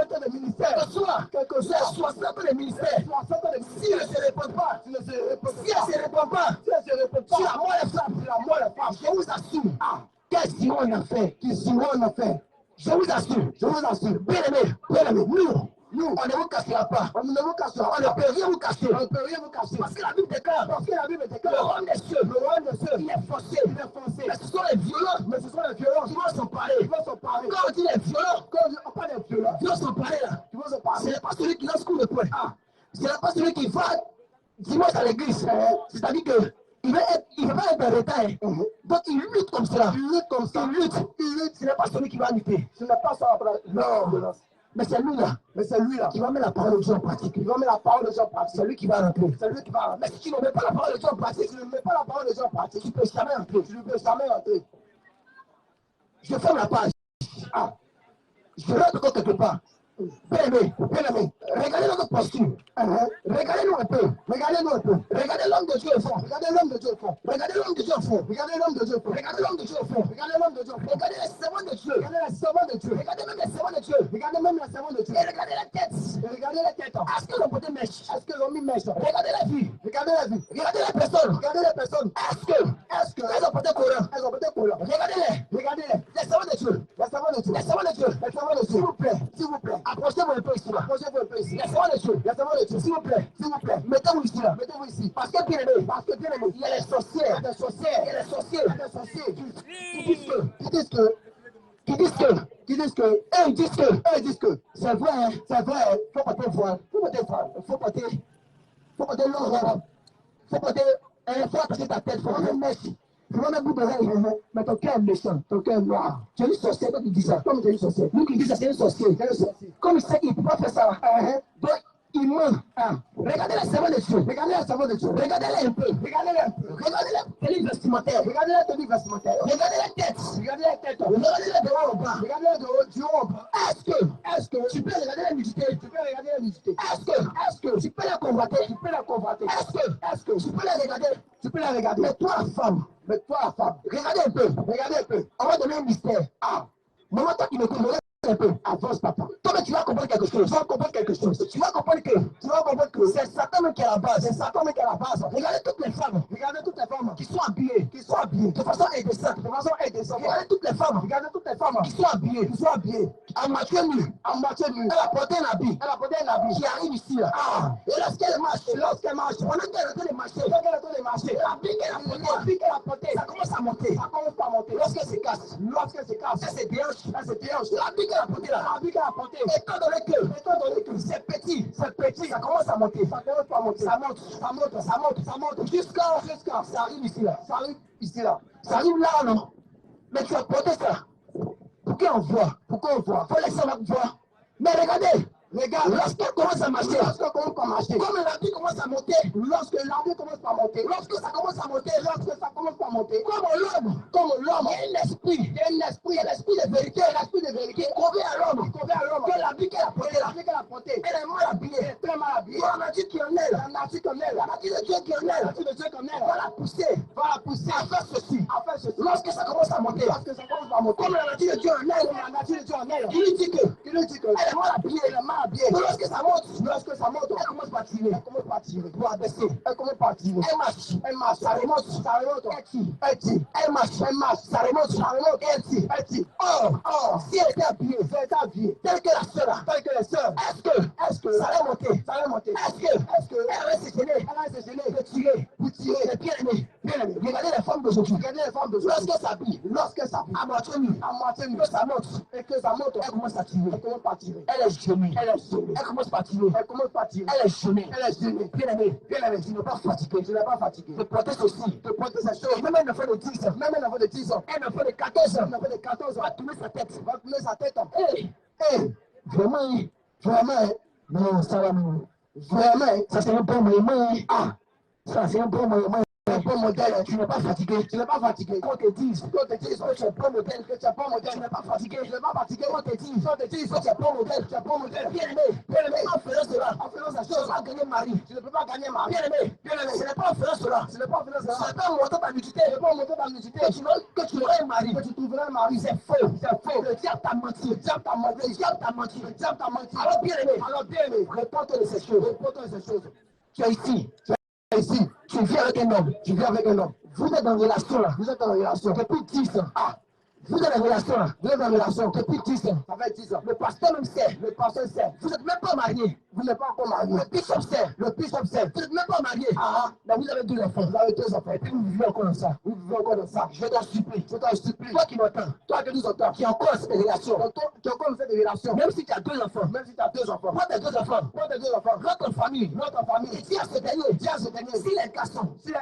quel que soit la soixante des ministères, si elle ne se répond pas, sur la mort des femmes, je vous assure, qu'est-ce qu'ils ont à faire? Je vous assure, bien aimé, nous, on ne vous cassera pas. On ne peut rien vous casser. Parce que la Bible déclare, le roi des cieux, il est forcé. Mais ce sont les violents qui vont s'emparer. Quand on dit les violents, qui vont s'emparer là, ce n'est pas celui qui lance coup de poing. Ce n'est pas celui qui va dimanche à l'église. C'est-à-dire que il va pas être en retard. Donc il lutte comme cela. Il lutte. Ce n'est pas celui qui va lutter. Non. Mais c'est lui là qui va mettre la parole de Dieu en pratique. C'est lui qui va rentrer. Mais si tu ne mets pas la parole de Dieu en pratique, tu ne peux jamais rentrer. Je ferme la page. Je rentre encore quelque part. Bien aimé, regardez notre posture. Regardez-nous un peu. Regardez l'homme de Dieu au fond. Regardez l'homme de Dieu au fond. Regardez les servants de Dieu. Regardez même les servants de Dieu. Et regardez la tête. Est-ce que l'on peut mèche? Regardez la vie. Regardez les personnes. Est-ce que elles ont porté courant? Regardez-les. Les servants de Dieu. S'il vous plaît. Approchez-vous un peu ici. Les servants de Dieu. S'il vous plaît. Mettez-vous ici. Parce que bien aimé, il y a les sorcières. Qui disent que c'est vrai, faut porter voile. Faut porter l'or. Faut attacher ta tête, faut porter mèche. Tu vas mettre bout d'oreille, mais ton cœur est méchant, ton cœur est noir. Tu es une sorcière, toi qui dis ça. Comme tu es une sorcière. Nous qui disons ça, c'est une sorcière. Comme il sait qu'il ne peut pas faire ça. Donc, il ment. Regardez les servants de Dieu. Regardez-les un peu. Regardez les tenues vestimentaires. Regardez les têtes. Regardez-les de haut en bas. Du haut en bas. Est-ce que tu peux regarder la nudité? Est-ce que tu peux la convoiter? Est-ce que tu peux la regarder? Mais toi, femme, regardez un peu. On va donner un mystère. Maman, toi qui me connais, un peu, avance papa. Toi, mais tu vas comprendre quelque chose. Tu vas comprendre que c'est Satan même qui est à la base. Regardez toutes les femmes qui sont habillées de façon indécente. Regardez toutes les femmes qui sont habillées en moitié nue. Elle a porté un habit qui arrive ici là. Et lorsqu'elle marche, pendant qu'elle est en train de marcher, l'habit qu'elle a porté, ça commence à monter. Lorsqu'elle se casse, elle se déhanche. L'habit qu'elle a porté, étant donné que c'est petit, ça commence à monter. Ça monte jusqu'à ça arrive ici là. Ça arrive là, non? Mais tu as porté ça. Pourquoi on voit? Faut laisser on voir. Mais regardez. Lorsqu'elle commence à marcher, comme l'habit commence à monter, lorsque ça commence à monter, comme l'homme, il y a un esprit de vérité, convient à l'homme, que l'habit qu'elle a porté, elle est mal habillée, la nature qui en est, la nature de Dieu qui en est, va la pousser à faire ceci. Lorsque ça commence à monter, comme la nature de Dieu en est, il lui dit que elle est mal habillée, mais lorsque ça monte, elle commence pas à tirer, pour abaisser, elle marche, ça remonte, elle tire, elle marche, ça remonte, elle tire. Or, si elle était habillée, telle que les sœurs, est-ce que ça allait monter? Est-ce que elle allait se gêner pour tirer? Mais bien aimé, regardez les femmes d'aujourd'hui, lorsqu'elles s'habillent, à moitié nue, que ça monte, elle commence à tirer, elle est gênée, elle commence pas à tirer, elle est gênée, bien aimé, tu n'es pas fatigué, te porter ceci, ces choses, même un enfant de 10 ans, un enfant de 14 ans, va tourner sa tête, vraiment, non, ça va, vraiment, ça c'est un bon moment, ça c'est un bon moment. un bon modèle, tu n'es pas fatigué. Tu n'es pas fatigué. Qu'on te dise que tu es un bon modèle, que tu es un bon modèle, tu n'es pas fatigué. Tu n'es pas fatigué. Qu'on te dise que tu es un bon modèle, tu es un bon modèle. Bien aimé, en faisant cela, tu ne peux pas gagner mari. Tu ne peux pas gagner mari. Bien aimé, ce n'est pas en faisant cela. Ce n'est pas en faisant cela. Ce n'est pas en montant ta nudité. Ce n'est pas en montant ta nudité. Que tu aurais un mari. Que tu trouverais un mari. C'est faux. C'est faux. Le diable t'a menti. Le diable t'a menti. Le diable t'a menti. Le diable t'a menti. Alors bien aimé, réponds-toi de ces choses. Réponds-toi de ces choses. Tu es ici. Ici, tu viens avec un homme, Vous êtes en relation là, depuis 10 ans. Ah, vous êtes en relation là, depuis 10 ans. Ça fait 10 ans. Le pasteur même sait, Vous n'êtes même pas marié. Vous n'êtes pas encore marié. Le bishop sait, Vous n'êtes même pas marié. Ah, mais vous avez 2 enfants. Et puis vous vivez encore dans ça. Je t'en supplie. Toi qui m'entends, toi qui nous entends, qui est encore cette relation. Même si tu as 2 enfants. Prends tes 2 enfants. Rentre en famille. Et dis à ce dernier, s'il est garçon, si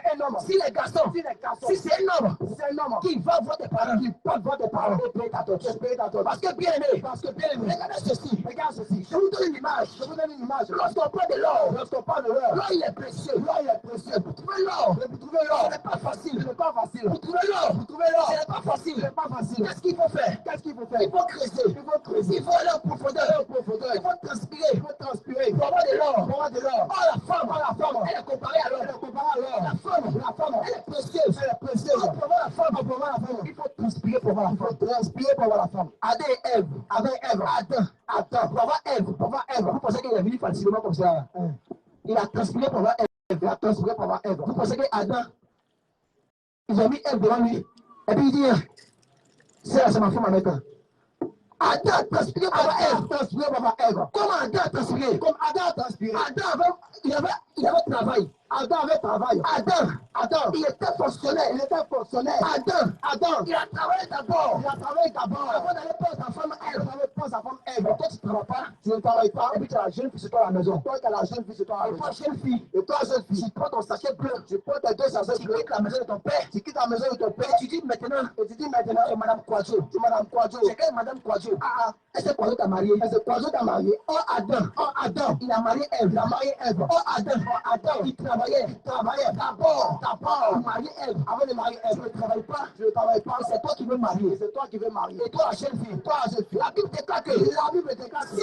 c'est un homme, qui va voir tes parents, et payer ta dot. Parce que bien aimé, regardez ceci. Je vous donne une image. Lorsqu'on parle de l'or, l'or il est précieux. Pour trouver l'or, ce n'est pas facile. Pour trouver l'or, ce n'est pas facile. Qu'est-ce qu'il faut faire? Il faut creuser. Il faut aller en profondeur. Il faut transpirer. Pour avoir de l'or. Oh, la femme, elle est comparée à l'or. La femme, elle est précieuse. Pour avoir la femme, il faut transpirer pour avoir la femme. Adam et Ève. Adam. Pour avoir Ève. Vous pensez qu'il est venu facilement comme ça? Il a transpiré pour avoir Ève. Vous pensez que Adam, ils ont mis Ève devant lui. Et puis il dit, c'est ma femme en même temps. Adam a transpiré pour avoir Ève. Comment Adam a transpiré? Comme Adam a transpiré. Adam il avait travail. Adam, il était fonctionnaire. Adam, il a travaillé d'abord. Avant d'aller prendre sa femme Ève. Toi, tu ne travailles pas. Et puis tu as la jeune fille sur toi à la maison. Et toi, jeune fille, tu prends ton sachet bleu. Tu prends tes 2 sachets bleus. Tu quittes la maison de ton père. Et tu dis maintenant, c'est Madame Kwadjo. C'est quelle Madame Kwadjo? Est-ce que Kwadjo t'a marié? Oh Adam, il a marié Ève. Oh Adam, il travaillait d'abord pour marier Ève. Avant de marier Ève, je ne travaille pas. C'est toi qui veux marier. Et toi, la jeune fille, la Bible déclare que